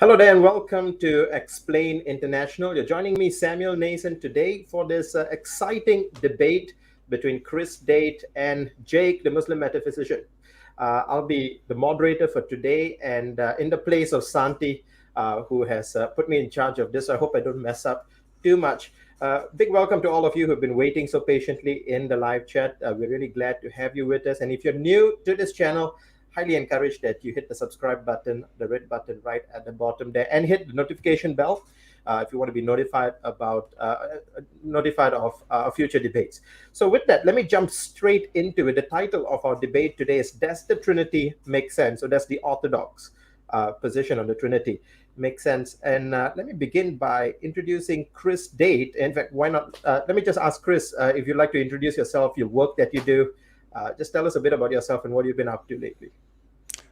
Hello there and welcome to Explain International. You're joining me, Samuel Nason, today for this exciting debate between Chris Date and Jake, the Muslim Metaphysician. I'll be the moderator for today and in the place of Santi, who has put me in charge of this. I hope I don't mess up too much. Big welcome to all of you who've been waiting so patiently in the live chat. We're really glad to have you with us. And if you're new to this channel, highly encourage that you hit the subscribe button, the red button right at the bottom there, and hit the notification bell if you want to be notified of future debates. So with that, let me jump straight into it. The title of our debate today is Does the Trinity Make Sense? So that's the Orthodox position on the Trinity. Make sense? And let me begin by introducing Chris Date. In fact, why not? Let me just ask Chris if you'd like to introduce yourself, your work that you do. Just tell us a bit about yourself and what you've been up to lately.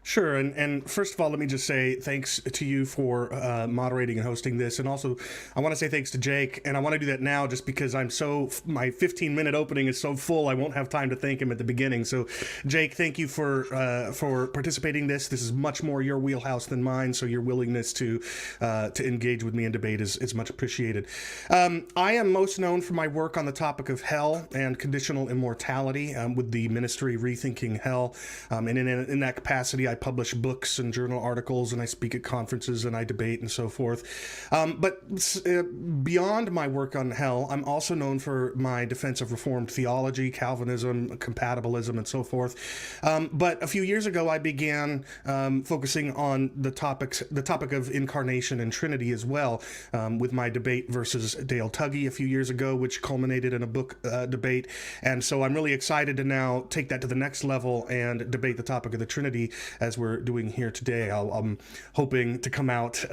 Sure. And first of all, let me just say thanks to you for moderating and hosting this. And also, I want to say thanks to Jake. And I want to do that now just because my 15-minute opening is so full, I won't have time to thank him at the beginning. So, Jake, thank you for participating in this. This is much more your wheelhouse than mine. So your willingness to engage with me in debate is much appreciated. I am most known for my work on the topic of hell and conditional immortality with the ministry Rethinking Hell. And in that capacity, I publish books and journal articles, and I speak at conferences, and I debate and so forth. But beyond my work on hell, I'm also known for my defense of Reformed theology, Calvinism, compatibilism, and so forth. But a few years ago, I began focusing on the topic of incarnation and Trinity as well, with my debate versus Dale Tuggy a few years ago, which culminated in a book debate. And so I'm really excited to now take that to the next level and debate the topic of the Trinity as we're doing here today. I'm hoping to come out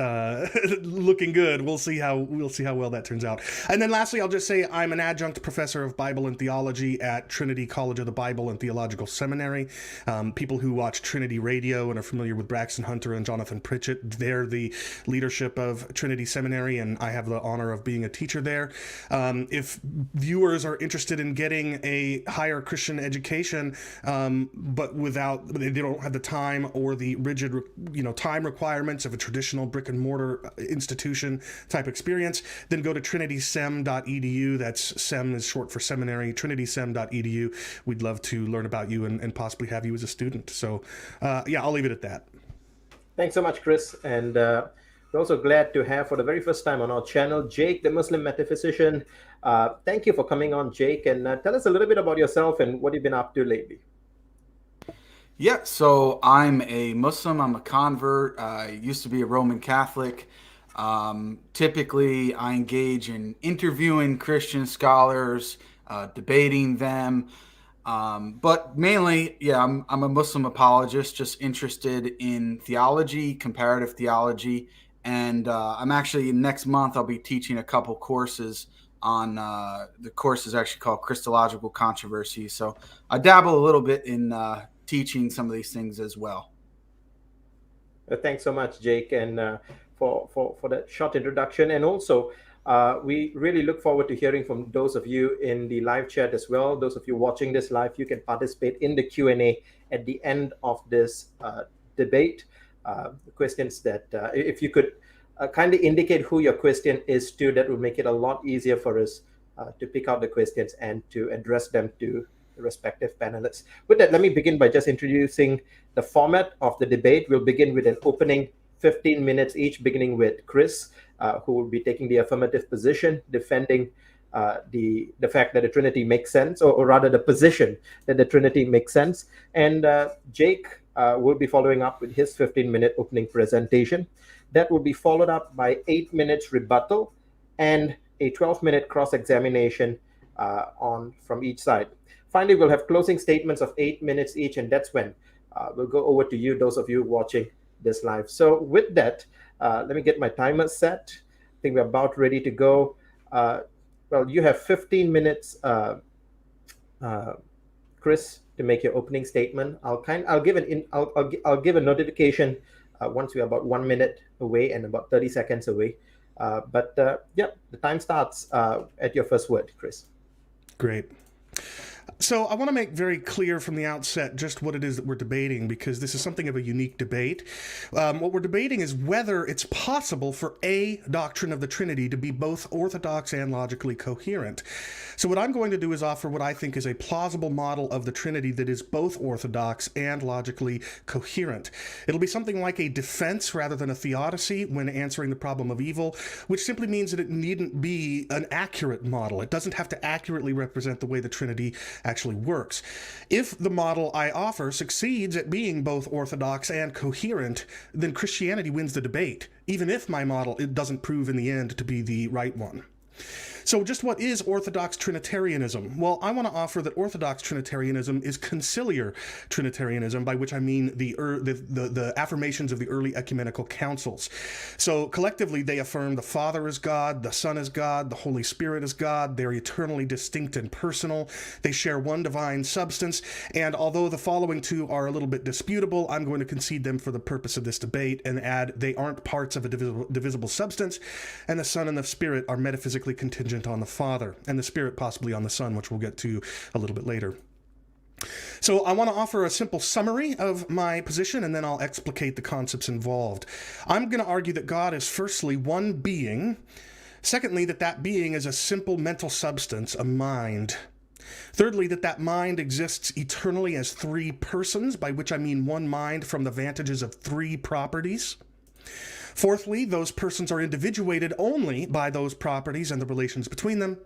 looking good. We'll see how well that turns out. And then lastly, I'll just say I'm an adjunct professor of Bible and theology at Trinity College of the Bible and Theological Seminary. People who watch Trinity Radio and are familiar with Braxton Hunter and Jonathan Pritchett, they're the leadership of Trinity Seminary, and I have the honor of being a teacher there. If viewers are interested in getting a higher Christian education, but they don't have the time or the rigid, time requirements of a traditional brick and mortar institution type experience, then go to trinitysem.edu. That's SEM is short for seminary, trinitysem.edu. We'd love to learn about you and possibly have you as a student. So, I'll leave it at that. Thanks so much, Chris. And we're also glad to have, for the very first time on our channel, Jake, the Muslim Metaphysician. Thank you for coming on, Jake. And tell us a little bit about yourself and what you've been up to lately. Yeah, so I'm a Muslim. I'm a convert. I used to be a Roman Catholic. Typically, I engage in interviewing Christian scholars, debating them. But mainly, I'm a Muslim apologist, just interested in theology, comparative theology. And I'm actually, next month, I'll be teaching a couple courses on the course is actually called Christological Controversy. So I dabble a little bit in teaching some of these things as well. Thanks so much, Jake, and for that short introduction. And also, we really look forward to hearing from those of you in the live chat as well. Those of you watching this live, you can participate in the Q&A at the end of this debate. Questions that, if you could kindly indicate who your question is to, that will make it a lot easier for us to pick out the questions and to address them to the respective panelists. With that, let me begin by just introducing the format of the debate. We'll begin with an opening 15 minutes each, beginning with Chris, who will be taking the affirmative position, defending the fact that the Trinity makes sense, or rather the position that the Trinity makes sense. And Jake will be following up with his 15-minute opening presentation. That will be followed up by 8 minutes rebuttal and a 12-minute cross-examination from each side. Finally, we'll have closing statements of 8 minutes each, and that's when we'll go over to you, those of you watching this live. So with that, let me get my timer set. I think we're about ready to go. Well, you have 15 minutes, Chris, to make your opening statement. I'll give a notification once we're about 1 minute away and about 30 seconds away. But the time starts at your first word, Chris. Great. So I want to make very clear from the outset just what it is that we're debating, because this is something of a unique debate. What we're debating is whether it's possible for a doctrine of the Trinity to be both orthodox and logically coherent. So what I'm going to do is offer what I think is a plausible model of the Trinity that is both orthodox and logically coherent. It'll be something like a defense rather than a theodicy when answering the problem of evil, which simply means that it needn't be an accurate model. It doesn't have to accurately represent the way the Trinity actually works. If the model I offer succeeds at being both orthodox and coherent, then Christianity wins the debate, even if my model it doesn't prove in the end to be the right one. So just what is Orthodox Trinitarianism? Well, I want to offer that Orthodox Trinitarianism is conciliar Trinitarianism, by which I mean the affirmations of the early ecumenical councils. So collectively, they affirm the Father is God, the Son is God, the Holy Spirit is God, they're eternally distinct and personal, they share one divine substance, and although the following two are a little bit disputable, I'm going to concede them for the purpose of this debate and add they aren't parts of a divisible substance, and the Son and the Spirit are metaphysically contingent on the Father, and the Spirit possibly on the Son, which we'll get to a little bit later. So I want to offer a simple summary of my position, and then I'll explicate the concepts involved. I'm going to argue that God is firstly one being. Secondly, that being is a simple mental substance, a mind. Thirdly, that mind exists eternally as three persons, by which I mean one mind from the vantages of three properties. Fourthly, those persons are individuated only by those properties and the relations between them.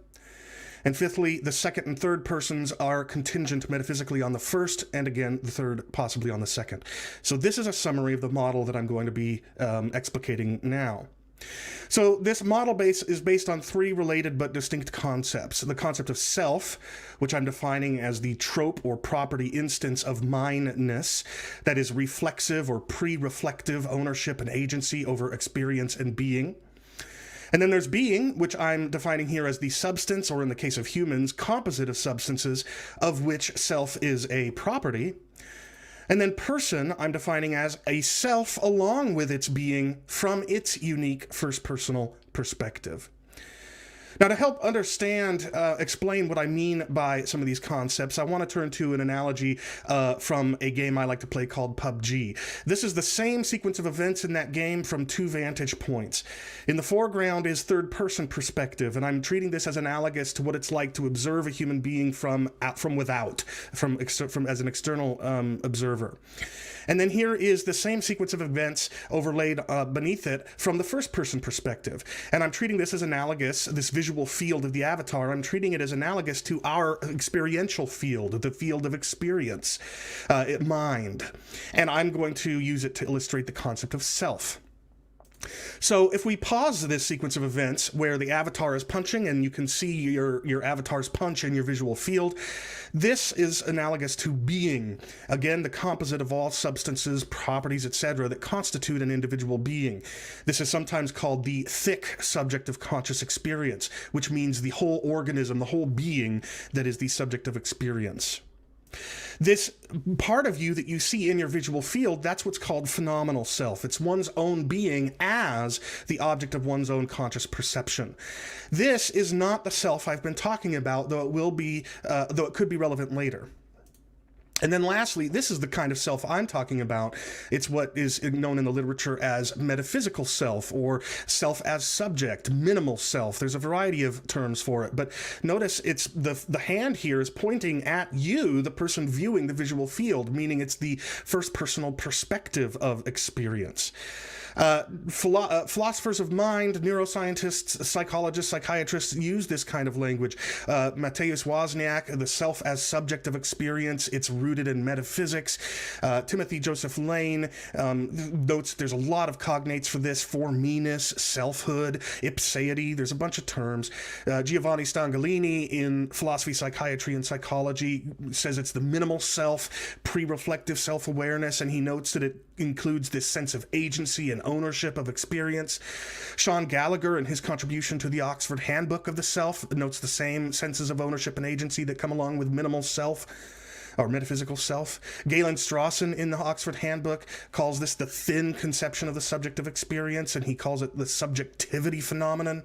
And fifthly, the second and third persons are contingent metaphysically on the first, and again, the third possibly on the second. So this is a summary of the model that I'm going to be explicating now. So this model base is based on three related but distinct concepts. The concept of self, which I'm defining as the trope or property instance of mineness, that is reflexive or pre-reflective ownership and agency over experience and being. And then there's being, which I'm defining here as the substance, or in the case of humans, composite of substances, of which self is a property. And then person, I'm defining as a self along with its being from its unique first personal perspective. Now, to help explain what I mean by some of these concepts, I want to turn to an analogy from a game I like to play called PUBG. This is the same sequence of events in that game from two vantage points. In the foreground is third-person perspective, and I'm treating this as analogous to what it's like to observe a human being from without, as an external observer. And then here is the same sequence of events overlaid beneath it from the first-person perspective. And I'm treating this as analogous, this visual field of the avatar, I'm treating it as analogous to our experiential field, the field of experience, mind. And I'm going to use it to illustrate the concept of self. So if we pause this sequence of events where the avatar is punching and you can see your avatar's punch in your visual field, this is analogous to being. Again, the composite of all substances, properties, etc. that constitute an individual being. This is sometimes called the thick subject of conscious experience, which means the whole organism, the whole being that is the subject of experience. This part of you that you see in your visual field, that's what's called phenomenal self. It's one's own being as the object of one's own conscious perception. This is not the self I've been talking about, though it could be relevant later. And then lastly, this is the kind of self I'm talking about. It's what is known in the literature as metaphysical self, or self as subject, minimal self. There's a variety of terms for it, but notice it's the hand here is pointing at you, the person viewing the visual field, meaning it's the first personal perspective of experience. Philosophers of mind, neuroscientists, psychologists, psychiatrists use this kind of language. Mateusz Wozniak, the self as subject of experience, it's rooted in metaphysics. Timothy Joseph Lane notes there's a lot of cognates for this: for meanness, selfhood, ipseity. There's a bunch of terms. Giovanni Stangolini in Philosophy, Psychiatry, and Psychology says it's the minimal self, pre-reflective self-awareness, and he notes that it includes this sense of agency and ownership of experience. Sean Gallagher, in his contribution to the Oxford Handbook of the Self, notes the same senses of ownership and agency that come along with minimal self, or metaphysical self. Galen Strawson in the Oxford Handbook calls this the thin conception of the subject of experience, and he calls it the subjectivity phenomenon.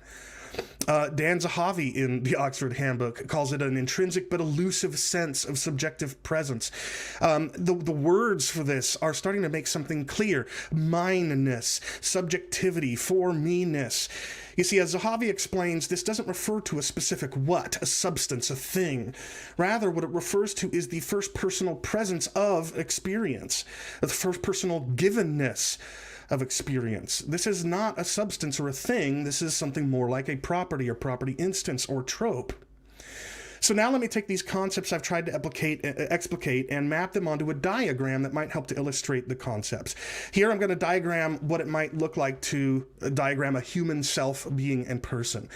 Dan Zahavi in the Oxford Handbook calls it an intrinsic but elusive sense of subjective presence. The words for this are starting to make something clear. Mineness, subjectivity, for me-ness. You see, as Zahavi explains, this doesn't refer to a specific what, a substance, a thing. Rather, what it refers to is the first personal presence of experience, the first personal givenness of experience. This is not a substance or a thing. This is something more like a property or property instance or trope. So now let me take these concepts I've tried to explicate and map them onto a diagram that might help to illustrate the concepts. Here I'm going to diagram what it might look like to diagram a human self, being, and person.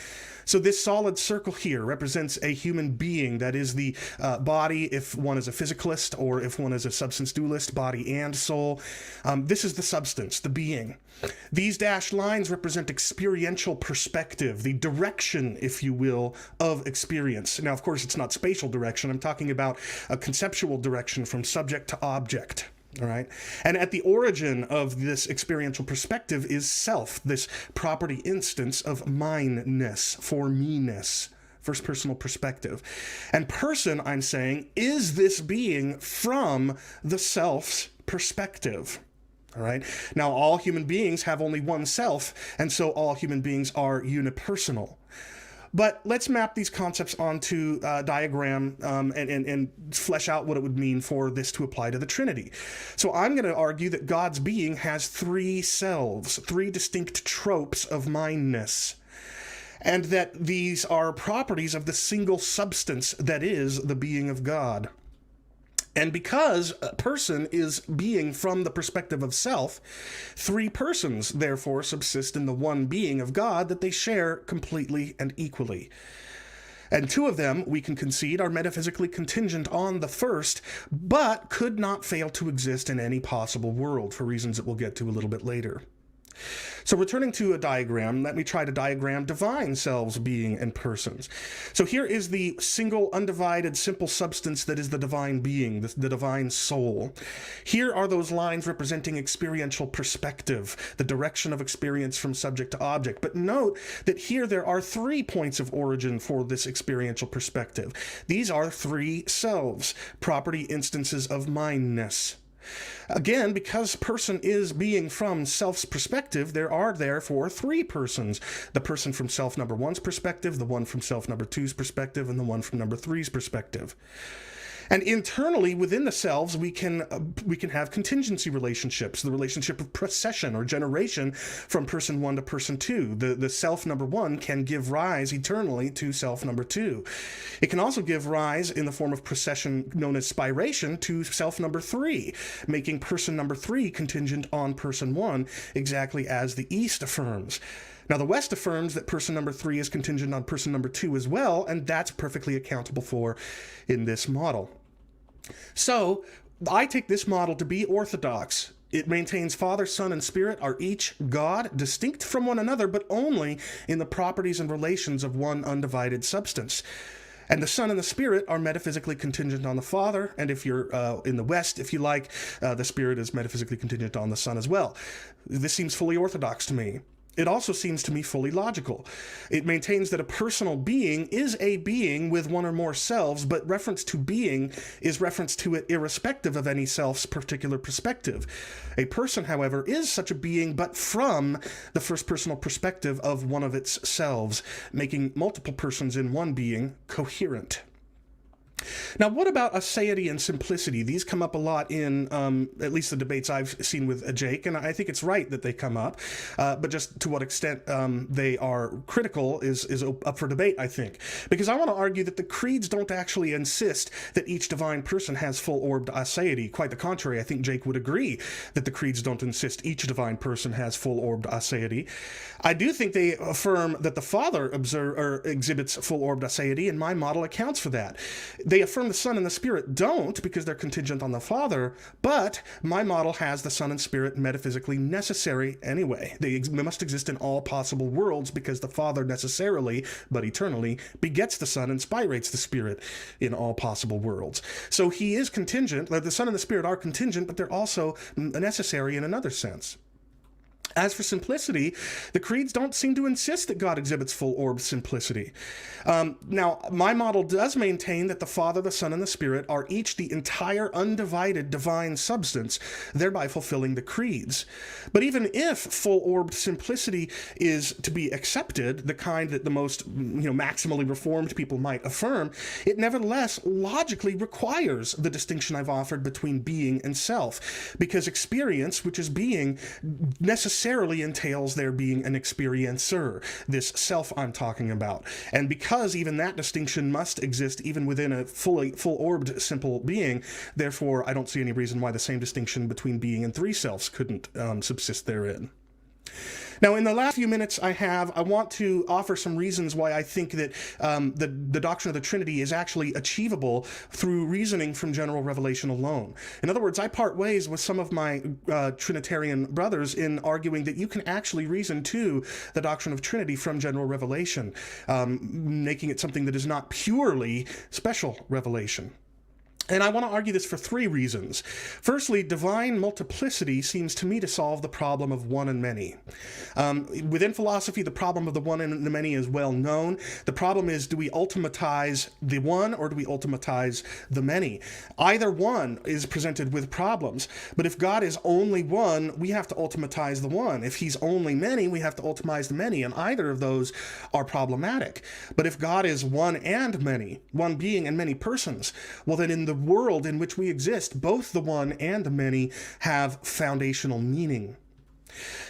So this solid circle here represents a human being, that is the body, if one is a physicalist, or if one is a substance dualist, body and soul. This is the substance, the being. These dashed lines represent experiential perspective, the direction, if you will, of experience. Now, of course, it's not spatial direction. I'm talking about a conceptual direction from subject to object. All right. And at the origin of this experiential perspective is self, this property instance of mineness, for me-ness, first personal perspective. And person, I'm saying, is this being from the self's perspective. All right. Now, all human beings have only one self, and so all human beings are unipersonal. But let's map these concepts onto a diagram and flesh out what it would mean for this to apply to the Trinity. So I'm going to argue that God's being has three selves, three distinct tropes of mineness, and that these are properties of the single substance that is the being of God. And because a person is being from the perspective of self, three persons, therefore, subsist in the one being of God that they share completely and equally. And two of them, we can concede, are metaphysically contingent on the first, but could not fail to exist in any possible world, for reasons that we'll get to a little bit later. So returning to a diagram, let me try to diagram divine selves, being, and persons. So here is the single, undivided, simple substance that is the divine being, the divine soul. Here are those lines representing experiential perspective, the direction of experience from subject to object. But note that here there are 3 points of origin for this experiential perspective. These are 3 selves, property instances of mineness. Again, because person is being from self's perspective, there are therefore 3 persons. The person from self number 1's perspective, the one from self number 2's perspective, and the one from number 3's perspective. And internally, within the selves, we can have contingency relationships, the relationship of procession or generation from person 1 to person 2. The self number 1 can give rise eternally to self number 2. It can also give rise in the form of procession known as spiration to self number 3, making person number 3 contingent on person 1, exactly as the East affirms. Now, the West affirms that person number 3 is contingent on person number 2 as well, and that's perfectly accountable for in this model. So, I take this model to be orthodox. It maintains Father, Son, and Spirit are each God, distinct from one another, but only in the properties and relations of one undivided substance. And the Son and the Spirit are metaphysically contingent on the Father, and if you're in the West, if you like, the Spirit is metaphysically contingent on the Son as well. This seems fully orthodox to me. It also seems to me fully logical. It maintains that a personal being is a being with one or more selves, but reference to being is reference to it irrespective of any self's particular perspective. A person, however, is such a being, but from the first personal perspective of one of its selves, making multiple persons in one being coherent. Now, what about aseity and simplicity? These come up a lot in at least the debates I've seen with Jake, and I think it's right that they come up, but just to what extent they are critical is up for debate, I think. Because I want to argue that the creeds don't actually insist that each divine person has full-orbed aseity. Quite the contrary, I think Jake would agree that the creeds don't insist each divine person has full-orbed aseity. I do think they affirm that the Father exhibits full-orbed aseity, and my model accounts for that. They affirm the Son and the Spirit don't, because they're contingent on the Father, but my model has the Son and Spirit metaphysically necessary anyway. They must exist in all possible worlds because the Father necessarily, but eternally, begets the Son and spirates the Spirit in all possible worlds. So he is contingent, the Son and the Spirit are contingent, but they're also necessary in another sense. As for simplicity, the creeds don't seem to insist that God exhibits full-orbed simplicity. Now, my model does maintain that the Father, the Son, and the Spirit are each the entire undivided divine substance, thereby fulfilling the creeds. But even if full-orbed simplicity is to be accepted, the kind that the most maximally reformed people might affirm, it nevertheless logically requires the distinction I've offered between being and self, because experience, which is being, necessarily entails there being an experiencer, this self I'm talking about. And because even that distinction must exist even within a full-orbed simple being, therefore I don't see any reason why the same distinction between being and three selves couldn't subsist therein. Now, in the last few minutes I want to offer some reasons why I think that the doctrine of the Trinity is actually achievable through reasoning from general revelation alone. In other words, I part ways with some of my Trinitarian brothers in arguing that you can actually reason to the doctrine of Trinity from general revelation, making it something that is not purely special revelation. And I want to argue this for three reasons. Firstly, divine multiplicity seems to me to solve the problem of one and many. Within philosophy, the problem of the one and the many is well known. The problem is, do we ultimatize the one or do we ultimatize the many? Either one is presented with problems, but if God is only one, we have to ultimatize the one. If he's only many, we have to ultimatize the many, and either of those are problematic. But if God is one and many, one being and many persons, well then in the world in which we exist, both the one and the many have foundational meaning.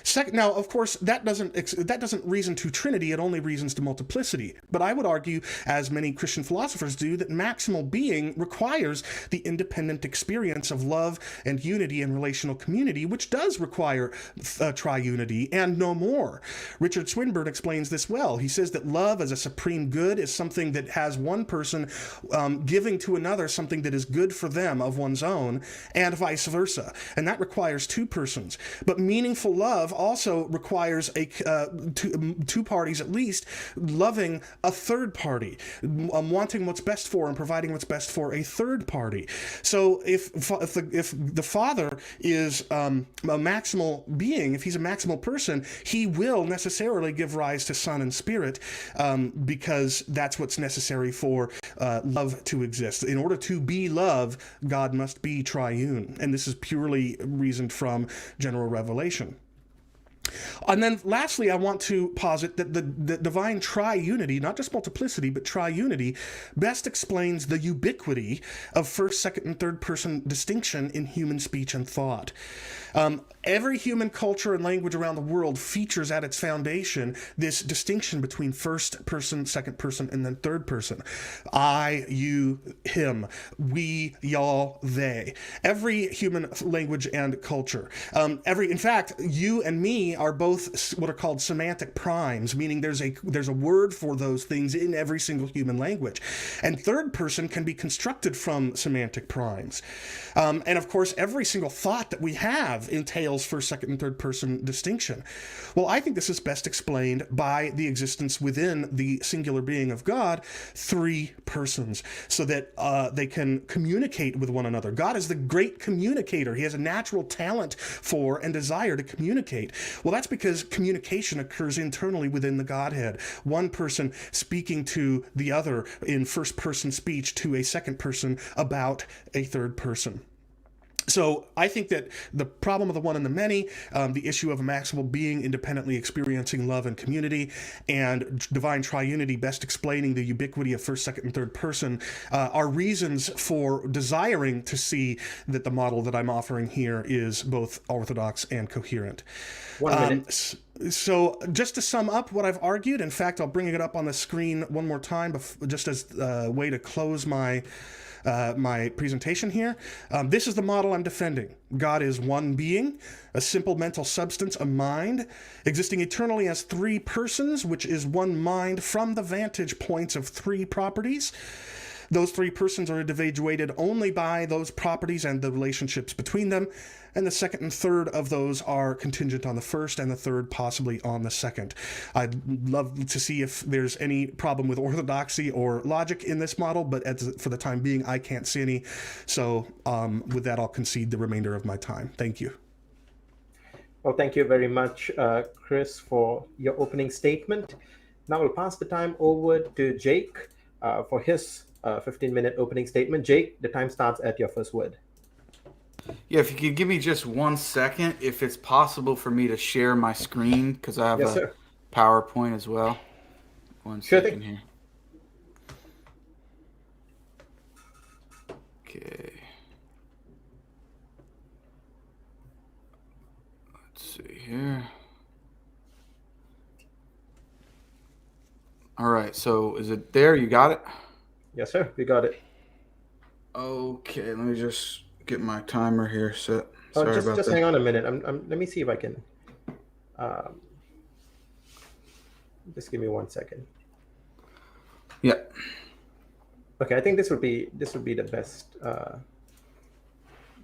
Second, now, of course, that doesn't reason to Trinity, it only reasons to multiplicity. But I would argue, as many Christian philosophers do, that maximal being requires the independent experience of love and unity and relational community, which does require triunity and no more. Richard Swinburne explains this well. He says that love as a supreme good is something that has one person giving to another something that is good for them of one's own, and vice versa. And that requires two persons. But meaningful love also requires two parties at least loving a third party, wanting what's best for and providing what's best for a third party. So if the Father is a maximal being, if he's a maximal person, he will necessarily give rise to Son and Spirit, because that's what's necessary for love to exist. In order to be love, God must be triune, and this is purely reasoned from general revelation. And then lastly, I want to posit that the divine triunity, not just multiplicity, but triunity, best explains the ubiquity of first, second, and third person distinction in human speech and thought. Every human culture and language around the world features at its foundation this distinction between first person, second person, and then third person. I, you, him, we, y'all, they. Every human language and culture. In fact, you and me are both what are called semantic primes, meaning there's a word for those things in every single human language. And third person can be constructed from semantic primes. And of course, every single thought that we have entails first, second, and third person distinction. Well, I think this is best explained by the existence within the singular being of God, three persons, so that they can communicate with one another. God is the great communicator. He has a natural talent for and desire to communicate. Well, that's because communication occurs internally within the Godhead. One person speaking to the other in first person speech to a second person about a third person. So I think that the problem of the one and the many, the issue of a maximal being independently experiencing love and community, and divine triunity best explaining the ubiquity of first, second, and third person are reasons for desiring to see that the model that I'm offering here is both orthodox and coherent. 1 minute. So just to sum up what I've argued, in fact, I'll bring it up on the screen one more time, just as a way to close my presentation here. This is the model I'm defending. God is one being, a simple mental substance, a mind, existing eternally as three persons, which is one mind from the vantage points of three properties. Those three persons are individuated only by those properties and the relationships between them, and the second and third of those are contingent on the first, and the third possibly on the second. I'd love to see if there's any problem with orthodoxy or logic in this model, but for the time being, I can't see any. So with that, I'll concede the remainder of my time. Thank you. Well, thank you very much, Chris, for your opening statement. Now we'll pass the time over to Jake for his 15-minute opening statement. Jake, the time starts at your first word. Yeah, if you could give me just 1 second, if it's possible for me to share my screen, because I have Yes, a sir. PowerPoint as well. One Sure second thing. here. Okay. Let's see here. All right, so is it there? You got it? Yes, sir. We got it. Okay, let me just get my timer here set. Oh, Sorry just about just that. hang on a minute. Let me see if I can. Just give me 1 second. Yeah. Okay, I think this would be the best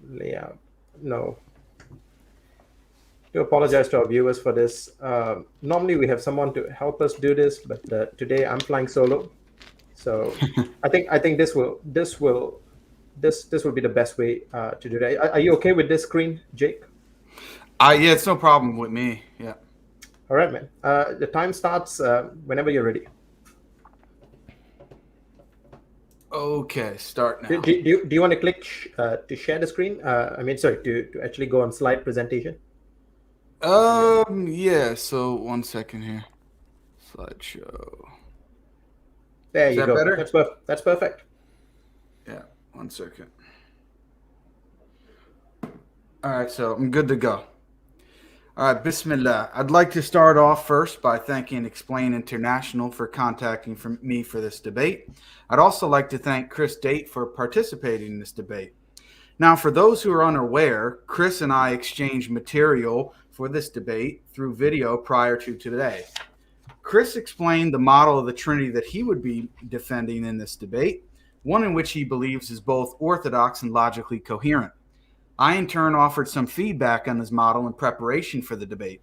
layout. No. To apologize to our viewers for this. Normally we have someone to help us do this, but today I'm flying solo. So I think this will be the best way to do that. Are you okay with this screen, Jake? Yeah, it's no problem with me. Yeah. All right, man. The time starts whenever you're ready. Okay, start now. Do you want to click to share the screen? Sorry, to actually go on slide presentation. Yeah, so 1 second here. Slideshow. There Is you that go. better? That's perfect. Yeah, 1 second. All right, so I'm good to go. All right, Bismillah. I'd like to start off first by thanking Explain International for contacting me for this debate. I'd also like to thank Chris Date for participating in this debate. Now, for those who are unaware, Chris and I exchanged material for this debate through video prior to today. Chris explained the model of the Trinity that he would be defending in this debate, one in which he believes is both orthodox and logically coherent. I, in turn, offered some feedback on this model in preparation for the debate.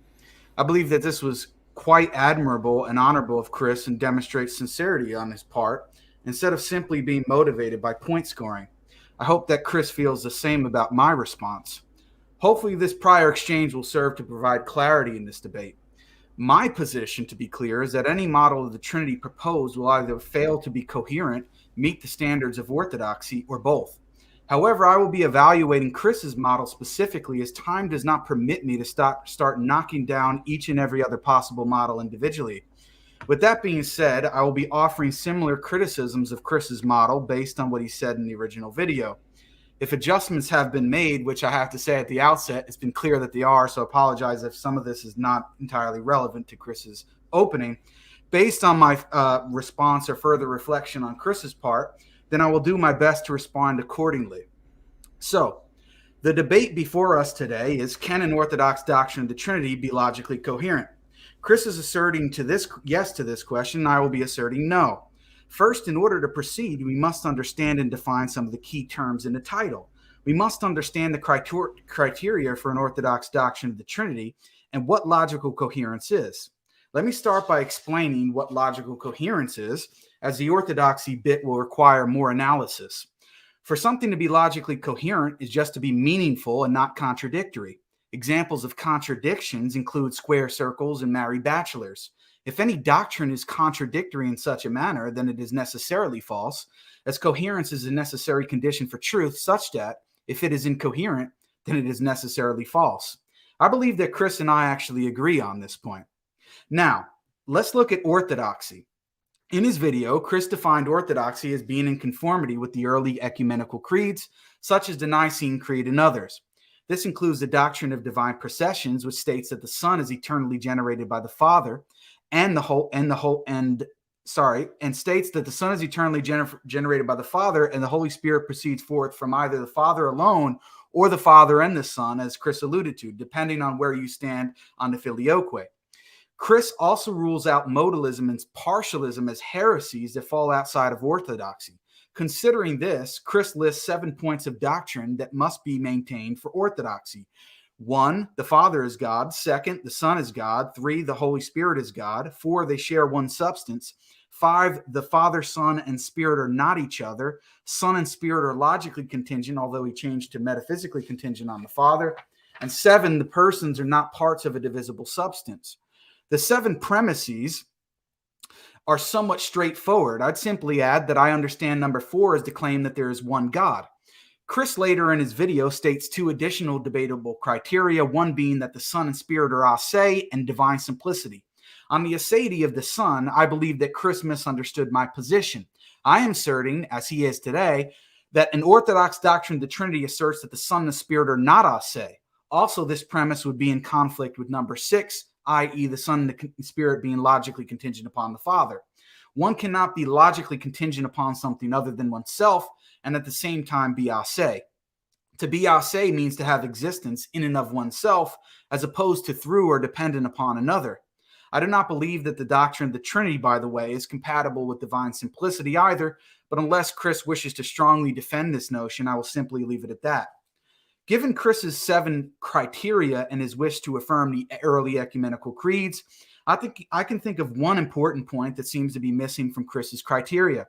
I believe that this was quite admirable and honorable of Chris and demonstrates sincerity on his part, instead of simply being motivated by point scoring. I hope that Chris feels the same about my response. Hopefully, this prior exchange will serve to provide clarity in this debate. My position, to be clear, is that any model of the Trinity proposed will either fail to be coherent, meet the standards of orthodoxy, or both. However, I will be evaluating Chris's model specifically, as time does not permit me to start knocking down each and every other possible model individually. With that being said, I will be offering similar criticisms of Chris's model based on what he said in the original video. If adjustments have been made, which I have to say at the outset, it's been clear that they are, so I apologize if some of this is not entirely relevant to Chris's opening. Based on my response or further reflection on Chris's part, then I will do my best to respond accordingly. So, the debate before us today is, can an Orthodox doctrine of the Trinity be logically coherent? Chris is asserting yes to this question, and I will be asserting no. First, in order to proceed, we must understand and define some of the key terms in the title. We must understand the criteria for an Orthodox doctrine of the Trinity and what logical coherence is. Let me start by explaining what logical coherence is, as the orthodoxy bit will require more analysis. For something to be logically coherent is just to be meaningful and not contradictory. Examples of contradictions include square circles and married bachelors. If any doctrine is contradictory in such a manner, then it is necessarily false, as coherence is a necessary condition for truth, such that if it is incoherent, then it is necessarily false. I believe that Chris and I actually agree on this point. Now, let's look at orthodoxy. In his video, Chris defined orthodoxy as being in conformity with the early ecumenical creeds, such as the Nicene Creed and others. This includes the doctrine of divine processions, which states that the Son is eternally generated by the Father, and states that the Son is eternally generated by the Father, and the Holy Spirit proceeds forth from either the Father alone or the Father and the Son, as Chris alluded to, depending on where you stand on the filioque. Chris also rules out modalism and partialism as heresies that fall outside of orthodoxy. Considering this, Chris lists 7 points of doctrine that must be maintained for orthodoxy. 1, the Father is God. 2, the Son is God. 3, the Holy Spirit is God. 4, they share one substance. 5, the Father, Son, and Spirit are not each other. Son and Spirit are logically contingent, although he changed to metaphysically contingent on the Father. And 7, the persons are not parts of a divisible substance. The 7 premises are somewhat straightforward. I'd simply add that I understand number 4 is the claim that there is one God. Chris later in his video states 2 additional debatable criteria, one being that the Son and Spirit are aseity and divine simplicity. On the aseity of the Son, I believe that Chris misunderstood my position. I am asserting, as he is today, that an Orthodox doctrine of the Trinity asserts that the Son and the Spirit are not aseity. Also, this premise would be in conflict with number 6, i.e. the Son and the Spirit being logically contingent upon the Father. One cannot be logically contingent upon something other than oneself and at the same time be aseity. To be aseity means to have existence in and of oneself as opposed to through or dependent upon another. I do not believe that the doctrine of the Trinity, by the way, is compatible with divine simplicity either, but unless Chris wishes to strongly defend this notion, I will simply leave it at that. Given Chris's 7 criteria and his wish to affirm the early ecumenical creeds, I think I can think of one important point that seems to be missing from Chris's criteria.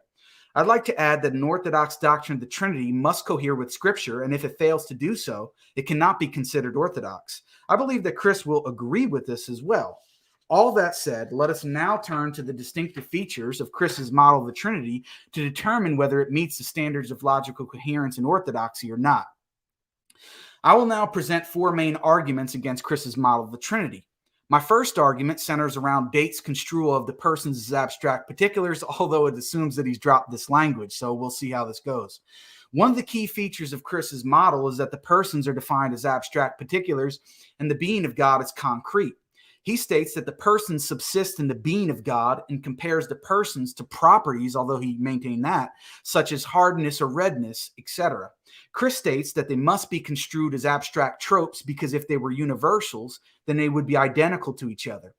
I'd like to add that an Orthodox doctrine of the Trinity must cohere with Scripture, and if it fails to do so, it cannot be considered orthodox. I believe that Chris will agree with this as well. All that said, let us now turn to the distinctive features of Chris's model of the Trinity to determine whether it meets the standards of logical coherence and orthodoxy or not. I will now present 4 main arguments against Chris's model of the Trinity. My first argument centers around Date's construal of the persons as abstract particulars, although it assumes that he's dropped this language, so we'll see how this goes. One of the key features of Chris's model is that the persons are defined as abstract particulars and the being of God is concrete. He states that the persons subsist in the being of God and compares the persons to properties, although he maintained that, such as hardness or redness, etc. Chris states that they must be construed as abstract tropes because if they were universals, then they would be identical to each other.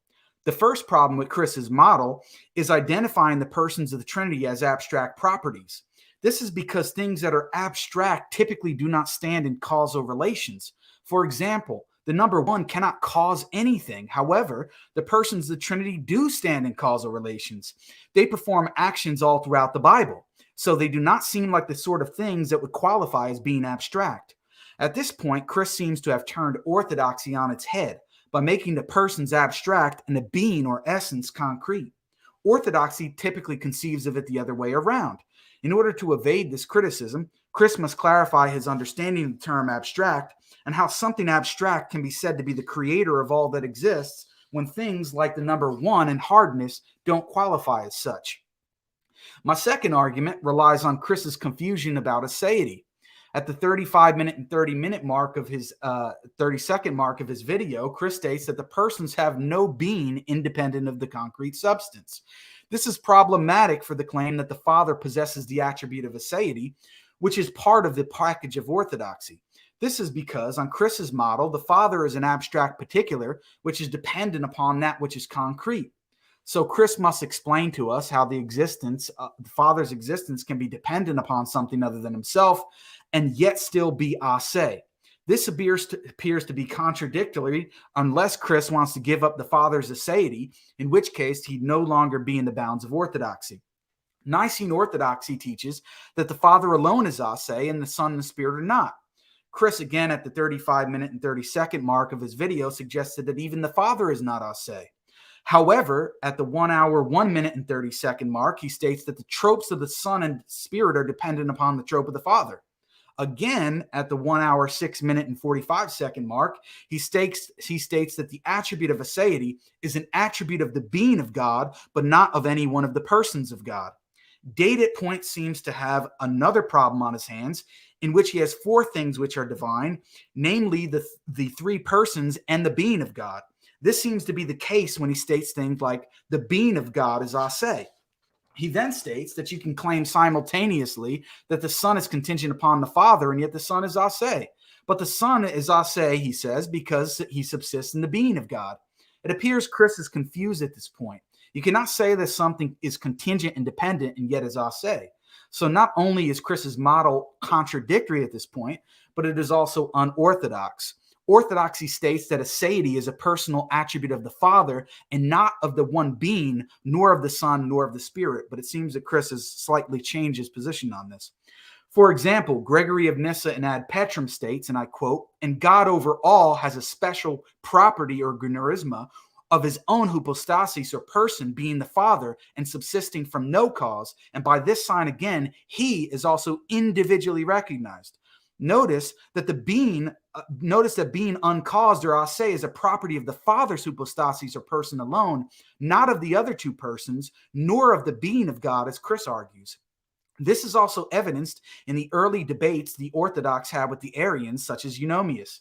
The first problem with Chris's model is identifying the persons of the Trinity as abstract properties. This is because things that are abstract typically do not stand in causal relations. For example, the number 1 cannot cause anything. However, the persons of the Trinity do stand in causal relations. They perform actions all throughout the Bible, so they do not seem like the sort of things that would qualify as being abstract. At this point, Chris seems to have turned orthodoxy on its head by making the persons abstract and the being or essence concrete. Orthodoxy typically conceives of it the other way around. In order to evade this criticism, Chris must clarify his understanding of the term abstract and how something abstract can be said to be the creator of all that exists when things like the number 1 and hardness don't qualify as such. My second argument relies on Chris's confusion about aseity. At the 35-minute and 30-minute mark of his 30-second mark of his video, Chris states that the persons have no being independent of the concrete substance. This is problematic for the claim that the Father possesses the attribute of aseity, which is part of the package of orthodoxy. This is because on Chris's model, the Father is an abstract particular, which is dependent upon that which is concrete. So Chris must explain to us how the Father's existence can be dependent upon something other than himself and yet still be aseity. This appears to be contradictory unless Chris wants to give up the Father's aseity, in which case he'd no longer be in the bounds of orthodoxy. Nicene orthodoxy teaches that the Father alone is aseity and the Son and the Spirit are not. Chris, again, at the 35-minute and 30-second mark of his video, suggested that even the Father is not aseity. However, at the 1 hour, 1 minute, and 30-second mark, he states that the tropes of the Son and Spirit are dependent upon the trope of the Father. Again, at the 1 hour, 6 minute, and 45-second mark, he states that the attribute of aseity is an attribute of the being of God, but not of any one of the persons of God. Date at point seems to have another problem on his hands, in which he has 4 things which are divine, namely the 3 persons and the being of God. This seems to be the case when he states things like the being of God is aseity. He then states that you can claim simultaneously that the Son is contingent upon the Father, and yet the Son is aseity. But the Son is aseity, he says, because he subsists in the being of God. It appears Chris is confused at this point. You cannot say that something is contingent and dependent and yet is aseity. So not only is Chris's model contradictory at this point, but it is also unorthodox. Orthodoxy states that aseity is a personal attribute of the Father and not of the one being, nor of the Son, nor of the Spirit. But it seems that Chris has slightly changed his position on this. For example, Gregory of Nyssa in Ad Petrum states, and I quote, "And God over all has a special property or gunerisma of his own hypostasis or person, being the Father and subsisting from no cause, and by this sign again, he is also individually recognized." Notice that being uncaused, or ase, is a property of the Father's hypostasis or person alone, not of the other two persons, nor of the being of God, as Chris argues. This is also evidenced in the early debates the Orthodox had with the Arians, such as Eunomius.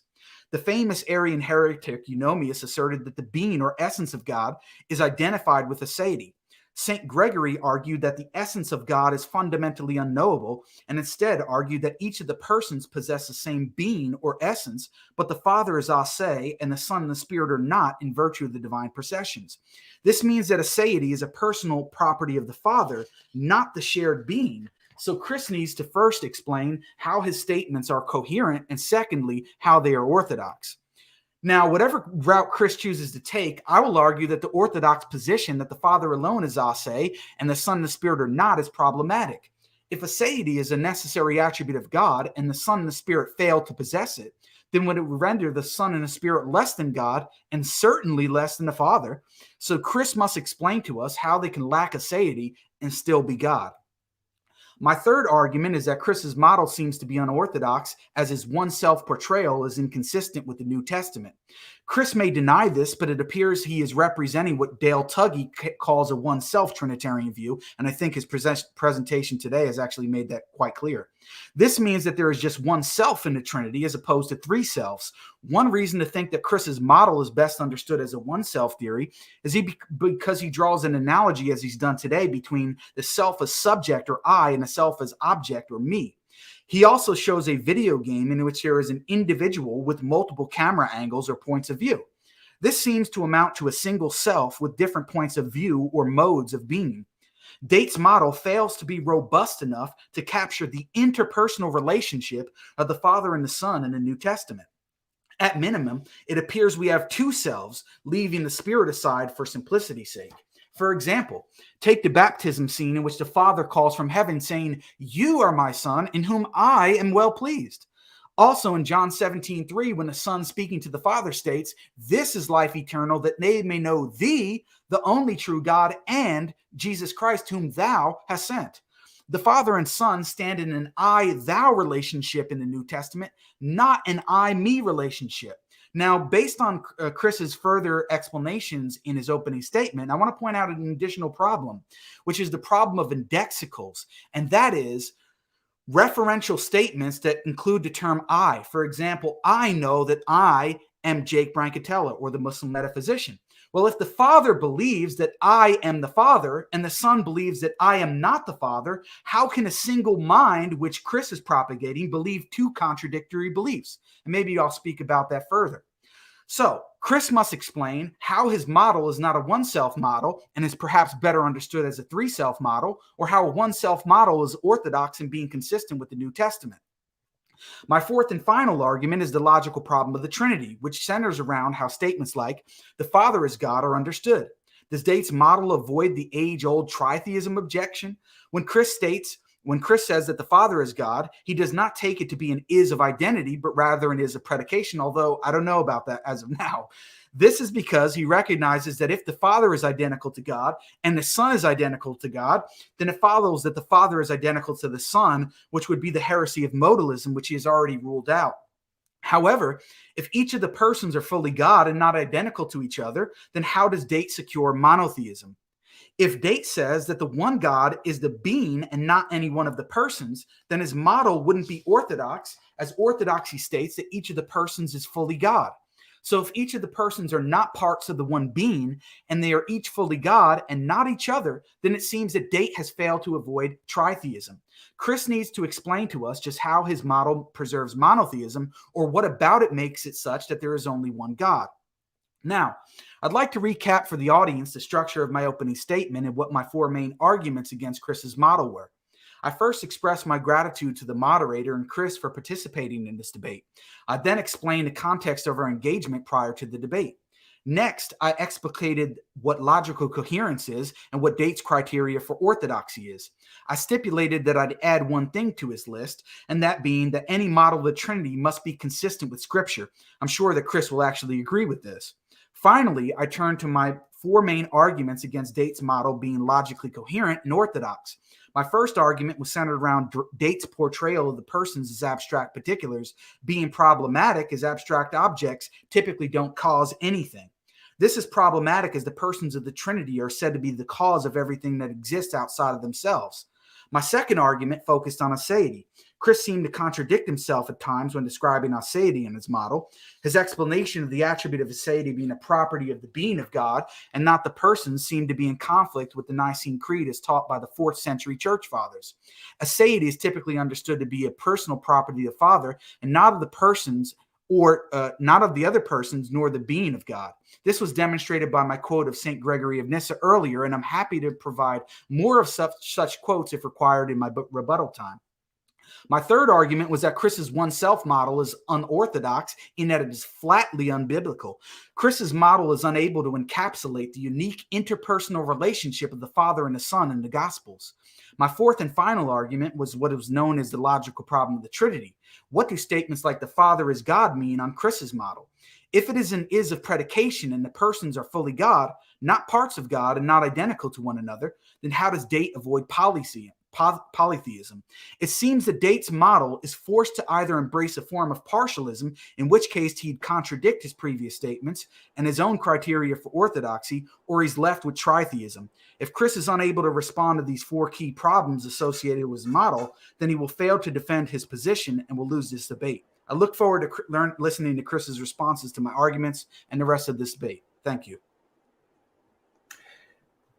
The famous Arian heretic Eunomius asserted that the being or essence of God is identified with aseity. St. Gregory argued that the essence of God is fundamentally unknowable, and instead argued that each of the persons possess the same being or essence, but the Father is ase and the Son and the Spirit are not, in virtue of the divine processions. This means that aseity is a personal property of the Father, not the shared being. So Chris needs to first explain how his statements are coherent, and secondly, how they are orthodox. Now, whatever route Chris chooses to take, I will argue that the Orthodox position that the Father alone is ase and the Son and the Spirit are not is problematic. If aseity is a necessary attribute of God and the Son and the Spirit fail to possess it, then would it render the Son and the Spirit less than God and certainly less than the Father? So Chris must explain to us how they can lack aseity and still be God. My third argument is that Chris's model seems to be unorthodox, as his one-self portrayal is inconsistent with the New Testament. Chris may deny this, but it appears he is representing what Dale Tuggy calls a one-self Trinitarian view, and I think his presentation today has actually made that quite clear. This means that there is just one self in the Trinity as opposed to three selves. One reason to think that Chris's model is best understood as a one-self theory is because he draws an analogy, as he's done today, between the self as subject, or I, and the self as object, or me. He also shows a video game in which there is an individual with multiple camera angles or points of view. This seems to amount to a single self with different points of view or modes of being. Date's model fails to be robust enough to capture the interpersonal relationship of the Father and the Son in the New Testament. At minimum, it appears we have two selves, leaving the Spirit aside for simplicity's sake. For example, take the baptism scene in which the Father calls from heaven saying, "You are my Son, in whom I am well pleased." Also in John 17:3, when the Son speaking to the Father states, "This is life eternal, that they may know thee, the only true God, and Jesus Christ, whom thou hast sent." The Father and Son stand in an I-thou relationship in the New Testament, not an I-me relationship. Now, based on Chris's further explanations in his opening statement, I want to point out an additional problem, which is the problem of indexicals, and that is referential statements that include the term I. For example, I know that I am Jake Brancatella, or the Muslim Metaphysician. Well, if the Father believes that I am the Father and the Son believes that I am not the Father, how can a single mind, which Chris is propagating, believe two contradictory beliefs? And maybe I'll speak about that further. So Chris must explain how his model is not a one-self model and is perhaps better understood as a three-self model, or how a one-self model is orthodox in being consistent with the New Testament. My fourth and final argument is the logical problem of the Trinity, which centers around how statements like "the Father is God" are understood. Does Date's model avoid the age-old tritheism objection? When Chris says that the Father is God, he does not take it to be an is of identity, but rather an is of predication, although I don't know about that as of now. This is because he recognizes that if the Father is identical to God and the Son is identical to God, then it follows that the Father is identical to the Son, which would be the heresy of modalism, which he has already ruled out. However, if each of the persons are fully God and not identical to each other, then how does Date secure monotheism? If Date says that the one God is the being and not any one of the persons, then his model wouldn't be orthodox, as orthodoxy states that each of the persons is fully God. So if each of the persons are not parts of the one being, and they are each fully God and not each other, then it seems that Date has failed to avoid tritheism. Chris needs to explain to us just how his model preserves monotheism, or what about it makes it such that there is only one God. Now, I'd like to recap for the audience the structure of my opening statement and what my four main arguments against Chris's model were. I first expressed my gratitude to the moderator and Chris for participating in this debate. I then explained the context of our engagement prior to the debate. Next, I explicated what logical coherence is and what Date's criteria for orthodoxy is. I stipulated that I'd add one thing to his list, and that being that any model of the Trinity must be consistent with Scripture. I'm sure that Chris will actually agree with this. Finally, I turned to my 4 main arguments against Date's model being logically coherent and orthodox. My first argument was centered around Date's portrayal of the persons as abstract particulars being problematic, as abstract objects typically don't cause anything. This is problematic as the persons of the Trinity are said to be the cause of everything that exists outside of themselves. My second argument focused on aseity. Chris seemed to contradict himself at times when describing aseity in his model. His explanation of the attribute of aseity being a property of the being of God and not the persons seemed to be in conflict with the Nicene Creed as taught by the 4th century church fathers. Aseity is typically understood to be a personal property of the Father and not of the persons or not of the other persons, nor the being of God. This was demonstrated by my quote of St. Gregory of Nyssa earlier, and I'm happy to provide more of such quotes if required in my rebuttal time. My third argument was that Chris's one-self model is unorthodox in that it is flatly unbiblical. Chris's model is unable to encapsulate the unique interpersonal relationship of the Father and the Son in the Gospels. My fourth and final argument was what is known as the logical problem of the Trinity. What do statements like the Father is God mean on Chris's model? If it is an is of predication and the persons are fully God, not parts of God and not identical to one another, then how does Date avoid polytheism? It seems that Date's model is forced to either embrace a form of partialism, in which case he'd contradict his previous statements and his own criteria for orthodoxy, or he's left with tritheism. If Chris is unable to respond to these 4 key problems associated with his model, then he will fail to defend his position and will lose this debate. I look forward to listening to Chris's responses to my arguments and the rest of this debate. Thank you.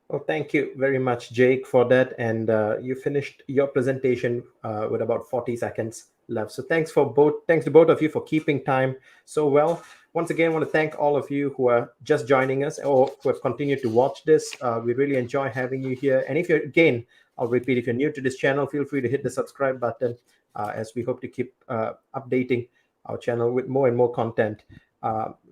Well, thank you very much, Jake, for that. And you finished your presentation with about 40 seconds left. So thanks to both of you for keeping time so well. Once again, I want to thank all of you who are just joining us or who have continued to watch this. We really enjoy having you here. And if you're, again, I'll repeat, if you're new to this channel, feel free to hit the subscribe button as we hope to keep updating our channel with more and more content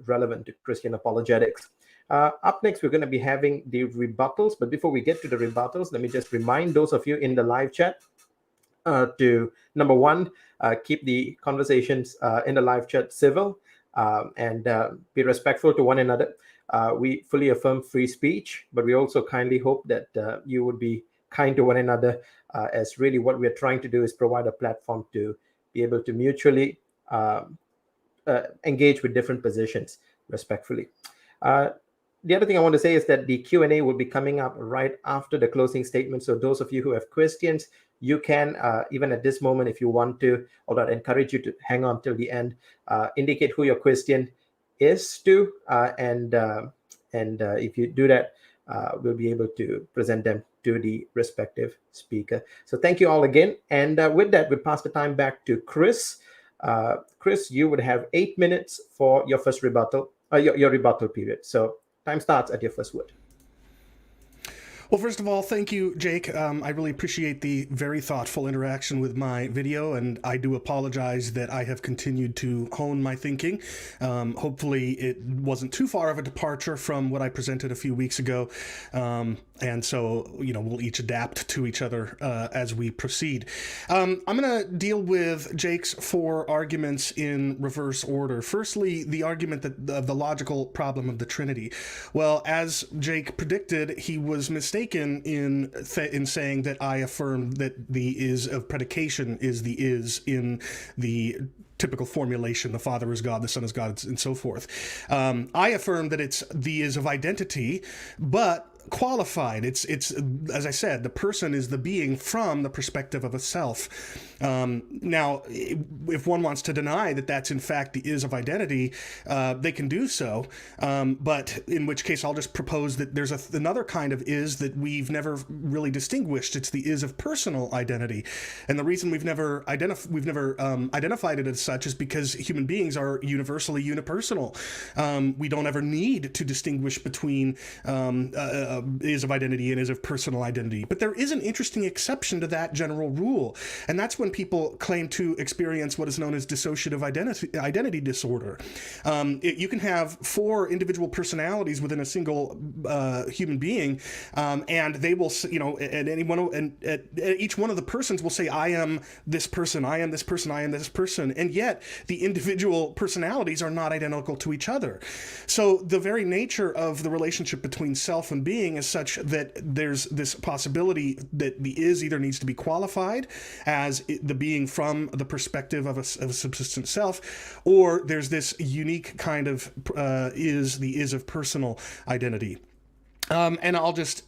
relevant to Christian apologetics. Up next, we're going to be having the rebuttals. But before we get to the rebuttals, let me just remind those of you in the live chat to, number one, keep the conversations in the live chat civil and be respectful to one another. We fully affirm free speech, but we also kindly hope that you would be kind to one another, as really what we're trying to do is provide a platform to be able to mutually engage with different positions respectfully. The other thing I want to say is that the Q&A will be coming up right after the closing statement. So those of you who have questions, you can, even at this moment, if you want to, although I'd encourage you to hang on till the end, indicate who your question is to. And if you do that, we'll be able to present them to the respective speaker. So thank you all again. And with that, we'll pass the time back to Chris. Chris, you would have 8 minutes for your first rebuttal, your rebuttal period. So time starts at your first word. Well, first of all, thank you, Jake. I really appreciate the very thoughtful interaction with my video, and I do apologize that I have continued to hone my thinking. Hopefully it wasn't too far of a departure from what I presented a few weeks ago. And so, we'll each adapt to each other as we proceed. I'm going to deal with Jake's 4 arguments in reverse order. Firstly, the argument that the logical problem of the Trinity. Well, as Jake predicted, he was mistaken in saying that I affirm that the is of predication is the is in the typical formulation, the Father is God, the Son is God, and so forth. I affirm that it's the is of identity, but qualified. It's as I said, the person is the being from the perspective of a self. Now, if one wants to deny that that's in fact the is of identity, they can do so. But in which case, I'll just propose that there's another kind of is that we've never really distinguished. It's the is of personal identity, and the reason we've never identified it as such is because human beings are universally unipersonal. We don't ever need to distinguish between is of identity and is of personal identity. But there is an interesting exception to that general rule, and that's when people claim to experience what is known as dissociative identity disorder. You can have 4 individual personalities within a single human being, and they will, and each one of the persons will say, I am this person, I am this person, I am this person, and yet the individual personalities are not identical to each other. So the very nature of the relationship between self and being is such that there's this possibility that the is either needs to be qualified as the being from the perspective of a subsistent self, or there's this unique kind of the is of personal identity. And I'll just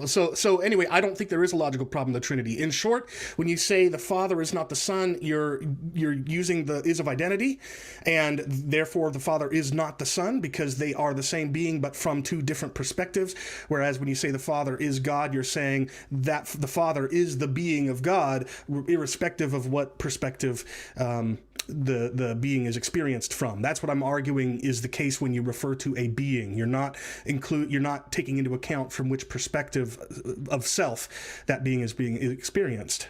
so anyway, I don't think there is a logical problem with the Trinity. In short, when you say the Father is not the Son, you're using the is of identity, and therefore the Father is not the Son because they are the same being but from 2 different perspectives. Whereas when you say the Father is God, you're saying that the Father is the being of God, irrespective of what perspective the being is experienced from. That's what I'm arguing is the case when you refer to a being. You're not taking into account from which perspective of self that being is being experienced.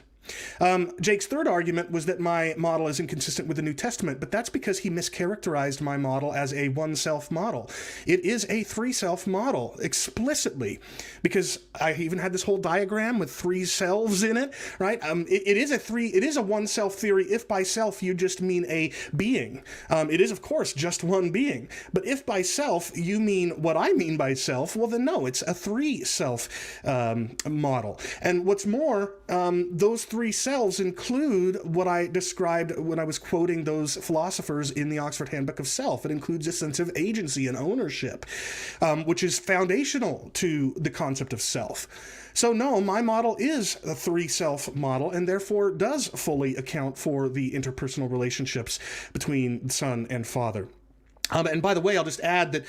Jake's third argument was that my model is inconsistent with the New Testament, but that's because he mischaracterized my model as a one-self model. It is a 3-self model, explicitly, because I even had this whole diagram with 3 selves in it, right? It is a one-self theory if by self you just mean a being. It is, of course, just one being. But if by self you mean what I mean by self, well then no, it's a 3-self model. And what's more, those 3 selves include what I described when I was quoting those philosophers in the Oxford Handbook of Self. It includes a sense of agency and ownership, which is foundational to the concept of self. So no, my model is a 3-self model and therefore does fully account for the interpersonal relationships between Son and Father. And by the way, I'll just add that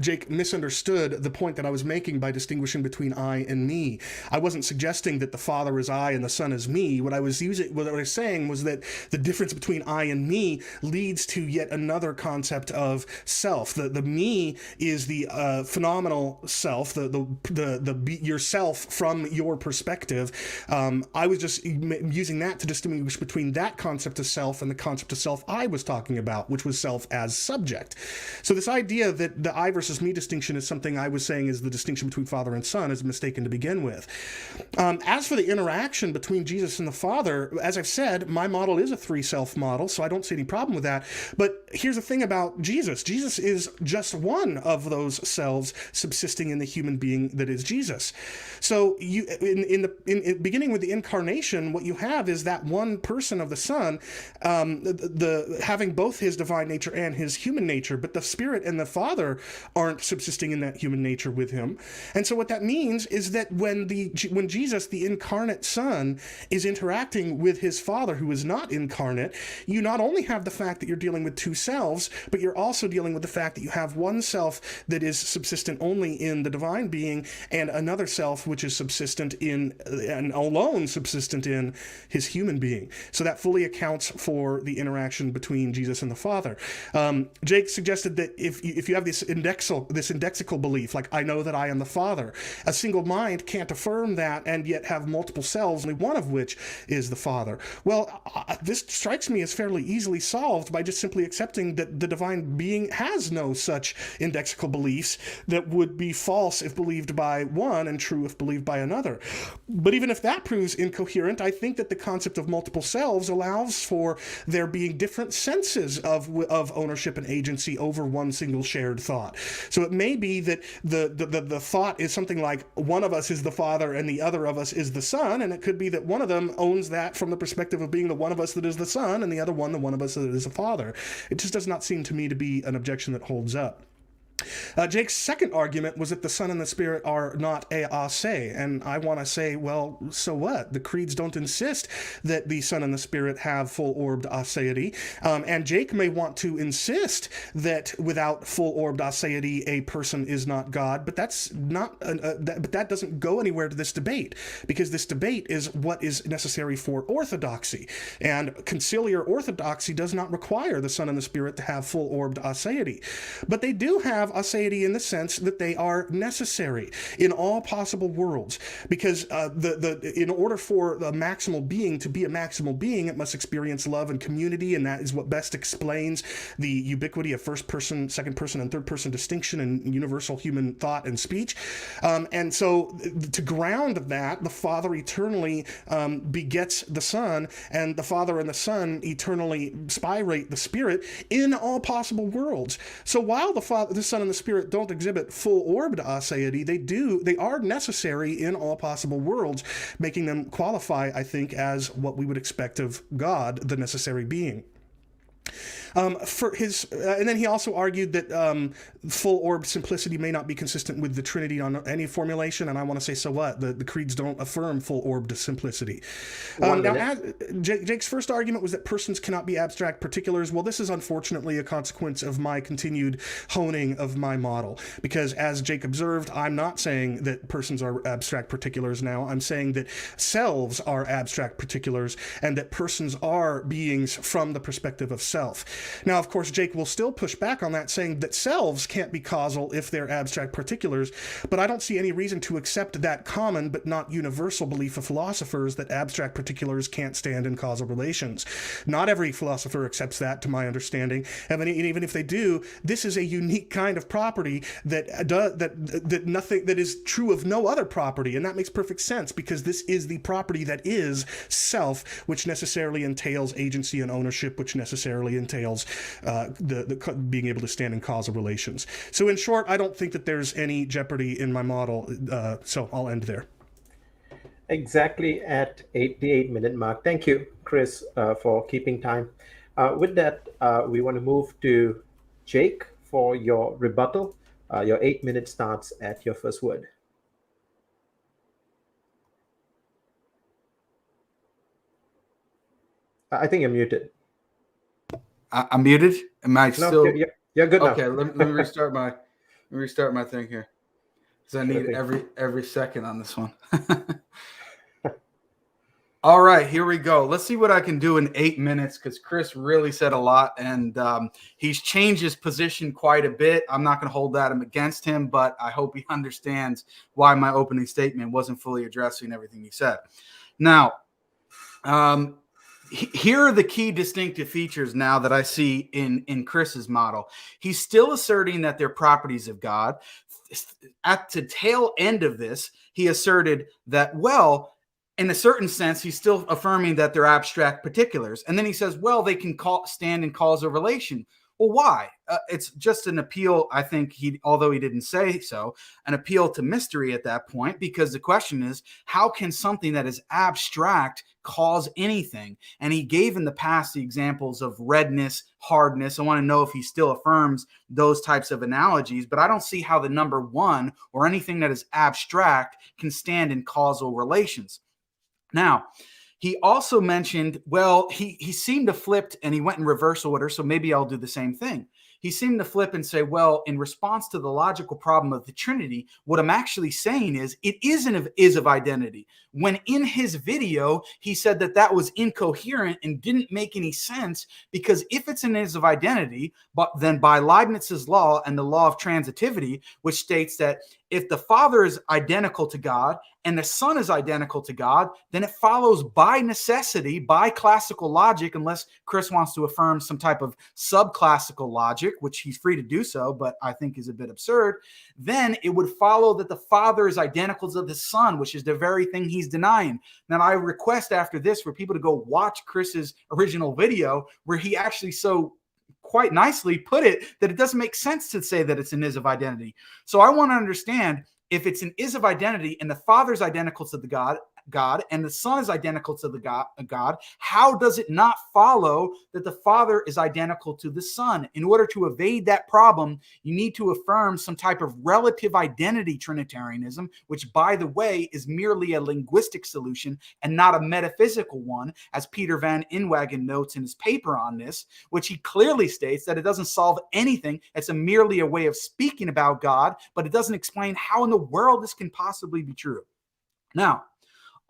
Jake misunderstood the point that I was making by distinguishing between I and me. I wasn't suggesting that the Father is I and the Son is me. What I was saying was that the difference between I and me leads to yet another concept of self. The me is the phenomenal self, yourself from your perspective. I was just using that to distinguish between that concept of self and the concept of self I was talking about, which was self as subject. So this idea that the I versus me distinction is something I was saying is the distinction between Father and Son is mistaken to begin with. As for the interaction between Jesus and the Father, as I've said, my model is a 3-self model, so I don't see any problem with that. But here's the thing about Jesus. Jesus is just one of those selves subsisting in the human being that is Jesus. So you, in beginning with the incarnation, what you have is that one person of the Son, having both his divine nature and his human nature, but the Spirit and the Father aren't subsisting in that human nature with him. And so what that means is that when Jesus, the incarnate Son, is interacting with his Father who is not incarnate, you not only have the fact that you're dealing with 2 selves, but you're also dealing with the fact that you have one self that is subsistent only in the divine being and another self which is subsistent in and alone subsistent in his human being. So that fully accounts for the interaction between Jesus and the Father. Jake suggested that if you have this indexical belief, like I know that I am the Father, a single mind can't affirm that and yet have multiple selves, only one of which is the Father. Well, this strikes me as fairly easily solved by just simply accepting that the divine being has no such indexical beliefs that would be false if believed by one and true if believed by another. But even if that proves incoherent, I think that the concept of multiple selves allows for there being different senses of ownership and agency over one single shared thought. So it may be that the thought is something like one of us is the Father and the other of us is the Son, and it could be that one of them owns that from the perspective of being the one of us that is the Son and the other one the one of us that is the Father. It just does not seem to me to be an objection that holds up. Jake's second argument was that the Son and the Spirit are not a se, and I want to say, well, so what? The creeds don't insist that the Son and the Spirit have full-orbed aseity, and Jake may want to insist that without full-orbed aseity, a person is not God, but that's not. But that doesn't go anywhere to this debate, because this debate is what is necessary for orthodoxy, and conciliar orthodoxy does not require the Son and the Spirit to have full-orbed aseity, but they do have aseity in the sense that they are necessary in all possible worlds, because in order for the maximal being to be a maximal being, it must experience love and community, and that is what best explains the ubiquity of first person, second person, and third person distinction in universal human thought and speech. And so to ground that, the Father eternally begets the Son, and the Father and the Son eternally spirate the Spirit in all possible worlds. So while the Father, the Son, and the Spirit don't exhibit full orbed aseity, they are necessary in all possible worlds, making them qualify, I think, as what we would expect of God, the necessary being. And then he also argued that full orb simplicity may not be consistent with the Trinity on any formulation, and I want to say, so what? The creeds don't affirm full orbed simplicity. Now, Jake's first argument was that persons cannot be abstract particulars. Well, this is unfortunately a consequence of my continued honing of my model, because as Jake observed, I'm not saying that persons are abstract particulars now. I'm saying that selves are abstract particulars, and that persons are beings from the perspective of self. Now, of course, Jake will still push back on that, saying that selves can't be causal if they're abstract particulars, but I don't see any reason to accept that common but not universal belief of philosophers that abstract particulars can't stand in causal relations. Not every philosopher accepts that, to my understanding, and even if they do, this is a unique kind of property that is true of no other property, and that makes perfect sense, because this is the property that is self, which necessarily entails agency and ownership, which necessarily entails the being able to stand in causal relations. So in short, I don't think that there's any jeopardy in my model, so I'll end there. Exactly at the 8-minute mark. Thank you, Chris, for keeping time. With that, we want to move to Jake for your rebuttal. Your 8 minutes starts at your first word. I think you're muted. I'm muted. Am I still? No, you're good now. Okay, let me restart my thing here, because I need every second on this one. All right, here we go. Let's see what I can do in 8 minutes, because Chris really said a lot, and he's changed his position quite a bit. I'm not going to hold that against him, but I hope he understands why my opening statement wasn't fully addressing everything he said. Now, here are the key distinctive features now that I see in Chris's model. He's still asserting that they're properties of God. At the tail end of this, he asserted that, well, in a certain sense, he's still affirming that they're abstract particulars. And then he says, well, they can stand in causal relation. Well, why? It's just an appeal, I think, although he didn't say so, an appeal to mystery at that point, because the question is, how can something that is abstract cause anything? And he gave in the past the examples of redness, hardness. I want to know if he still affirms those types of analogies, but I don't see how the number one or anything that is abstract can stand in causal relations. Now, he also mentioned, well, he seemed to flip and he went in reverse order, so maybe I'll do the same thing. He seemed to flip and say, well, in response to the logical problem of the Trinity, what I'm actually saying is it is of identity. When in his video, he said that was incoherent and didn't make any sense, because if it's an is of identity, but then by Leibniz's law and the law of transitivity, which states that if the Father is identical to God and the Son is identical to God, then it follows by necessity, by classical logic, unless Chris wants to affirm some type of subclassical logic, which he's free to do so, but I think is a bit absurd, then it would follow that the Father is identical to the Son, which is the very thing he's denying. Now, I request after this for people to go watch Chris's original video, where he actually so quite nicely put it that it doesn't make sense to say that it's an is of identity. So I want to understand, if it's an is of identity and the Father is identical to the God and the Son is identical to the God, how does it not follow that the Father is identical to the Son? In order to evade that problem, you need to affirm some type of relative identity Trinitarianism, which, by the way, is merely a linguistic solution and not a metaphysical one, as Peter Van Inwagen notes in his paper on this, which he clearly states that it doesn't solve anything. It's merely a way of speaking about God, but it doesn't explain how in the world this can possibly be true. Now,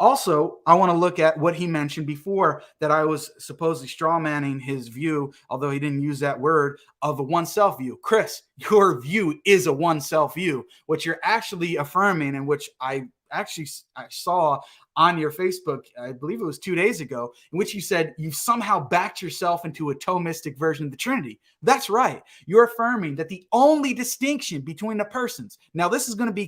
also, I want to look at what he mentioned before, that I was supposedly strawmanning his view, although he didn't use that word, of a one-self view. Chris, your view is a one self view. What you're actually affirming, and which I saw on your Facebook, I believe it was 2 days ago, in which you said you somehow backed yourself into a Thomistic version of the Trinity. That's right. You're affirming that the only distinction between the persons. Now, this is going to be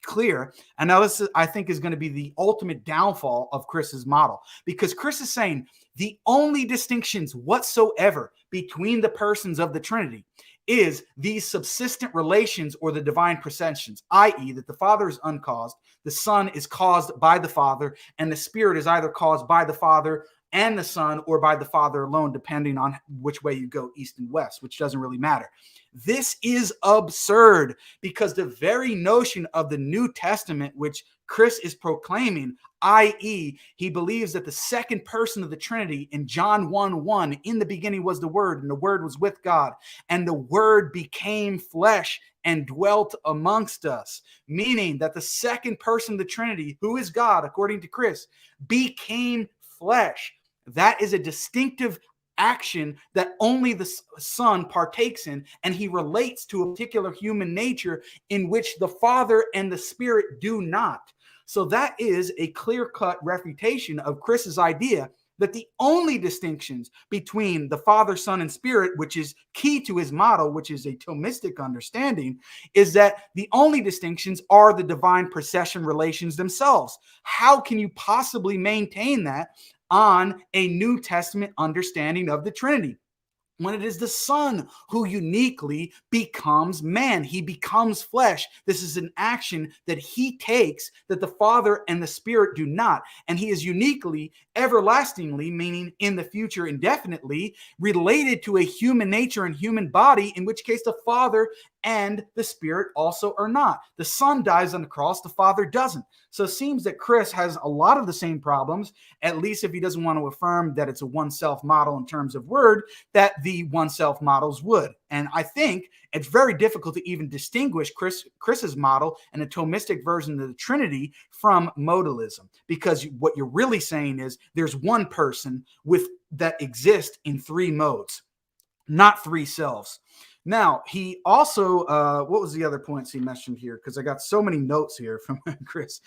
clear. And now this, I think, is going to be the ultimate downfall of Chris's model, because Chris is saying the only distinctions whatsoever between the persons of the Trinity is these subsistent relations or the divine processions, i.e. that the Father is uncaused, the Son is caused by the Father, and the Spirit is either caused by the Father and the Son or by the Father alone, depending on which way you go, east and west, which doesn't really matter. This is absurd, because the very notion of the New Testament, which Chris is proclaiming, i.e., he believes that the second person of the Trinity in John 1:1, in the beginning was the Word, and the Word was with God, and the Word became flesh and dwelt amongst us, meaning that the second person of the Trinity, who is God, according to Chris, became flesh. That is a distinctive action that only the Son partakes in, and he relates to a particular human nature in which the Father and the Spirit do not. So that is a clear-cut refutation of Chris's idea that the only distinctions between the Father, Son, and Spirit, which is key to his model, which is a Thomistic understanding, is that the only distinctions are the divine procession relations themselves. How can you possibly maintain that on a New Testament understanding of the Trinity, when it is the Son who uniquely becomes man? He becomes flesh. This is an action that he takes that the Father and the Spirit do not. And he is uniquely, everlastingly, meaning in the future indefinitely, related to a human nature and human body, in which case the Father and the Spirit also are not. The Son dies on the cross, the Father doesn't. So it seems that Chris has a lot of the same problems, at least if he doesn't want to affirm that it's a one-self model in terms of word, that the one-self models would. And I think it's very difficult to even distinguish Chris's model and a Thomistic version of the Trinity from modalism, because what you're really saying is there's one person that exists in three modes, not three selves. Now, he also, what was the other points he mentioned here? Because I got so many notes here from Chris.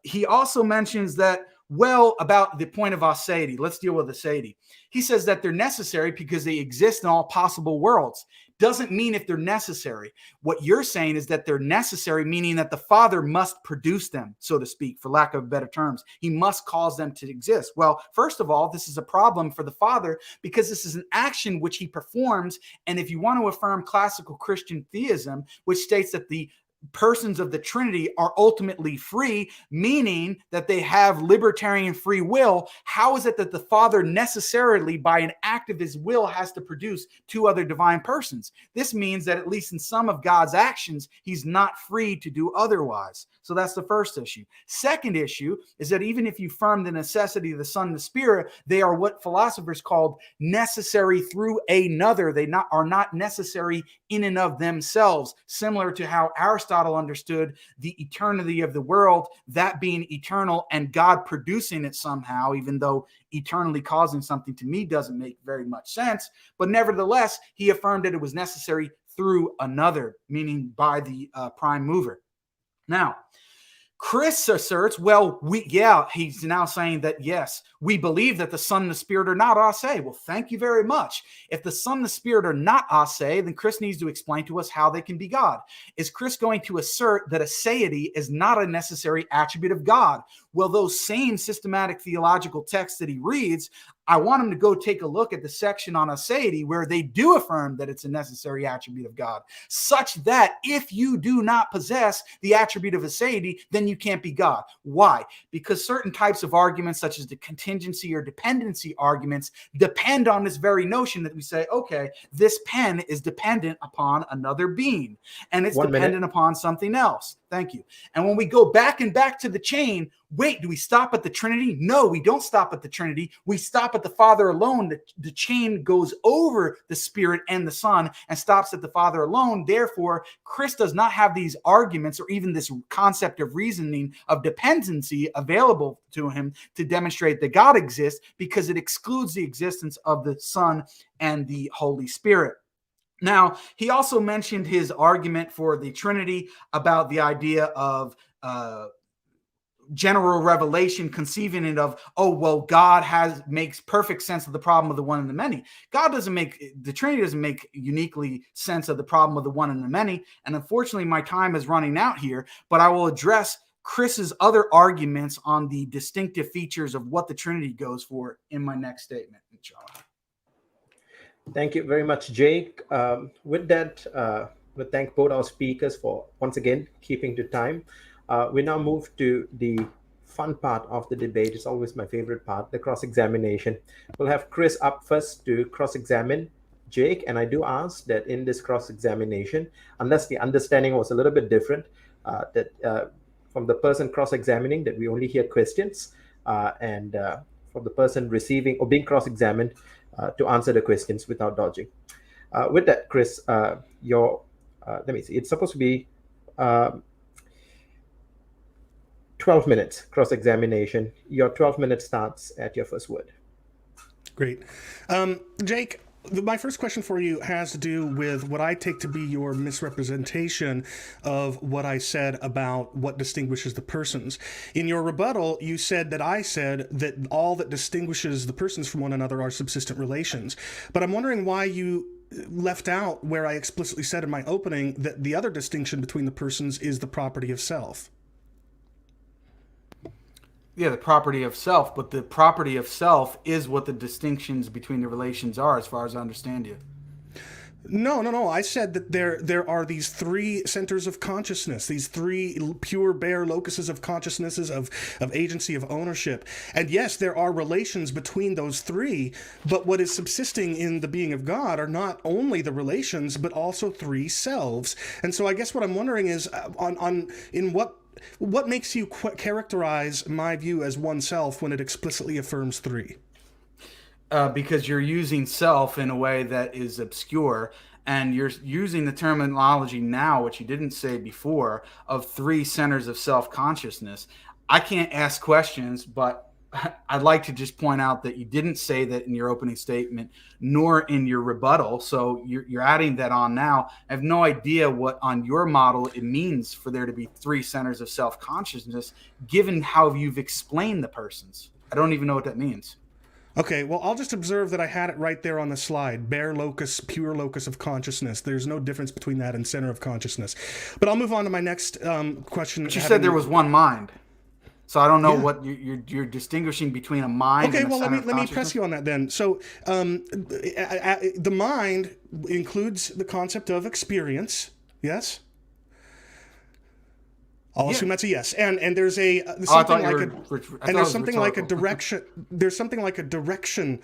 He also mentions that, well, about the point of aseity. Let's deal with aseity. He says that they're necessary because they exist in all possible worlds. Doesn't mean if they're necessary. What you're saying is that they're necessary, meaning that the Father must produce them, so to speak, for lack of better terms. He must cause them to exist. Well, first of all, this is a problem for the Father, because this is an action which he performs. And if you want to affirm classical Christian theism, which states that the persons of the Trinity are ultimately free, meaning that they have libertarian free will, how is it that the Father necessarily, by an act of his will, has to produce two other divine persons? This means that at least in some of God's actions, he's not free to do otherwise. So that's the first issue. Second issue is that even if you affirm the necessity of the Son and the Spirit, they are what philosophers called necessary through another. They are not necessary in and of themselves, similar to how Aristotle understood the eternity of the world, that being eternal and God producing it somehow, even though eternally causing something to me doesn't make very much sense. But nevertheless, he affirmed that it was necessary through another, meaning by the prime mover. Now, Chris asserts, well, he's now saying that, yes, we believe that the Son and the Spirit are not ase. Well, thank you very much. If the Son and the Spirit are not ase, then Chris needs to explain to us how they can be God. Is Chris going to assert that aseity is not a necessary attribute of God? Well, those same systematic theological texts that he reads, I want him to go take a look at the section on aseity where they do affirm that it's a necessary attribute of God, such that if you do not possess the attribute of aseity, then you can't be God. Why? Because certain types of arguments, such as the contingency or dependency arguments, depend on this very notion that we say, okay, this pen is dependent upon another being, and it's dependent upon something else. Thank you. And when we go back to the chain, wait, do we stop at the Trinity? No, we don't stop at the Trinity. We stop at the Father alone. The chain goes over the Spirit and the Son and stops at the Father alone. Therefore, Chris does not have these arguments or even this concept of reasoning of dependency available to him to demonstrate that God exists, because it excludes the existence of the Son and the Holy Spirit. Now, he also mentioned his argument for the Trinity about the idea of general revelation, conceiving it of, oh, well, God makes perfect sense of the problem of the one and the many. The Trinity doesn't make uniquely sense of the problem of the one and the many. And unfortunately, my time is running out here, but I will address Chris's other arguments on the distinctive features of what the Trinity goes for in my next statement, inshallah. Thank you very much, Jake. With that, we thank both our speakers for, once again, keeping to time. We now move to the fun part of the debate. It's always my favorite part, the cross-examination. We'll have Chris up first to cross-examine Jake, and I do ask that in this cross-examination, unless the understanding was a little bit different, that from the person cross-examining, that we only hear questions, and from the person receiving or being cross-examined, to answer the questions without dodging. With that, Chris, let me see, it's supposed to be 12 minutes cross-examination. Your 12 minutes starts at your first word. Great. Jake, my first question for you has to do with what I take to be your misrepresentation of what I said about what distinguishes the persons. In your rebuttal, you said that I said that all that distinguishes the persons from one another are subsistent relations. But I'm wondering why you left out where I explicitly said in my opening that the other distinction between the persons is the property of self. Yeah, the property of self, but the property of self is what the distinctions between the relations are, as far as I understand you. No. I said that there are these three centers of consciousness, these three pure, bare locuses of consciousnesses of agency, of ownership. And yes, there are relations between those three, but what is subsisting in the being of God are not only the relations, but also three selves. And so I guess what I'm wondering is in what makes you characterize my view as one self when it explicitly affirms three? Because you're using self in a way that is obscure, and you're using the terminology now, which you didn't say before, of three centers of self-consciousness. I can't ask questions, but I'd like to just point out that you didn't say that in your opening statement, nor in your rebuttal. So you're adding that on now. I have no idea what on your model it means for there to be three centers of self-consciousness, given how you've explained the persons. I don't even know what that means. Okay, well, I'll just observe that I had it right there on the slide. Bare locus, pure locus of consciousness. There's no difference between that and center of consciousness. But I'll move on to my next question. But you said there was one mind. So I don't know what you're distinguishing between a mind and a center of consciousness. Let me press you on that then. So the mind includes the concept of experience, yes? I'll assume that's a yes. And there's something like a direction. There's something like a direction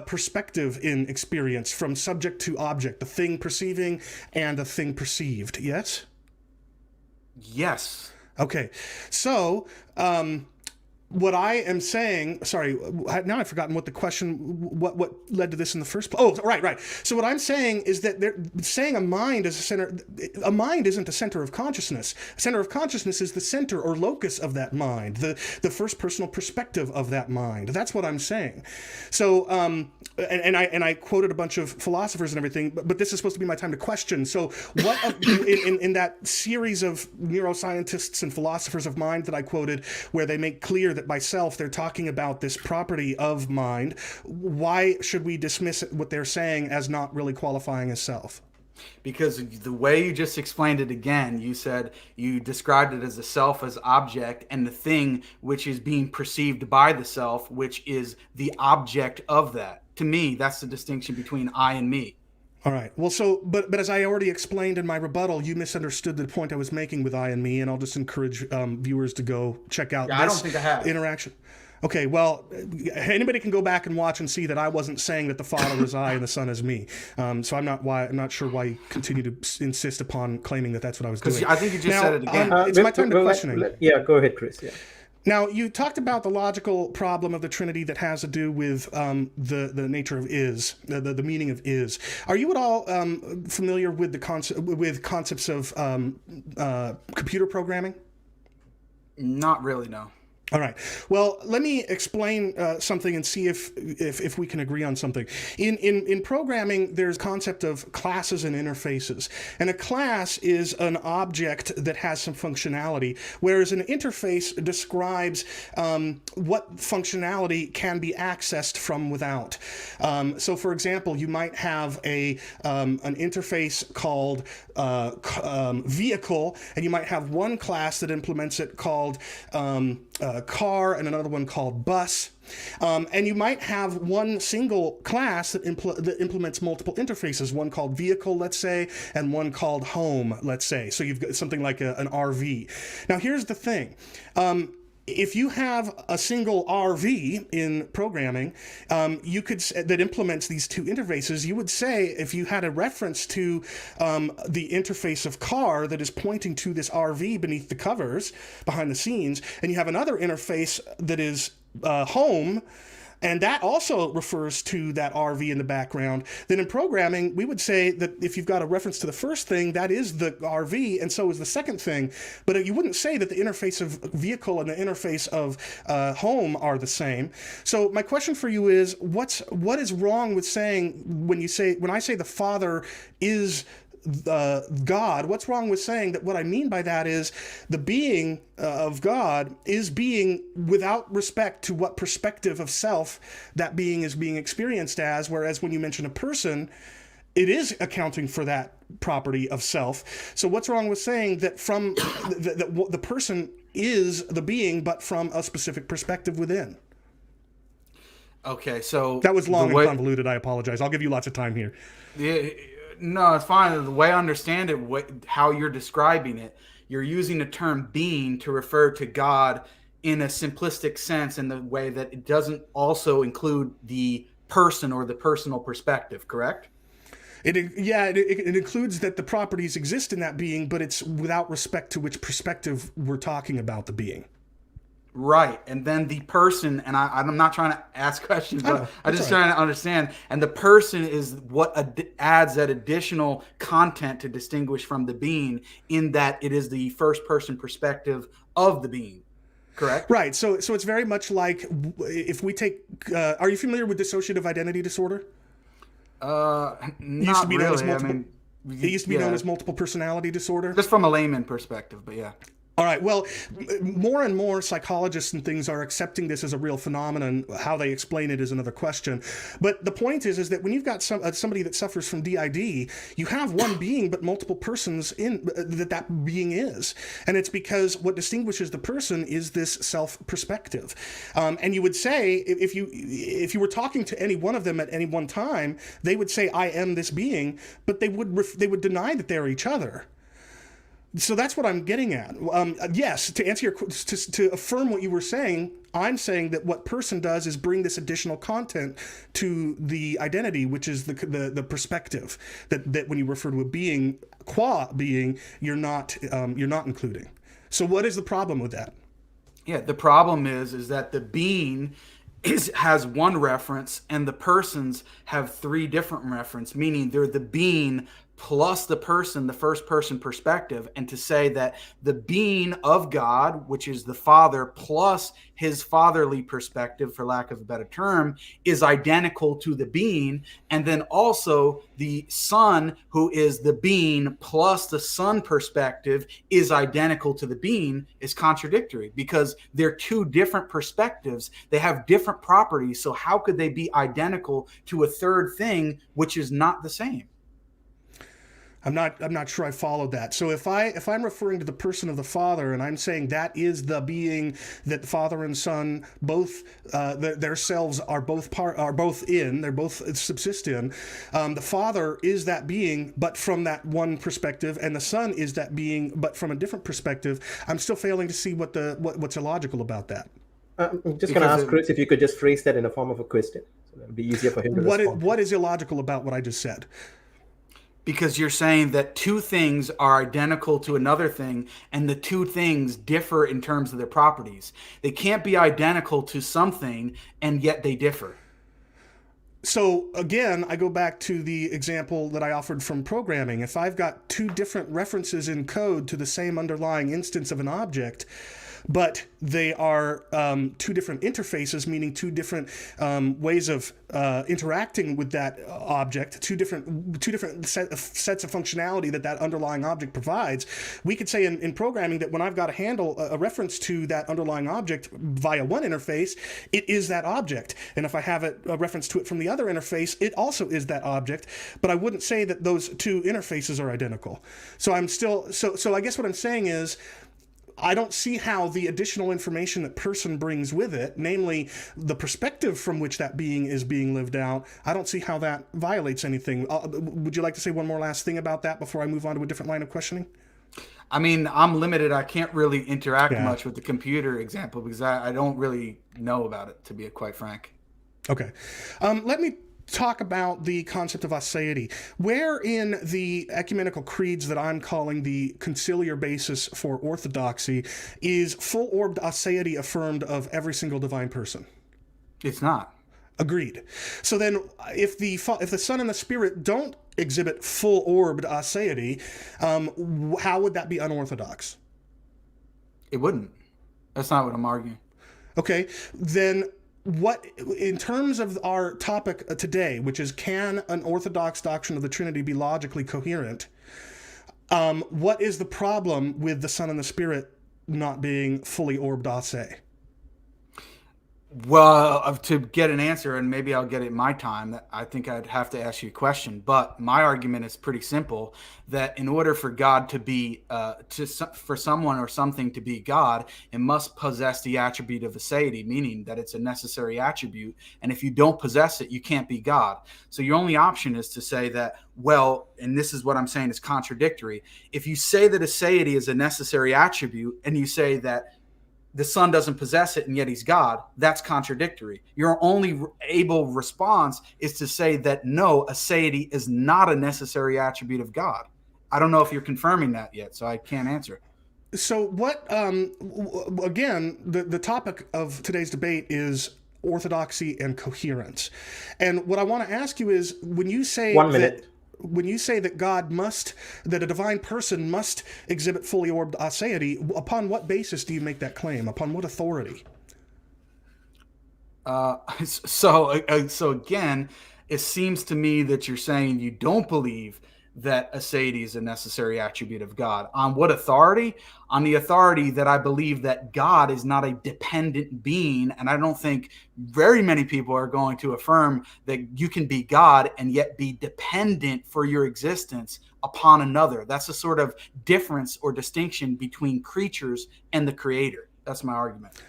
perspective in experience from subject to object, the thing perceiving and the thing perceived. Yes? Yes. Okay. So, what I am saying, sorry, now I've forgotten what the question, what led to this in the first place. Oh, right. So what I'm saying is that they're saying a mind is a mind isn't a center of consciousness. A center of consciousness is the center or locus of that mind, the first personal perspective of that mind. That's what I'm saying. So, and I quoted a bunch of philosophers and everything, but this is supposed to be my time to question. So what, in that series of neuroscientists and philosophers of mind that I quoted, where they make clear that by self they're talking about this property of mind, why should we dismiss what they're saying as not really qualifying as self? Because the way you just explained it again, you said you described it as a self as object and the thing which is being perceived by the self, which is the object of that. To me, that's the distinction between I and me. All right. Well, so, but as I already explained in my rebuttal, you misunderstood the point I was making with I and me, and I'll just encourage viewers to go check out I don't think I have. Interaction. Okay, well, anybody can go back and watch and see that I wasn't saying that the Father is I and the Son is me. So I'm not sure why you continue to insist upon claiming that that's what I was doing. I think you just said it again. It's my time to questioning. Go ahead, Chris. Yeah. Now, you talked about the logical problem of the Trinity that has to do with the nature of is, the meaning of is. Are you at all familiar with the concepts of computer programming? Not really, no. All right. Well, let me explain something and see if we can agree on something. In programming, there's a concept of classes and interfaces. And a class is an object that has some functionality, whereas an interface describes what functionality can be accessed from without. So, for example, you might have an interface called vehicle, and you might have one class that implements it called car, and another one called bus. And you might have one single class that implements multiple interfaces, one called vehicle, let's say, and one called home, let's say. So you've got something like an RV. Now, here's the thing. If you have a single RV in programming, that implements these two interfaces, you would say, if you had a reference to the interface of car that is pointing to this RV beneath the covers, behind the scenes, and you have another interface that is home, and that also refers to that RV in the background, then in programming, we would say that if you've got a reference to the first thing, that is the RV, and so is the second thing. But you wouldn't say that the interface of vehicle and the interface of home are the same. So my question for you is, what is wrong with saying, when I say the Father is God, what's wrong with saying that what I mean by that is the being of God is being without respect to what perspective of self that being is being experienced as, whereas when you mention a person, it is accounting for that property of self. So what's wrong with saying that from the person is the being, but from a specific perspective within? Okay, so that was long and convoluted. I apologize. I'll give you lots of time here. Yeah. No, it's fine. The way I understand it, how you're describing it, you're using the term being to refer to God in a simplistic sense, in the way that it doesn't also include the person or the personal perspective, correct? It includes that the properties exist in that being, but it's without respect to which perspective we're talking about the being. Right. And then the person, and I'm not trying to ask questions, but I'm just trying to understand. And the person is what adds that additional content to distinguish from the being, in that it is the first person perspective of the being. Correct? Right. So it's very much like if we take, are you familiar with dissociative identity disorder? Not really. It used to be known as multiple personality disorder. Just from a layman perspective, but yeah. All right. Well, more and more psychologists and things are accepting this as a real phenomenon. How they explain it is another question. But the point is that when you've got somebody that suffers from DID, you have one being, but multiple persons in that being is. And it's because what distinguishes the person is this self-perspective. And you would say, if you were talking to any one of them at any one time, they would say, I am this being, but they would deny that they're each other. So that's what I'm getting at. Yes, to answer to affirm what you were saying, I'm saying that what person does is bring this additional content to the identity, which is the perspective that when you refer to a being, qua being, you're not including. So what is the problem with that? Yeah, the problem is that the being has one reference and the persons have three different reference, meaning they're the being plus the person, the first person perspective. And to say that the being of God, which is the Father, plus his fatherly perspective, for lack of a better term, is identical to the being. And then also the Son, who is the being plus the Son perspective, is identical to the being, is contradictory, because they're two different perspectives. They have different properties. So how could they be identical to a third thing, which is not the same? I'm not sure I followed that. So if I'm referring to the person of the Father and I'm saying that is the being that Father and Son both their selves are both in, they're both subsist in. The Father is that being, but from that one perspective, and the Son is that being, but from a different perspective. I'm still failing to see what's illogical about that. I'm just going to ask Chris if you could just phrase that in the form of a question, so it'll be easier for him to respond. What is illogical about what I just said? Because you're saying that two things are identical to another thing, and the two things differ in terms of their properties. They can't be identical to something, and yet they differ. So again, I go back to the example that I offered from programming. If I've got two different references in code to the same underlying instance of an object, but they are two different interfaces, meaning two different ways of interacting with that object, two different sets of functionality that underlying object provides. We could say in programming that when I've got a reference to that underlying object via one interface, it is that object. And if I have a reference to it from the other interface, it also is that object. But I wouldn't say that those two interfaces are identical. So I guess what I'm saying is, I don't see how the additional information that person brings with it, namely the perspective from which that being is being lived out, I don't see how that violates anything. Would you like to say one more last thing about that before I move on to a different line of questioning? I mean, I'm limited. I can't really interact much with the computer example because I don't really know about it, to be quite frank. Okay. Let me talk about the concept of aseity. Where in the ecumenical creeds that I'm calling the conciliar basis for orthodoxy is full-orbed aseity affirmed of every single divine person? It's not. Agreed. So then if the Son and the Spirit don't exhibit full-orbed aseity, how would that be unorthodox? It wouldn't. That's not what I'm arguing. Okay, then what, in terms of our topic today, which is, can an Orthodox doctrine of the Trinity be logically coherent? What is the problem with the Son and the Spirit not being fully orbed ase? Well, to get an answer, and maybe I'll get it in my time, I think I'd have to ask you a question. But my argument is pretty simple, that in order for God to be, for someone or something to be God, it must possess the attribute of aseity, meaning that it's a necessary attribute. And if you don't possess it, you can't be God. So your only option is to say that, well, and this is what I'm saying is contradictory. If you say that aseity is a necessary attribute and you say that the Son doesn't possess it and yet he's God, that's contradictory. Your only able response is to say that no, aseity is not a necessary attribute of God. I don't know if you're confirming that yet, so I can't answer. So what, again, the topic of today's debate is orthodoxy and coherence. And what I want to ask you is, when you say when you say that that a divine person must exhibit fully orbed aseity, upon what basis do you make that claim? Upon what authority? So again, it seems to me that you're saying you don't believe that aseity is a necessary attribute of God. On what authority? On the authority that I believe that God is not a dependent being, and I don't think very many people are going to affirm that you can be God and yet be dependent for your existence upon another. That's a sort of difference or distinction between creatures and the Creator. That's my argument.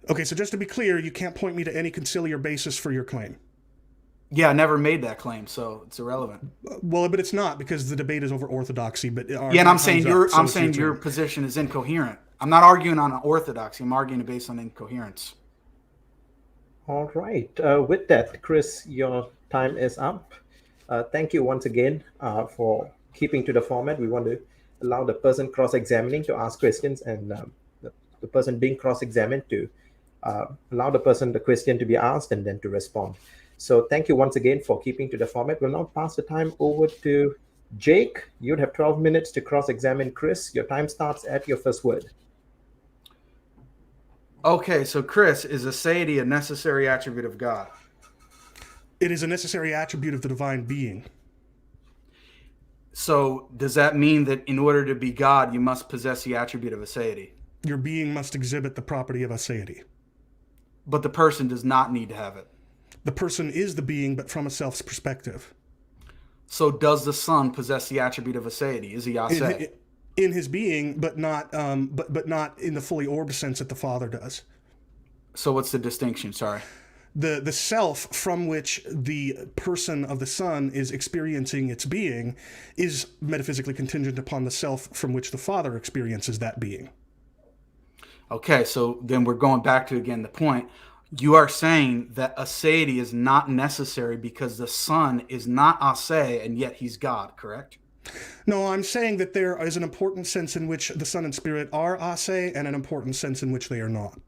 Okay, so just to be clear, you can't point me to any conciliar basis for your claim. Yeah, I never made that claim, so it's irrelevant. Well, but it's not, because the debate is over orthodoxy. But and I'm saying your position is incoherent. I'm not arguing on orthodoxy. I'm arguing based on incoherence. All right. With that, Chris, your time is up. Thank you once again for keeping to the format. We want to allow the person cross-examining to ask questions, and the person being cross-examined to allow the question to be asked and then to respond. So thank you once again for keeping to the format. We'll now pass the time over to Jake. You'd have 12 minutes to cross-examine Chris. Your time starts at your first word. Okay, so Chris, is aseity a necessary attribute of God? It is a necessary attribute of the divine being. So does that mean that in order to be God, you must possess the attribute of aseity? Your being must exhibit the property of aseity. But the person does not need to have it. The person is the being, but from a self's perspective. So does the Son possess the attribute of aseity? Is he ase? In his being, but not not in the fully orbed sense that the Father does. So what's the distinction? Sorry. The self from which the person of the Son is experiencing its being is metaphysically contingent upon the self from which the Father experiences that being. Okay, so then we're going back to, again, the point. You are saying that aseity is not necessary because the Son is not ase and yet he's God, correct? No, I'm saying that there is an important sense in which the Son and Spirit are ase and an important sense in which they are not.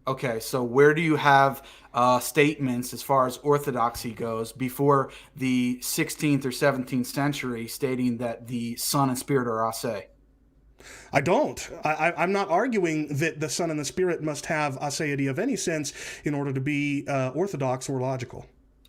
Okay, so where do you have statements as far as orthodoxy goes before the 16th or 17th century stating that the Son and Spirit are ase? I don't. I'm not arguing that the Son and the Spirit must have aseity of any sense in order to be orthodox or logical.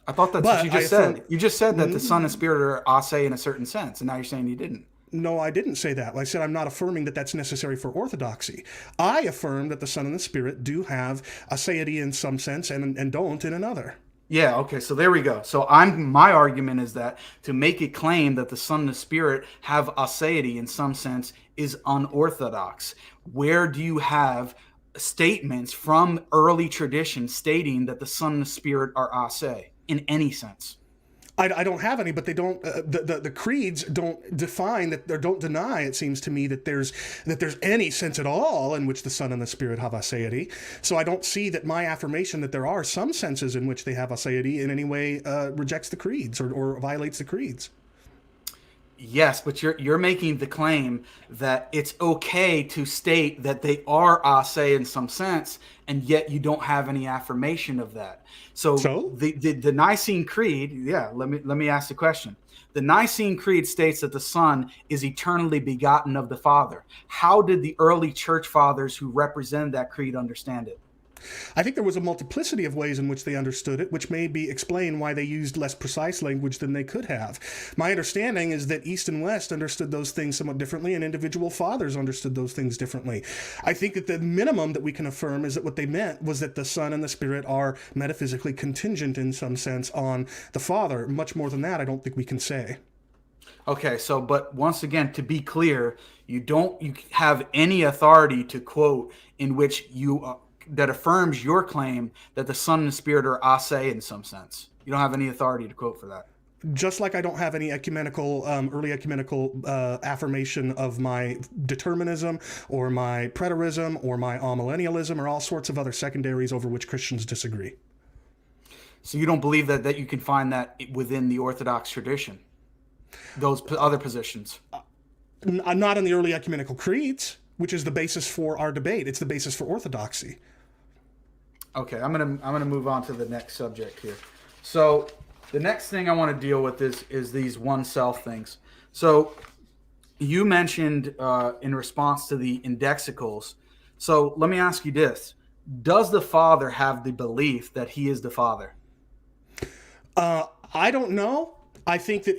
I thought that's But what you just said. You just said that the Son and Spirit are ase in a certain sense, and now you're saying you didn't. No, I didn't say that. I said I'm not affirming that that's necessary for orthodoxy. I affirm that the Son and the Spirit do have aseity in some sense and don't in another. Yeah, okay, so there we go. So my argument is that to make a claim that the Son and the Spirit have aseity in some sense is unorthodox. Where do you have statements from early tradition stating that the Son and the Spirit are ase in any sense? I don't have any, but they don't. The creeds don't define that, or don't deny. It seems to me that there's any sense at all in which the Son and the Spirit have aseity. So I don't see that my affirmation that there are some senses in which they have aseity in any way rejects the creeds or violates the creeds. Yes, but you're making the claim that it's okay to state that they are ase in some sense, and yet you don't have any affirmation of that. So? The Nicene Creed, yeah, let me ask the question. The Nicene Creed states that the Son is eternally begotten of the Father. How did the early church fathers who represented that creed understand it? I think there was a multiplicity of ways in which they understood it, which may be explain why they used less precise language than they could have. My understanding is that East and West understood those things somewhat differently, and individual fathers understood those things differently. I think that the minimum that we can affirm is that what they meant was that the Son and the Spirit are metaphysically contingent in some sense on the Father. Much more than that, I don't think we can say. Okay, so but once again, to be clear, you have any authority to quote in which that affirms your claim that the Son and the Spirit are ase in some sense. You don't have any authority to quote for that. Just like I don't have any early ecumenical affirmation of my determinism or my preterism or my amillennialism or all sorts of other secondaries over which Christians disagree. So you don't believe that you can find that within the Orthodox tradition, those other positions? Not in the early ecumenical creeds, which is the basis for our debate. It's the basis for orthodoxy. Okay, I'm gonna move on to the next subject here. So the next thing I want to deal with is these one self things. So you mentioned in response to the indexicals. So let me ask you this: does the Father have the belief that he is the Father? I don't know. I think that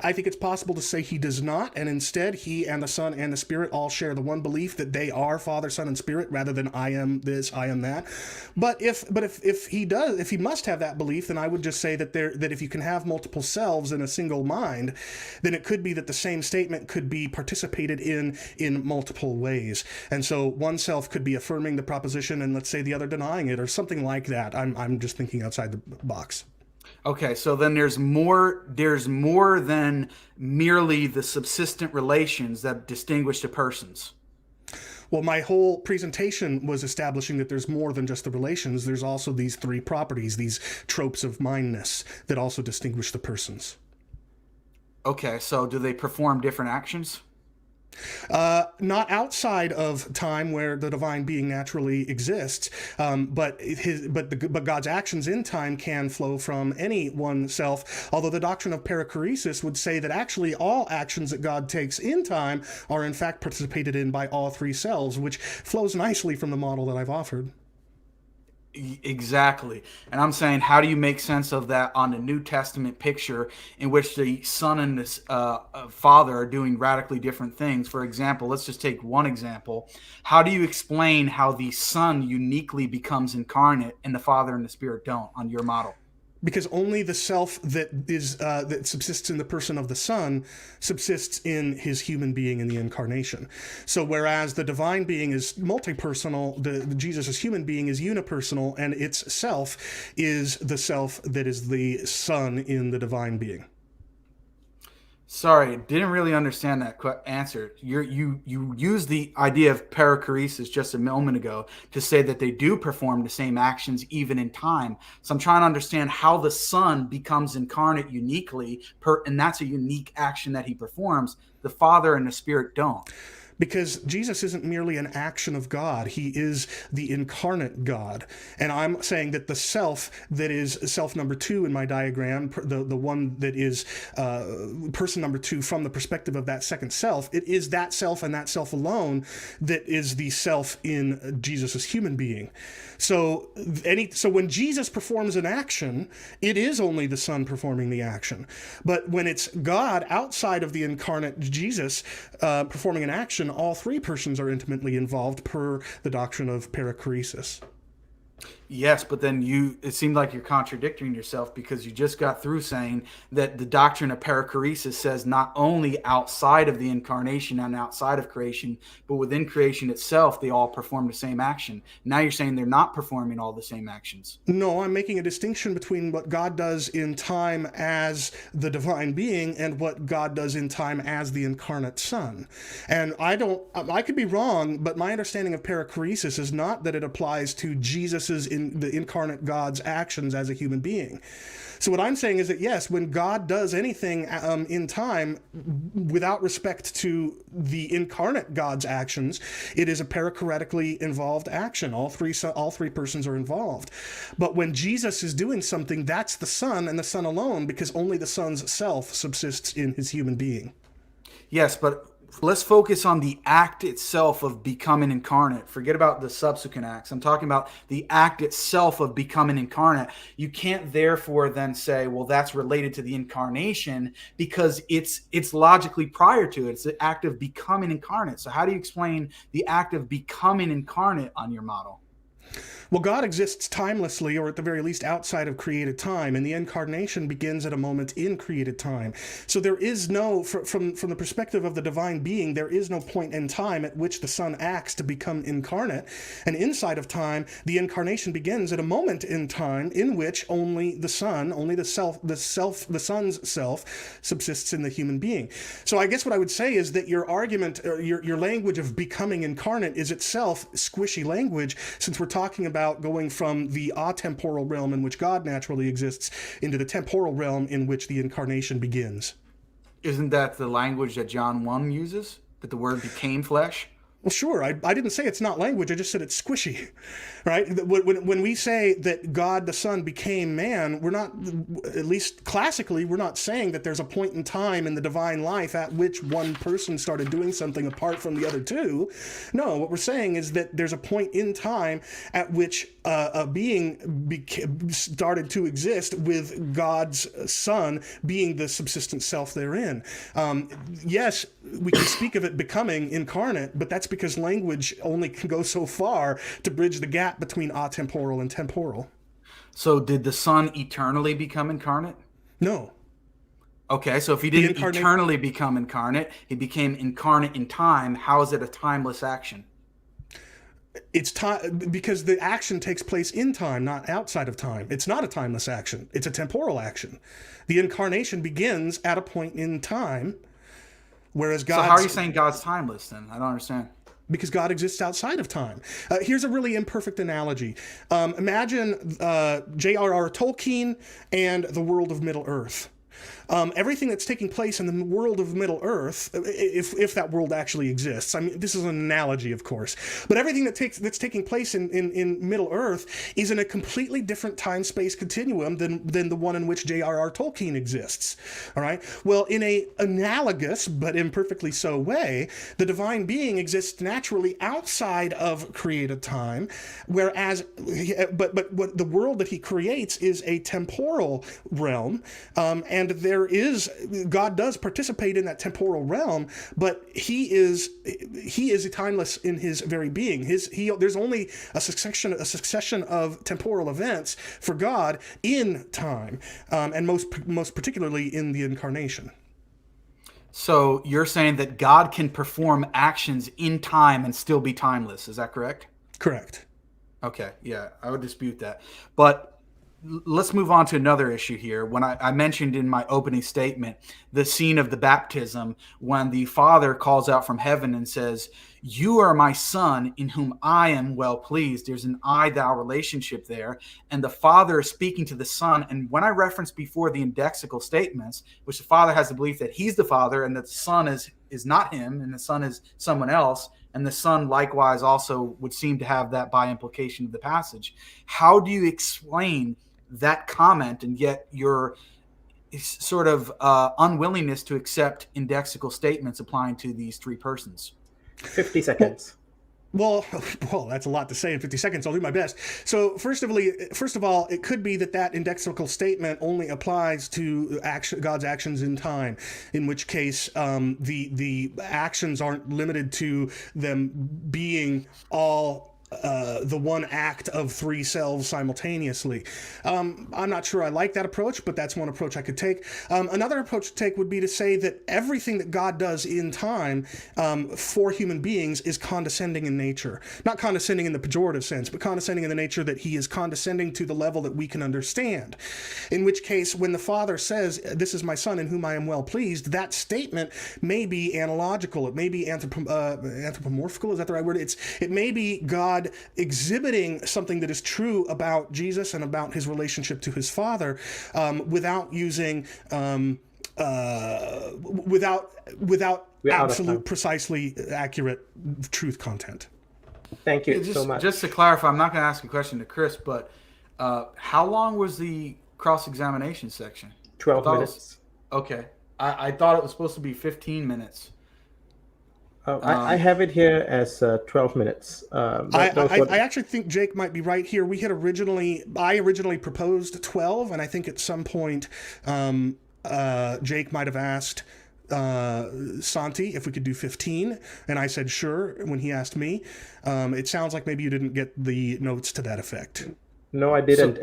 I think it's possible to say he does not, and instead he and the Son and the Spirit all share the one belief that they are Father, Son, and Spirit, rather than I am this, I am that. But if he must have that belief, then I would just say that if you can have multiple selves in a single mind, then it could be that the same statement could be participated in multiple ways. And so one self could be affirming the proposition, and let's say the other denying it, or something like that. I'm just thinking outside the box. Okay, so then there's more than merely the subsistent relations that distinguish the persons. Well, my whole presentation was establishing that there's more than just the relations. There's also these three properties, these tropes of mindness that also distinguish the persons. Okay, so do they perform different actions? Not outside of time where the divine being naturally exists, but God's actions in time can flow from any one self, although the doctrine of perichoresis would say that actually all actions that God takes in time are in fact participated in by all three selves, which flows nicely from the model that I've offered. Exactly. And I'm saying, how do you make sense of that on the New Testament picture in which the Son and the Father are doing radically different things? For example, let's just take one example. How do you explain how the Son uniquely becomes incarnate and the Father and the Spirit don't on your model? Because only the self that subsists in the person of the Son subsists in his human being in the incarnation. So whereas the divine being is multi-personal, the Jesus' human being is unipersonal, and its self is the self that is the Son in the divine being. Sorry, didn't really understand that answer. You used the idea of perichoresis just a moment ago to say that they do perform the same actions even in time. So I'm trying to understand how the Son becomes incarnate uniquely, and that's a unique action that he performs. The Father and the Spirit don't. Because Jesus isn't merely an action of God. He is the incarnate God. And I'm saying that the self that is self number 2 in my diagram, the one that is person number 2 from the perspective of that second self, it is that self and that self alone that is the self in Jesus' human being. So when Jesus performs an action, it is only the Son performing the action. But when it's God outside of the incarnate Jesus performing an action, all 3 persons are intimately involved per the doctrine of perichoresis. Yes, but then it seemed like you're contradicting yourself, because you just got through saying that the doctrine of perichoresis says not only outside of the incarnation and outside of creation, but within creation itself, they all perform the same action. Now you're saying they're not performing all the same actions. No, I'm making a distinction between what God does in time as the divine being and what God does in time as the incarnate Son. And I could be wrong, but my understanding of perichoresis is not that it applies to Jesus's the incarnate God's actions as a human being. So what I'm saying is that, yes, when God does anything in time without respect to the incarnate God's actions, it is a perichoretically involved action. All three persons are involved. But when Jesus is doing something, that's the Son and the Son alone, because only the Son's self subsists in his human being. Yes, but let's focus on the act itself of becoming incarnate. Forget about the subsequent acts. I'm talking about the act itself of becoming incarnate. You can't therefore then say, well, that's related to the incarnation, because it's logically prior to it. It's the act of becoming incarnate. So how do you explain the act of becoming incarnate on your model? Well, God exists timelessly, or at the very least outside of created time, and the incarnation begins at a moment in created time. So there is no, from the perspective of the divine being, there is no point in time at which the Son acts to become incarnate. And inside of time, the incarnation begins at a moment in time in which only the Son, only the Son's self subsists in the human being. So I guess what I would say is that your argument, or your language of becoming incarnate is itself squishy language, since we're talking about going from the atemporal realm in which God naturally exists into the temporal realm in which the incarnation begins. Isn't that the language that John 1 uses? That the word became flesh? Well, sure. I didn't say it's not language. I just said it's squishy, right? When we say that God the Son became man, we're not, at least classically, we're not saying that there's a point in time in the divine life at which one person started doing something apart from the other two. No, what we're saying is that there's a point in time at which a being started to exist with God's Son being the subsistent self therein. Yes, we can speak of it becoming incarnate, but that's because language only can go so far to bridge the gap between atemporal and temporal. So did the Son eternally become incarnate? No. Okay, so if he didn't eternally become incarnate, he became incarnate in time. How is it a timeless action? It's time because the action takes place in time, not outside of time. It's not a timeless action. It's a temporal action. The incarnation begins at a point in time, whereas God. So how are you saying God's timeless then? I don't understand. Because God exists outside of time. Here's a really imperfect analogy. Imagine J.R.R. Tolkien and the world of Middle-earth. Everything that's taking place in the world of Middle-earth, if that world actually exists, I mean, this is an analogy, of course, but everything that's taking place in Middle-earth is in a completely different time-space continuum than the one in which J.R.R. Tolkien exists. All right. Well, in a analogous but imperfectly so way, the divine being exists naturally outside of created time, whereas, but what the world that he creates is a temporal realm, and God does participate in that temporal realm, but he is timeless in his very being. There's only a succession of temporal events for God in time, and most particularly in the incarnation. So you're saying that God can perform actions in time and still be timeless. Is that correct? Correct. Okay, yeah, I would dispute that. But let's move on to another issue here. When I mentioned in my opening statement the scene of the baptism when the Father calls out from heaven and says, you are my son in whom I am well pleased. There's an I-thou relationship there. And the Father is speaking to the Son. And when I referenced before the indexical statements, which the Father has the belief that he's the Father and that the Son is not him and the Son is someone else, and the Son likewise also would seem to have that by implication of the passage. How do you explain that comment and yet your sort of unwillingness to accept indexical statements applying to these three persons? 50 seconds. Well, that's a lot to say in 50 seconds. I'll do my best. So first of all, it could be that indexical statement only applies to God's actions in time, in which case the actions aren't limited to them being all the one act of three selves simultaneously. I'm not sure I like that approach, but that's one approach I could take. Another approach to take would be to say that everything that God does in time for human beings is condescending in nature. Not condescending in the pejorative sense, but condescending in the nature that he is condescending to the level that we can understand. In which case, when the Father says, "This is my Son in whom I am well pleased," that statement may be analogical. It may be anthropomorphical. Is that the right word? It may be God exhibiting something that is true about Jesus and about his relationship to his Father, without using without absolute, precisely accurate truth content. Thank you so much. Just to clarify, I'm not going to ask a question to Chris, but how long was the cross-examination section? 12 minutes. Okay. I thought it was supposed to be 15 minutes. Oh, I have it here as 12 minutes. I actually think Jake might be right here. I originally proposed 12, and I think at some point Jake might have asked Santi if we could do 15, and I said sure when he asked me. It sounds like maybe you didn't get the notes to that effect. No, I didn't.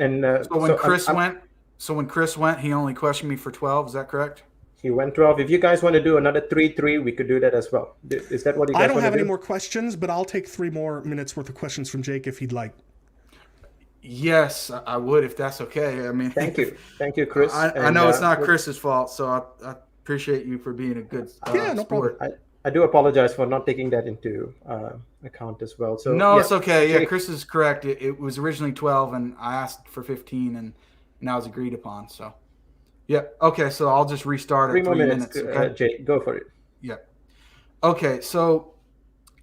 So when Chris went, he only questioned me for 12. Is that correct? He went 12. If you guys want to do another 3, we could do that as well. Is that what you guys want to do? I don't have any more questions, but I'll take 3 more minutes worth of questions from Jake if he'd like. Yes, I would, if that's okay. I mean, thank you, Chris. I know it's not Chris's fault, so I appreciate you for being a good no problem. I do apologize for not taking that into account as well. So no, it's okay. Yeah, Chris is correct. It was originally 12, and I asked for 15, and now it's agreed upon. So. Yeah. Okay. So I'll just restart at 3 minutes. Okay? Jake, go for it. Yeah. Okay. So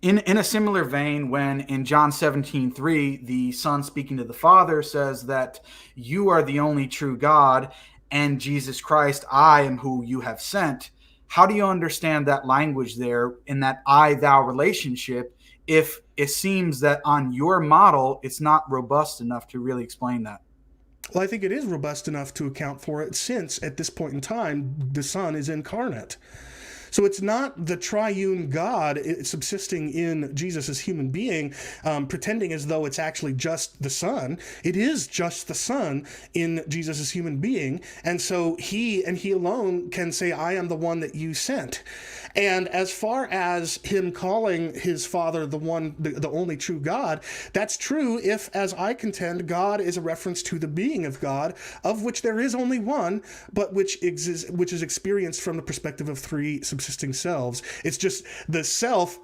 in a similar vein, when in John 17:3, the Son speaking to the Father says that you are the only true God and Jesus Christ, I am who you have sent. How do you understand that language there in that I-thou relationship if it seems that on your model, it's not robust enough to really explain that? Well, I think it is robust enough to account for it since, at this point in time, the Son is incarnate. So it's not the triune God subsisting in Jesus as human being, pretending as though it's actually just the Son. It is just the Son in Jesus as human being. And so he and he alone can say, I am the one that you sent. And as far as him calling his Father the only true God, that's true if, as I contend, God is a reference to the being of God, of which there is only one, but which is experienced from the perspective of three subsisting selves. It's just the self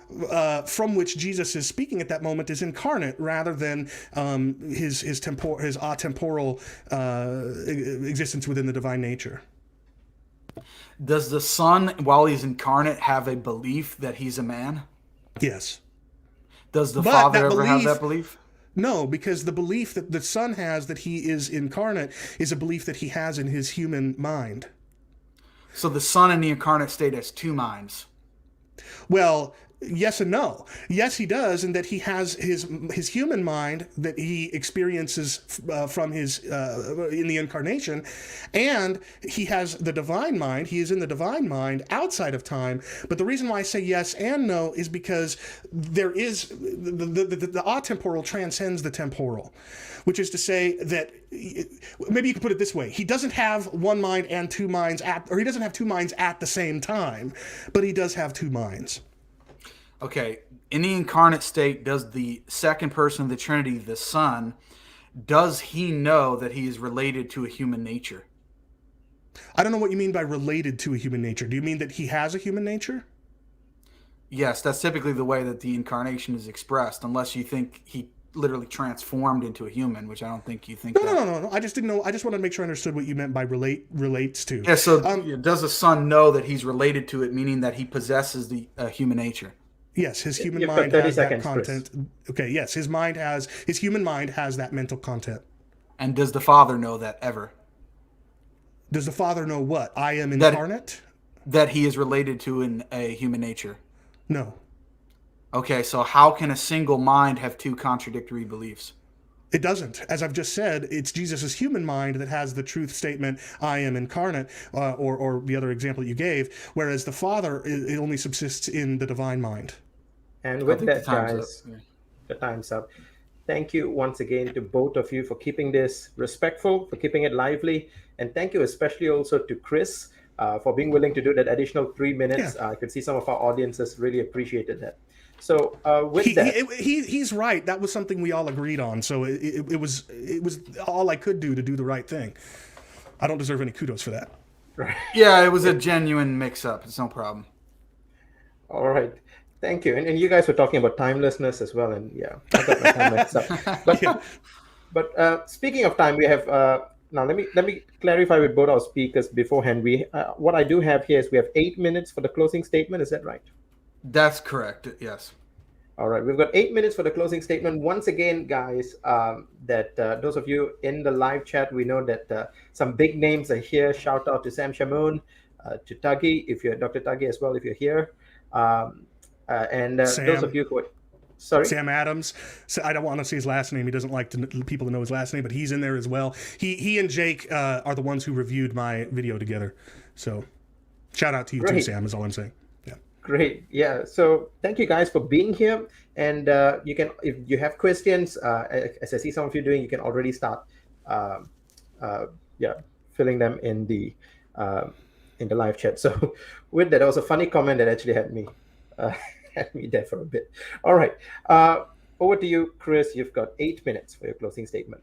from which Jesus is speaking at that moment is incarnate, rather than his atemporal existence within the divine nature. Does the Son, while he's incarnate, have a belief that he's a man? Yes. Does the Father ever have that belief? No, because the belief that the Son has that he is incarnate is a belief that he has in his human mind. So the Son in the incarnate state has two minds. Well, yes and no. Yes, he does, in that he has his human mind that he experiences from his in the incarnation, and he has the divine mind. He is in the divine mind outside of time. But the reason why I say yes and no is because there is the atemporal transcends the temporal, which is to say that maybe you could put it this way: he doesn't have one mind and two minds or he doesn't have two minds at the same time, but he does have two minds. Okay, in the incarnate state, does the second person of the Trinity, the Son, does he know that he is related to a human nature? I don't know what you mean by related to a human nature. Do you mean that he has a human nature? Yes, that's typically the way that the incarnation is expressed, unless you think he literally transformed into a human, which I don't think you think that. No. I just didn't know. I just wanted to make sure I understood what you meant by relates to. Yeah, so does the son know that he's related to it, meaning that he possesses the human nature? Yes, his human You've got mind 30 has that seconds, Chris. content. Okay, yes, his human mind has that mental content. And does the father know that ever? Does the Father know what? I am That incarnate? that he is related to in a human nature? No. Okay, so how can a single mind have two contradictory beliefs? It doesn't. As I've just said, it's Jesus' human mind that has the truth statement, I am incarnate, or the other example you gave, whereas the Father it only subsists in the divine mind. And I with think the that, time's guys, up. Yeah. the time's up. Thank you once again to both of you for keeping this respectful, for keeping it lively. And thank you especially also to Chris for being willing to do that additional 3 minutes. Yeah. I could see some of our audiences really appreciated that. So with He, that, he's right. That was something we all agreed on. So it was all I could do to do the right thing. I don't deserve any kudos for that. right. Yeah, it was a genuine mix-up. It's no problem. All right. Thank you. And you guys were talking about timelessness as well. And yeah, I got my time mixed up. But Yeah. But speaking of time, we have now. Let me clarify with both our speakers beforehand. We what I do have here is we have 8 minutes for the closing statement. Is that right? That's correct. Yes. All right, we've got 8 minutes for the closing statement. Once again, guys, that those of you in the live chat, we know that some big names are here. Shout out to Sam Shamoun, to Tuggy, if you're Dr. Tuggy as well, if you're here, and those of you who are, sorry, Sam Adams. So I don't want to see his last name. He doesn't like people to know his last name, but he's in there as well. He and Jake are the ones who reviewed my video together. So shout out to you too, Sam, is all I'm saying. Yeah. Great. Yeah. So thank you guys for being here. And you can, if you have questions, as I see some of you doing, you can already start, filling them in the live chat. So with that, there was a funny comment that actually had me there for a bit. All right. Over to you, Chris. You've got 8 minutes for your closing statement.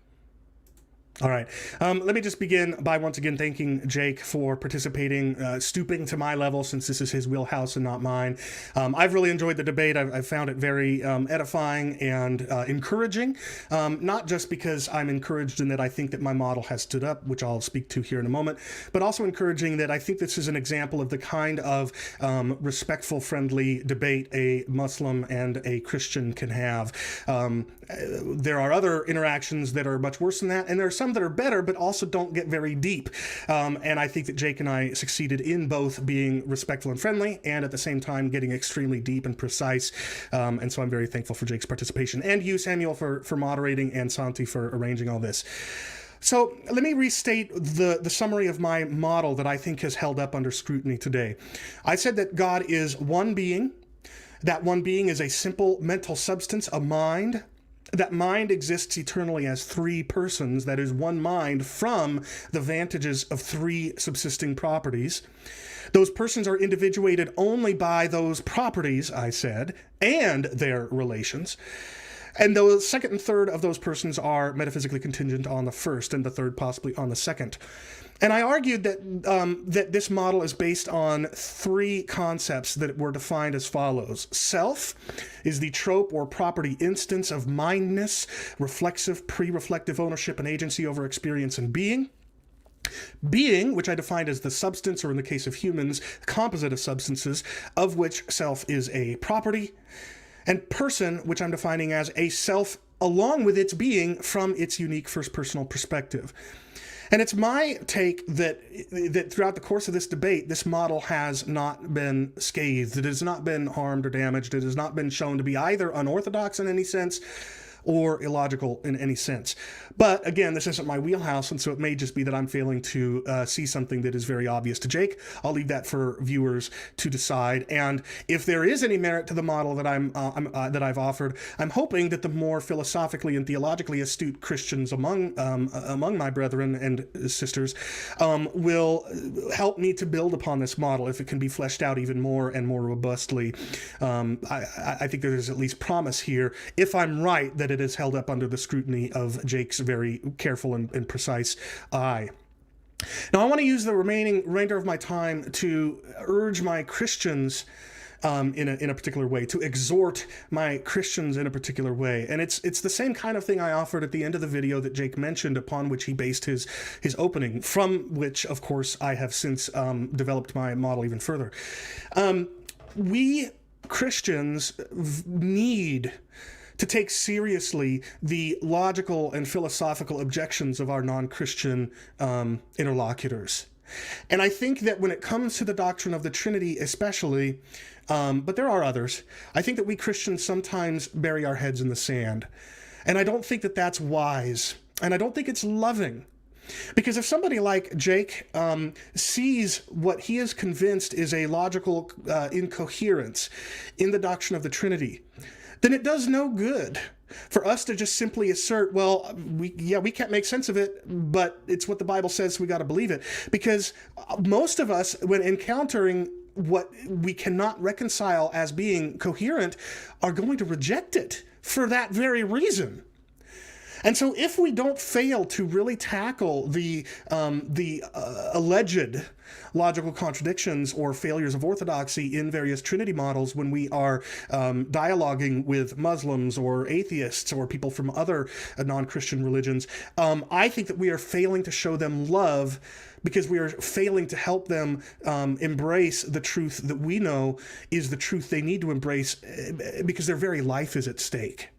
All right. Let me just begin by once again thanking Jake for participating, stooping to my level since this is his wheelhouse and not mine. I've really enjoyed the debate. I've found it very edifying and encouraging, not just because I'm encouraged in that I think that my model has stood up, which I'll speak to here in a moment, but also encouraging that I think this is an example of the kind of respectful, friendly debate a Muslim and a Christian can have. There are other interactions that are much worse than that, and there are some that are better, but also don't get very deep. And I think that Jake and I succeeded in both being respectful and friendly, and at the same time getting extremely deep and precise. And so I'm very thankful for Jake's participation, and you, Samuel, for moderating, and Santi for arranging all this. So let me restate the summary of my model that I think has held up under scrutiny today. I said that God is one being. That one being is a simple mental substance, a mind. That mind exists eternally as three persons, that is, one mind from the vantages of three subsisting properties. Those persons are individuated only by those properties, I said, and their relations. And the second and third of those persons are metaphysically contingent on the first, and the third possibly on the second. And I argued that this model is based on three concepts that were defined as follows. Self is the trope or property instance of mindness, reflexive, pre-reflective ownership and agency over experience and being. Being, which I defined as the substance, or in the case of humans, composite of substances, of which self is a property. And person, which I'm defining as a self along with its being from its unique first-personal perspective. And it's my take that throughout the course of this debate, this model has not been scathed. It has not been harmed or damaged. It has not been shown to be either unorthodox in any sense or illogical in any sense. But again, this isn't my wheelhouse, and so it may just be that I'm failing to see something that is very obvious to Jake. I'll leave that for viewers to decide. And if there is any merit to the model that that I've offered, I'm hoping that the more philosophically and theologically astute Christians among my brethren and sisters will help me to build upon this model if it can be fleshed out even more and more robustly. I think there is at least promise here, if I'm right, that it is held up under the scrutiny of Jake's very careful and precise eye. Now, I want to use the remainder of my time to urge my Christians in a particular way, to exhort my Christians in a particular way. And it's the same kind of thing I offered at the end of the video that Jake mentioned, upon which he based his opening, from which, of course, I have since developed my model even further. We Christians need to take seriously the logical and philosophical objections of our non-Christian interlocutors. And I think that when it comes to the doctrine of the Trinity especially, but there are others, I think that we Christians sometimes bury our heads in the sand. And I don't think that that's wise. And I don't think it's loving. Because if somebody like Jake sees what he is convinced is a logical incoherence in the doctrine of the Trinity, then it does no good for us to just simply assert, well, we can't make sense of it, but it's what the Bible says, so we got to believe it. Because most of us, when encountering what we cannot reconcile as being coherent, are going to reject it for that very reason. And so if we don't fail to really tackle the alleged logical contradictions or failures of orthodoxy in various Trinity models when we are dialoguing with Muslims or atheists or people from other non-Christian religions, I think that we are failing to show them love, because we are failing to help them embrace the truth that we know is the truth they need to embrace, because their very life is at stake.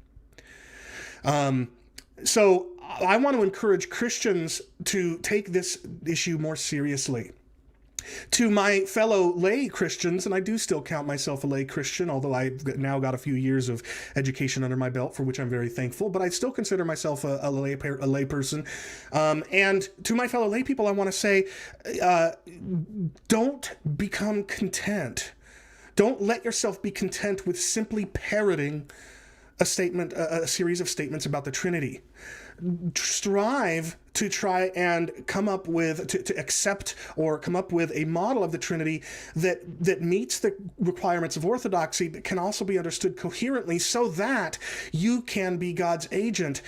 So I want to encourage Christians to take this issue more seriously. To my fellow lay Christians, and I do still count myself a lay Christian, although I've now got a few years of education under my belt, for which I'm very thankful, but I still consider myself a lay person. And to my fellow lay people, I want to say, don't become content. Don't let yourself be content with simply parroting a series of statements about the Trinity. Strive to try and come up with, to accept or come up with a model of the Trinity that meets the requirements of orthodoxy, but can also be understood coherently, so that you can be God's agent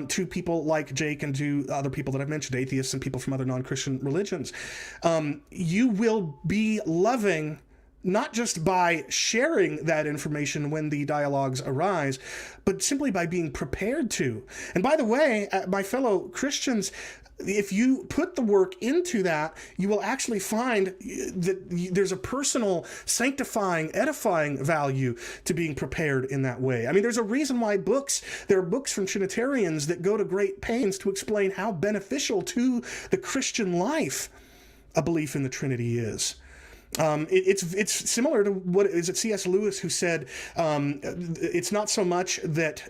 to people like Jake and to other people that I've mentioned, atheists and people from other non-Christian religions. You will be loving, not just by sharing that information when the dialogues arise, but simply by being prepared to. And by the way, my fellow Christians, if you put the work into that, you will actually find that there's a personal, sanctifying, edifying value to being prepared in that way. I mean, there's a reason why there are books from Trinitarians that go to great pains to explain how beneficial to the Christian life a belief in the Trinity is. It's similar to what is it C.S. Lewis who said it's not so much that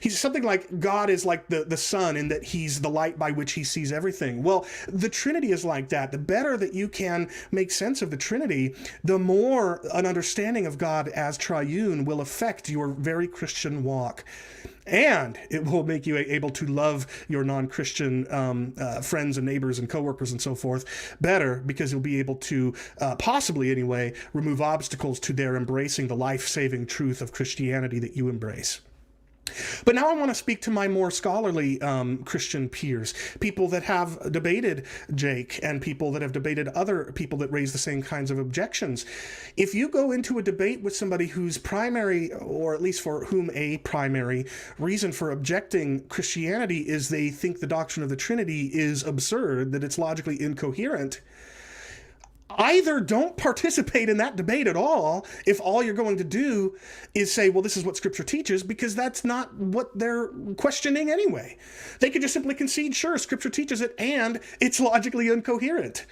he's something like God is like the sun, in that he's the light by which he sees everything. Well, the Trinity is like that. The better that you can make sense of the Trinity, the more an understanding of God as triune will affect your very Christian walk. And it will make you able to love your non-Christian friends and neighbors and coworkers and so forth better, because you'll be able to, possibly anyway, remove obstacles to their embracing the life-saving truth of Christianity that you embrace. But now I want to speak to my more scholarly Christian peers, people that have debated Jake and people that have debated other people that raise the same kinds of objections. If you go into a debate with somebody whose primary, or at least for whom a primary reason for objecting Christianity is they think the doctrine of the Trinity is absurd, that it's logically incoherent, either don't participate in that debate at all if all you're going to do is say, well, this is what Scripture teaches, because that's not what they're questioning anyway. They could just simply concede, sure, Scripture teaches it, and it's logically incoherent.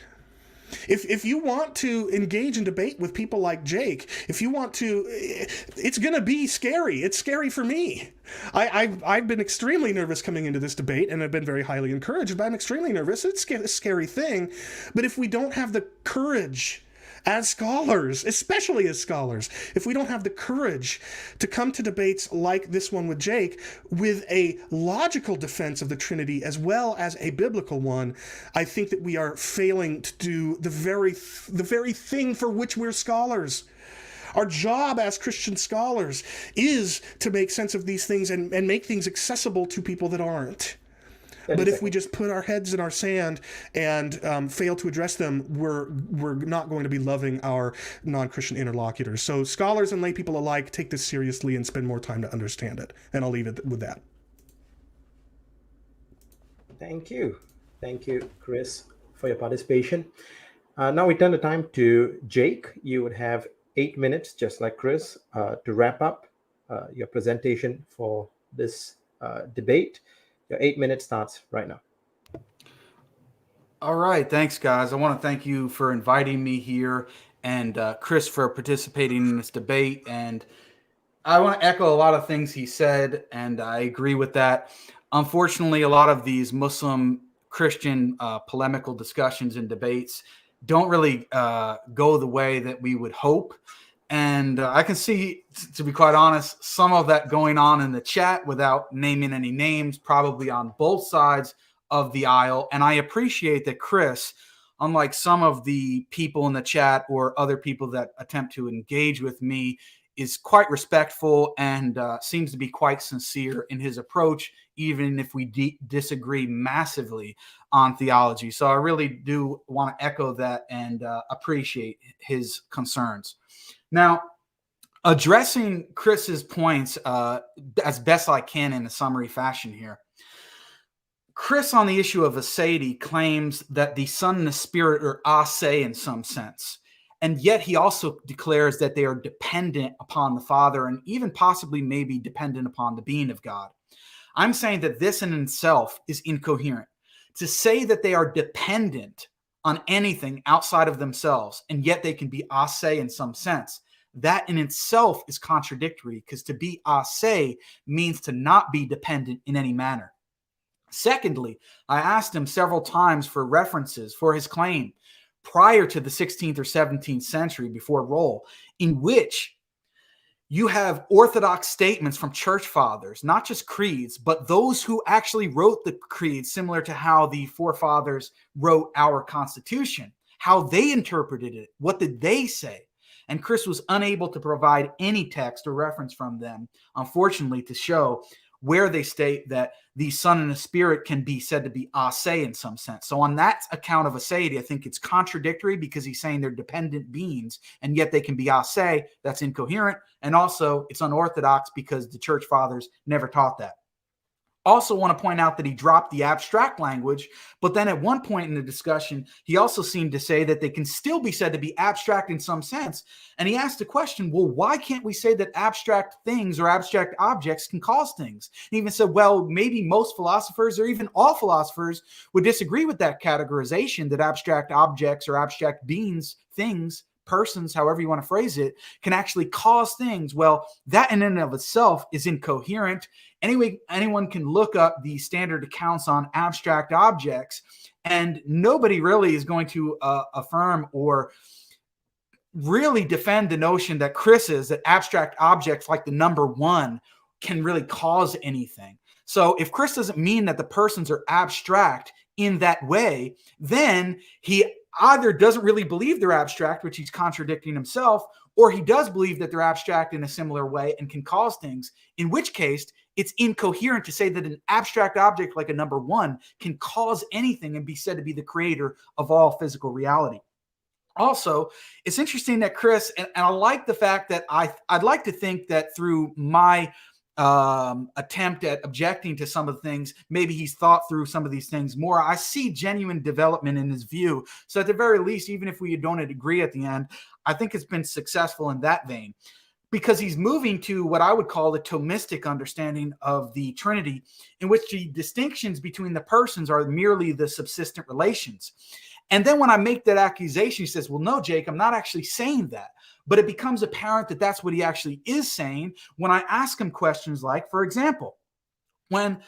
If you want to engage in debate with people like Jake, if you want to, it's going to be scary. It's scary for me. I've been extremely nervous coming into this debate, and I've been very highly encouraged, but I'm extremely nervous. It's a scary thing. But if we don't have the courage as scholars, especially as scholars, if we don't have the courage to come to debates like this one with Jake with a logical defense of the Trinity as well as a biblical one, I think that we are failing to do the very thing for which we're scholars. Our job as Christian scholars is to make sense of these things and make things accessible to people that aren't. But if we just put our heads in our sand and fail to address them, we're not going to be loving our non-Christian interlocutors. So scholars and lay people alike, take this seriously and spend more time to understand it. And I'll leave it with that. Thank you. Thank you, Chris, for your participation. Now we turn the time to Jake. You would have 8 minutes, just like Chris, to wrap up your presentation for this debate. Your 8 minutes starts right now. All right. Thanks, guys. I want to thank you for inviting me here, and Chris for participating in this debate. And I want to echo a lot of things he said, and I agree with that. Unfortunately, a lot of these Muslim Christian polemical discussions and debates don't really go the way that we would hope. And I can see, to be quite honest, some of that going on in the chat without naming any names, probably on both sides of the aisle. And I appreciate that Chris, unlike some of the people in the chat or other people that attempt to engage with me, is quite respectful and seems to be quite sincere in his approach, even if we disagree massively on theology. So I really do want to echo that and appreciate his concerns. Now, addressing Chris's points as best I can in a summary fashion here. Chris, on the issue of aseity, claims that the Son and the Spirit are ase in some sense. And yet he also declares that they are dependent upon the Father and even possibly maybe dependent upon the being of God. I'm saying that this in itself is incoherent. To say that they are dependent on anything outside of themselves, and yet they can be ase in some sense, that in itself is contradictory, because to be ase means to not be dependent in any manner. Secondly, I asked him several times for references for his claim prior to the 16th or 17th century before Roll, in which you have orthodox statements from church fathers, not just creeds, but those who actually wrote the creeds, similar to how the forefathers wrote our Constitution, how they interpreted it, what did they say? And Chris was unable to provide any text or reference from them, unfortunately, to show where they state that the Son and the Spirit can be said to be ase in some sense. So on that account of aseity, I think it's contradictory because he's saying they're dependent beings, and yet they can be ase. That's incoherent. And also it's unorthodox because the church fathers never taught that. Also want to point out that he dropped the abstract language, but then at one point in the discussion, he also seemed to say that they can still be said to be abstract in some sense. And he asked the question, well, why can't we say that abstract things or abstract objects can cause things? He even said, well, maybe most philosophers or even all philosophers would disagree with that categorization, that abstract objects or abstract beings, things, persons, however you want to phrase it, can actually cause things. Well, that in and of itself is incoherent. Anyway, anyone can look up the standard accounts on abstract objects, and nobody really is going to affirm or really defend the notion that Chris is, that abstract objects like the number 1 can really cause anything. So if Chris doesn't mean that the persons are abstract in that way, then he either doesn't really believe they're abstract, which he's contradicting himself, or he does believe that they're abstract in a similar way and can cause things, in which case it's incoherent to say that an abstract object like a number 1 can cause anything and be said to be the creator of all physical reality. Also, it's interesting that Chris, and I like the fact that I'd like to think that through my attempt at objecting to some of the things, maybe he's thought through some of these things more. I see genuine development in his view. So at the very least, even if we don't agree at the end, I think it's been successful in that vein, because he's moving to what I would call the Thomistic understanding of the Trinity, in which the distinctions between the persons are merely the subsistent relations. And then when I make that accusation, he says, well, no, Jake, I'm not actually saying that. But it becomes apparent that that's what he actually is saying when I ask him questions like, for example, when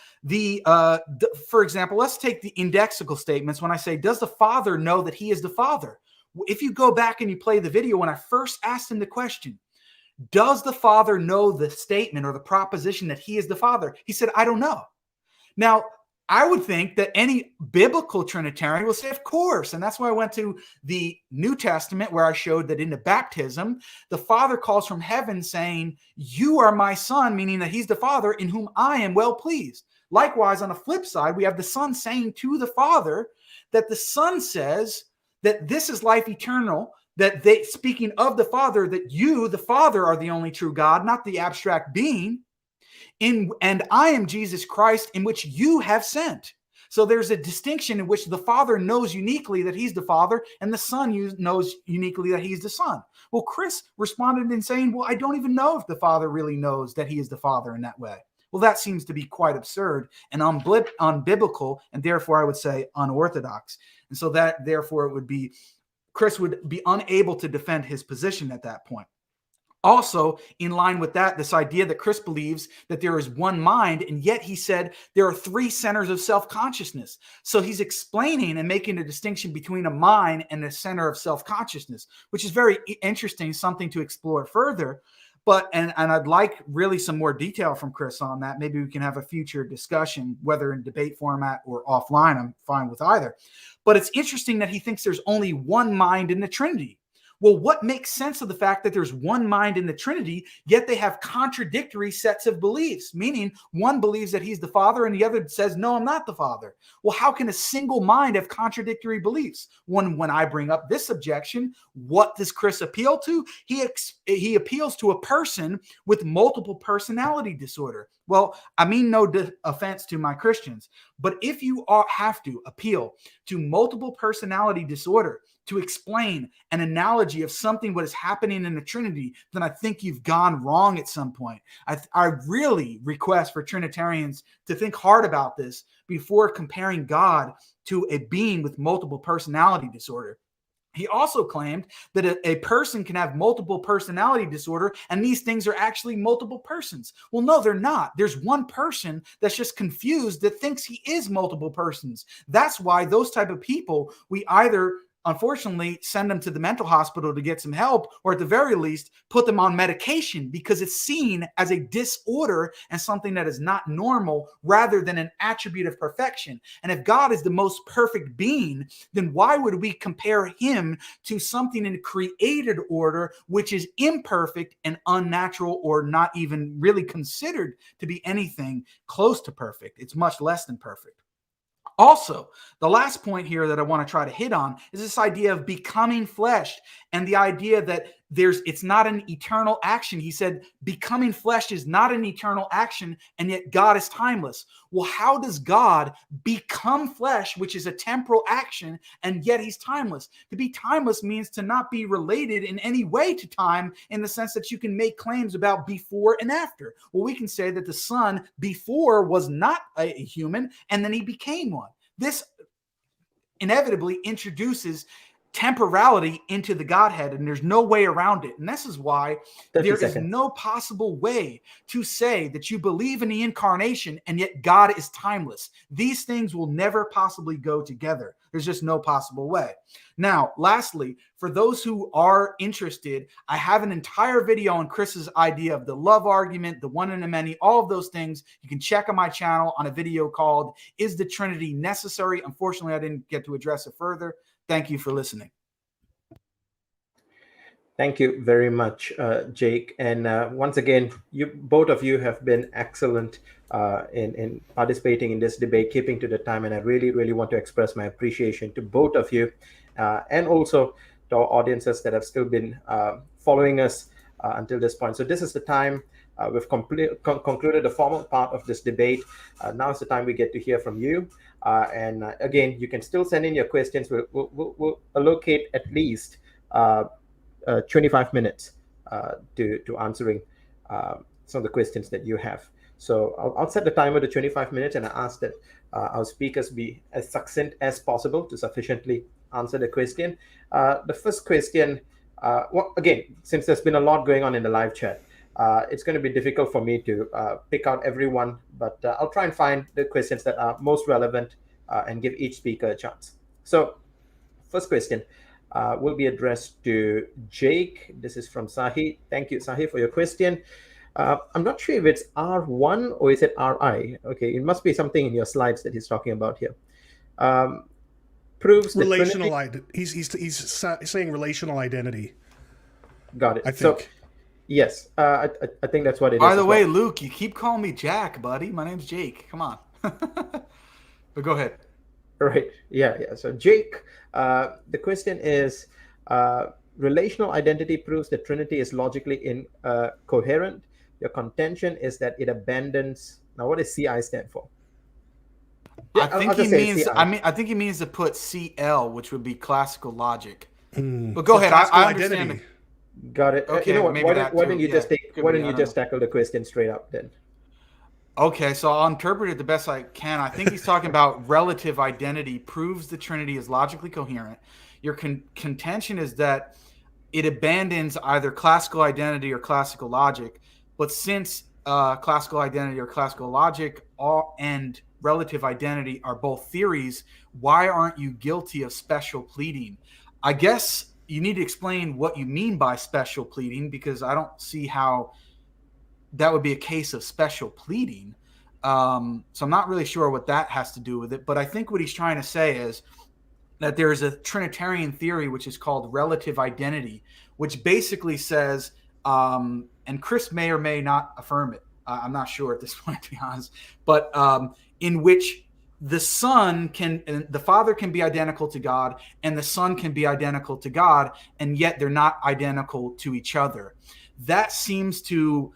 for example, let's take the indexical statements. When I say, does the Father know that he is the Father? If you go back and you play the video, when I first asked him the question, does the Father know the statement or the proposition that he is the Father? He said, I don't know. Now, I would think that any biblical Trinitarian will say, of course. And that's why I went to the New Testament, where I showed that in the baptism, the Father calls from heaven saying, you are my Son, meaning that he's the Father in whom I am well pleased. Likewise, on the flip side, we have the Son saying to the Father that the Son says that this is life eternal, that they, speaking of the Father, that you, the Father, are the only true God, not the abstract being, and I am Jesus Christ, in which you have sent. So there's a distinction in which the Father knows uniquely that he's the Father, and the Son knows uniquely that he's the Son. Well, Chris responded in saying, well, I don't even know if the Father really knows that he is the Father in that way. Well, that seems to be quite absurd and unbiblical, and therefore I would say unorthodox. And so that therefore it would be, Chris would be unable to defend his position at that point. Also, in line with that, this idea that Chris believes that there is one mind, and yet he said there are three centers of self-consciousness. So he's explaining and making a distinction between a mind and a center of self-consciousness, which is very interesting, something to explore further. But, and I'd like really some more detail from Chris on that. Maybe we can have a future discussion, whether in debate format or offline. I'm fine with either. But it's interesting that he thinks there's only one mind in the Trinity. Well, what makes sense of the fact that there's one mind in the Trinity, yet they have contradictory sets of beliefs, meaning one believes that he's the Father and the other says, no, I'm not the Father. Well, how can a single mind have contradictory beliefs? When I bring up this objection, what does Chris appeal to? He appeals to a person with multiple personality disorder. Well, I mean no offense to my Christians, but if you have to appeal to multiple personality disorder to explain an analogy of something what is happening in the Trinity, then I think you've gone wrong at some point. I really request for Trinitarians to think hard about this before comparing God to a being with multiple personality disorder. He also claimed that a person can have multiple personality disorder, and these things are actually multiple persons. Well, no, they're not. There's one person that's just confused that thinks he is multiple persons. That's why those type of people, we either unfortunately send them to the mental hospital to get some help, or at the very least put them on medication, because it's seen as a disorder and something that is not normal rather than an attribute of perfection. And if God is the most perfect being, then why would we compare him to something in created order which is imperfect and unnatural, or not even really considered to be anything close to perfect? It's much less than perfect. Also, the last point here that I want to try to hit on is this idea of becoming flesh, and the idea that it's not an eternal action. He said becoming flesh is not an eternal action, and yet God is timeless. Well, how does God become flesh, which is a temporal action, and yet he's timeless? To be timeless means to not be related in any way to time, in the sense that you can make claims about before and after. Well, we can say that the Son before was not a human, and then he became one. This inevitably introduces temporality into the Godhead, and there's no way around it. And this is why there is no possible way to say that you believe in the incarnation and yet God is timeless. These things will never possibly go together. There's just no possible way. Now, lastly, for those who are interested, I have an entire video on Chris's idea of the love argument, the one and the many, all of those things. You can check on my channel on a video called "Is the Trinity Necessary?" Unfortunately, I didn't get to address it further. Thank you for listening. Thank you very much, Jake. And once again, both of you have been excellent in participating in this debate, keeping to the time. And I really, really want to express my appreciation to both of you, and also to our audiences that have still been following us until this point. So this is the time. We've concluded the formal part of this debate. Now is the time we get to hear from you. And again, you can still send in your questions. We'll allocate at least 25 minutes to answering some of the questions that you have. So I'll set the timer to 25 minutes, and I ask that our speakers be as succinct as possible to sufficiently answer the question. The first question, well, again, since there's been a lot going on in the live chat, it's going to be difficult for me to pick out everyone, but I'll try and find the questions that are most relevant and give each speaker a chance. So first question will be addressed to Jake. This is from Sahi. Thank you, Sahi, for your question. I'm not sure if it's R1 or is it RI. Okay, it must be something in your slides that he's talking about here. Proves the relational identity. He's saying relational identity. Got it. I think. So, yes, I think that's what it is. By the way, Luke, you keep calling me Jack, buddy. My name's Jake. Come on. But go ahead. Right. Yeah. So, Jake, the question is, relational identity proves that Trinity is logically coherent. Your contention is that it abandons. Now, what does CI stand for? Yeah, I I'll think he just say means. CI. I think he means to put CL, which would be classical logic. But go So ahead. classical I understand. identity. Got it. Okay, You know what? maybe that Why too. don't you Yeah, just take? could Why be. don't I you don't just know. tackle the question straight up then? Okay, so I'll interpret it the best I can. I think he's talking about relative identity proves the Trinity is logically coherent. Your contention is that it abandons either classical identity or classical logic. But since classical identity or classical logic and relative identity are both theories, why aren't you guilty of special pleading? I guess you need to explain what you mean by special pleading, because I don't see how that would be a case of special pleading. So I'm not really sure what that has to do with it. But I think what he's trying to say is that there is a Trinitarian theory which is called relative identity, which basically says, and Chris may or may not affirm it. I'm not sure at this point, to be honest, but in which the Father can be identical to God, and the Son can be identical to God, and yet they're not identical to each other. That seems to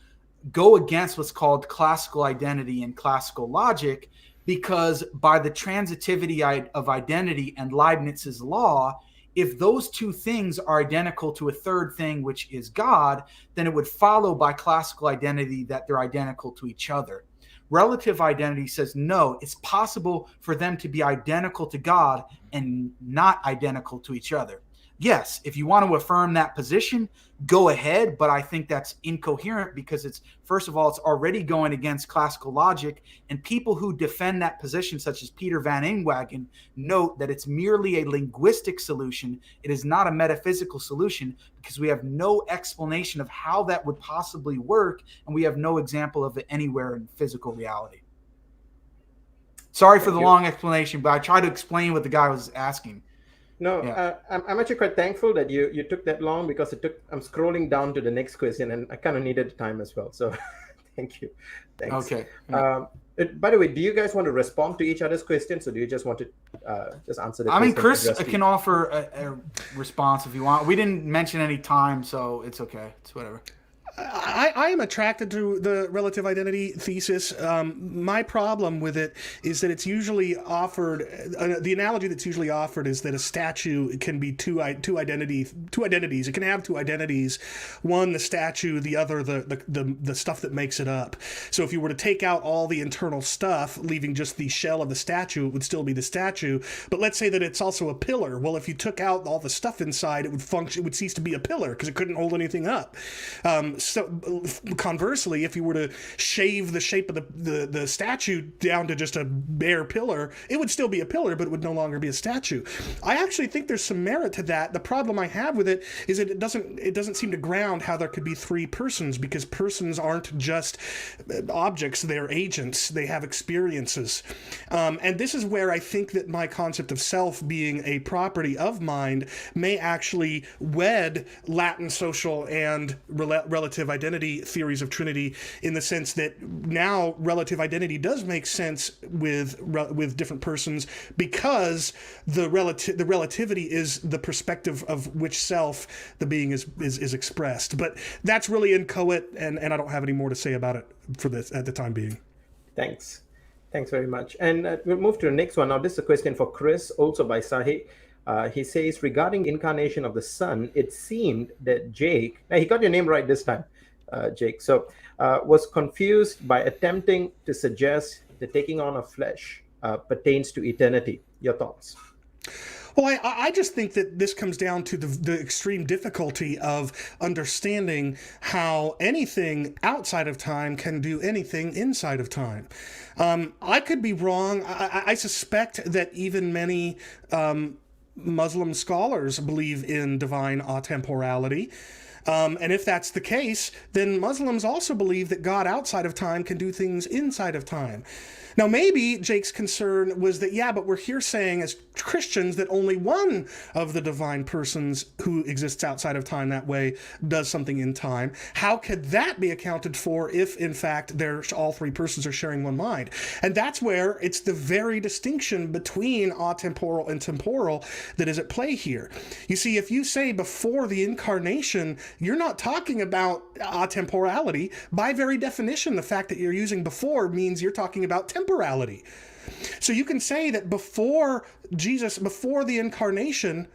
go against what's called classical identity and classical logic, because by the transitivity of identity and Leibniz's law, if those two things are identical to a third thing, which is God, then it would follow by classical identity that they're identical to each other. Relative identity says, no, it's possible for them to be identical to God and not identical to each other. Yes, if you want to affirm that position, go ahead, but I think that's incoherent, because it's, first of all, it's already going against classical logic, and people who defend that position, such as Peter Van Inwagen, note that it's merely a linguistic solution. It is not a metaphysical solution, because we have no explanation of how that would possibly work, and we have no example of it anywhere in physical reality. Sorry for the long explanation, but I tried to explain what the guy was asking. No, Yeah. I'm actually quite thankful that you took that long, because I'm scrolling down to the next question, and I kind of needed time as well. So thank you. Thanks. Okay. By the way, do you guys want to respond to each other's questions, or do you just want to just answer the I mean, question? Chris can offer a response if you want. We didn't mention any time, so it's okay. It's whatever. I am attracted to the relative identity thesis. My problem with it is that it's usually offered. The analogy that's usually offered is that a statue can be two identities. It can have two identities. One, the statue; the other, the stuff that makes it up. So if you were to take out all the internal stuff, leaving just the shell of the statue, it would still be the statue. But let's say that it's also a pillar. Well, if you took out all the stuff inside, it would function. It would cease to be a pillar because it couldn't hold anything up. So conversely, if you were to shave the shape of the statue down to just a bare pillar, it would still be a pillar, but it would no longer be a statue. I actually think there's some merit to that. The problem I have with it is that it doesn't seem to ground how there could be three persons, because persons aren't just objects, they're agents, they have experiences. And this is where I think that my concept of self being a property of mind may actually wed Latin social and relative identity theories of Trinity, in the sense that now relative identity does make sense with different persons, because the relativity is the perspective of which self the being is expressed. But that's really inchoate, and I don't have any more to say about it for this at the time being. Thanks very much. And we'll move to the next one. Now, this is a question for Chris, also by Sahi. He says, regarding incarnation of the Son, it seemed that Jake, he got your name right this time, Jake, so was confused by attempting to suggest the taking on of flesh pertains to eternity. Your thoughts? Well, I just think that this comes down to the extreme difficulty of understanding how anything outside of time can do anything inside of time. I could be wrong. I suspect that even many Muslim scholars believe in divine atemporality. And if that's the case, then Muslims also believe that God outside of time can do things inside of time. Now, maybe Jake's concern was that, yeah, but we're here saying as Christians that only one of the divine persons who exists outside of time that way does something in time. How could that be accounted for if, in fact, all three persons are sharing one mind? And that's where it's the very distinction between atemporal and temporal that is at play here. You see, if you say before the incarnation, you're not talking about atemporality. By very definition, the fact that you're using before means you're talking about temporality. So you can say that before Jesus, before the incarnation,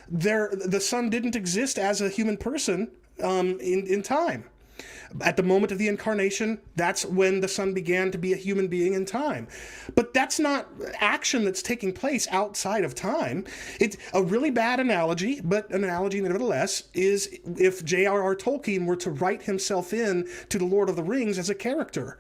the Son didn't exist as a human person in time. At the moment of the incarnation, that's when the Son began to be a human being in time. But that's not action that's taking place outside of time. It's a really bad analogy, but an analogy nevertheless, is if J.R.R. Tolkien were to write himself in to The Lord of the Rings as a character.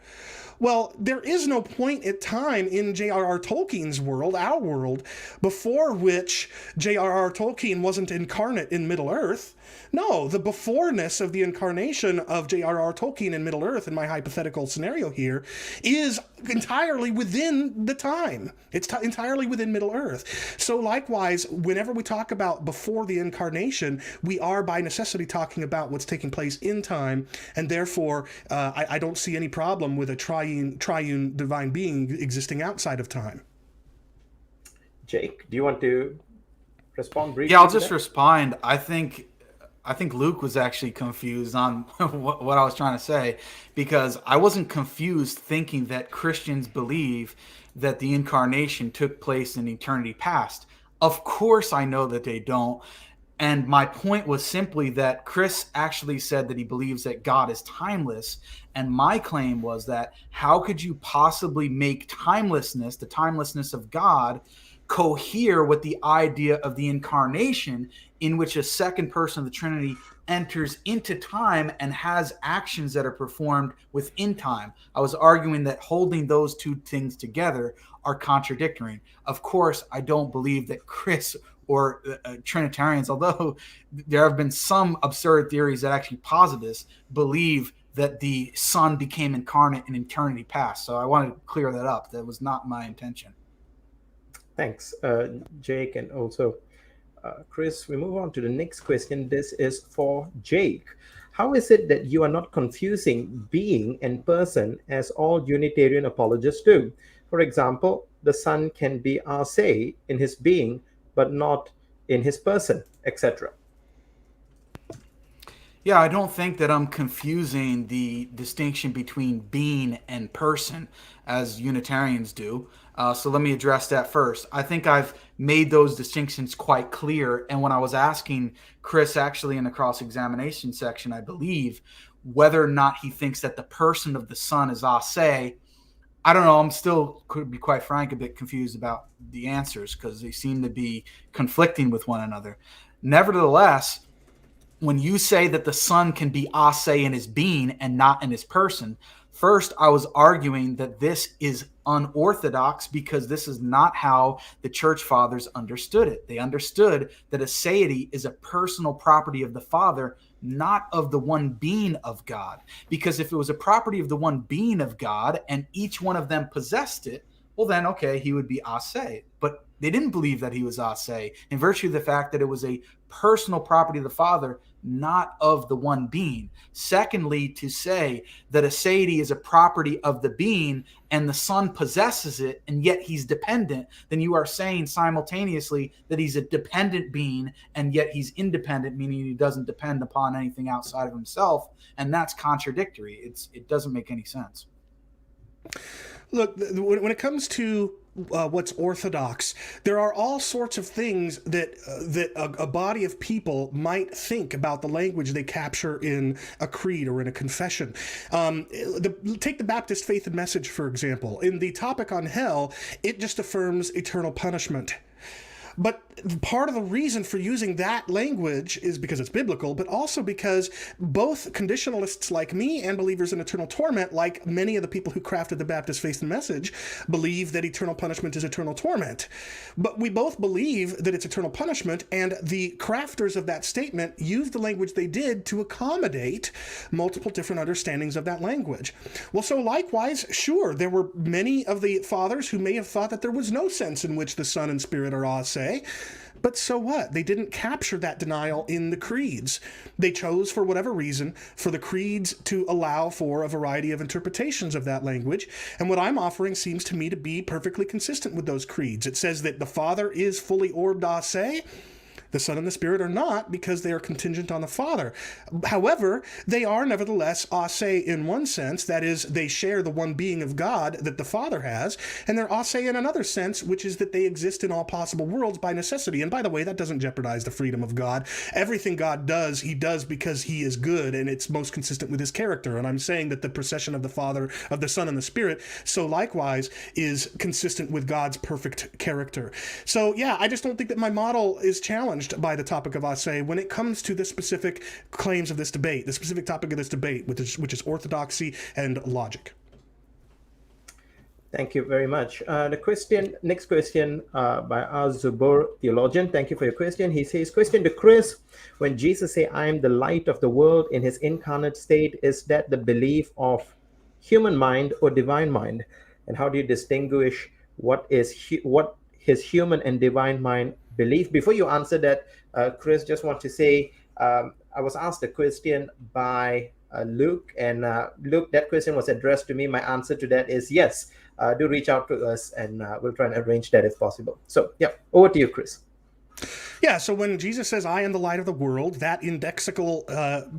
Well, there is no point in time in J.R.R. Tolkien's world, our world, before which J.R.R. Tolkien wasn't incarnate in Middle-earth. No, the beforeness of the incarnation of J.R.R. Tolkien in Middle-earth, in my hypothetical scenario here, is entirely within the time. It's entirely within Middle-earth. So likewise, whenever we talk about before the incarnation, we are by necessity talking about what's taking place in time, and therefore I don't see any problem with a triune divine being existing outside of time. Jake, do you want to respond briefly? Yeah, I'll just respond. I think Luke was actually confused on what I was trying to say, because I wasn't confused thinking that Christians believe that the incarnation took place in eternity past. Of course I know that they don't. And my point was simply that Chris actually said that he believes that God is timeless. And my claim was that how could you possibly make timelessness, the timelessness of God, cohere with the idea of the incarnation, in which a second person of the Trinity enters into time and has actions that are performed within time. I was arguing that holding those two things together are contradictory. Of course, I don't believe that Chris or Trinitarians, although there have been some absurd theories that actually posit this, believe that the Son became incarnate in eternity past. So I wanted to clear that up. That was not my intention. Thanks, Jake, and also Chris. We move on to the next question. This is for Jake. How is it that you are not confusing being and person as all Unitarian apologists do? For example, the Son can be arse in his being, but not in his person, etc. Yeah, I don't think that I'm confusing the distinction between being and person as Unitarians do. So let me address that first. I think I've made those distinctions quite clear. And when I was asking Chris, actually in the cross-examination section, I believe, whether or not he thinks that the person of the Son is arse, I don't know. I'm still, could be quite frank, a bit confused about the answers because they seem to be conflicting with one another. Nevertheless, when you say that the Son can be arse in his being and not in his person, first I was arguing that this is unorthodox because this is not how the church fathers understood it. They understood that aseity is a personal property of the Father, not of the one being of God. Because if it was a property of the one being of God and each one of them possessed it, well then, okay, he would be arse. But they didn't believe that he was arse in virtue of the fact that it was a personal property of the Father, not of the one being. Secondly, to say that aseity is a property of the being and the Son possesses it and yet he's dependent, then you are saying simultaneously that he's a dependent being and yet he's independent, meaning he doesn't depend upon anything outside of himself, and that's contradictory. It doesn't make any sense. Look, when it comes to what's orthodox, there are all sorts of things that a body of people might think about the language they capture in a creed or in a confession. Take the Baptist Faith and Message, for example. In the topic on hell, it just affirms eternal punishment. But part of the reason for using that language is because it's biblical, but also because both conditionalists like me and believers in eternal torment, like many of the people who crafted the Baptist faith and message, believe that eternal punishment is eternal torment. But we both believe that it's eternal punishment, and the crafters of that statement used the language they did to accommodate multiple different understandings of that language. Well, so likewise, sure, there were many of the fathers who may have thought that there was no sense in which the Son and Spirit are a se, but so what? They didn't capture that denial in the creeds. They chose, for whatever reason, for the creeds to allow for a variety of interpretations of that language, and what I'm offering seems to me to be perfectly consistent with those creeds. It says that the Father is fully orbed a se. The Son and the Spirit are not, because they are contingent on the Father. However, they are nevertheless a se in one sense, that is, they share the one being of God that the Father has, and they're a se in another sense, which is that they exist in all possible worlds by necessity. And by the way, that doesn't jeopardize the freedom of God. Everything God does, he does because he is good, and it's most consistent with his character. And I'm saying that the procession of the Father, of the Son and the Spirit, so likewise is consistent with God's perfect character. So yeah, I just don't think that my model is challenged by the topic of a se when it comes to the specific claims of this debate, the specific topic of this debate, which is orthodoxy and logic. Thank you very much. Next question by Zubur Theologian. Thank you for your question. He says, question to Chris, when Jesus say, I am the light of the world in his incarnate state, is that the belief of human mind or divine mind? And how do you distinguish what his human and divine mind belief? Before you answer that, Chris, just want to say, I was asked a question by Luke, and Luke, that question was addressed to me. My answer to that is yes. Do reach out to us, and we'll try and arrange that if possible. So, yeah, over to you, Chris. Yeah, so when Jesus says, I am the light of the world, that indexical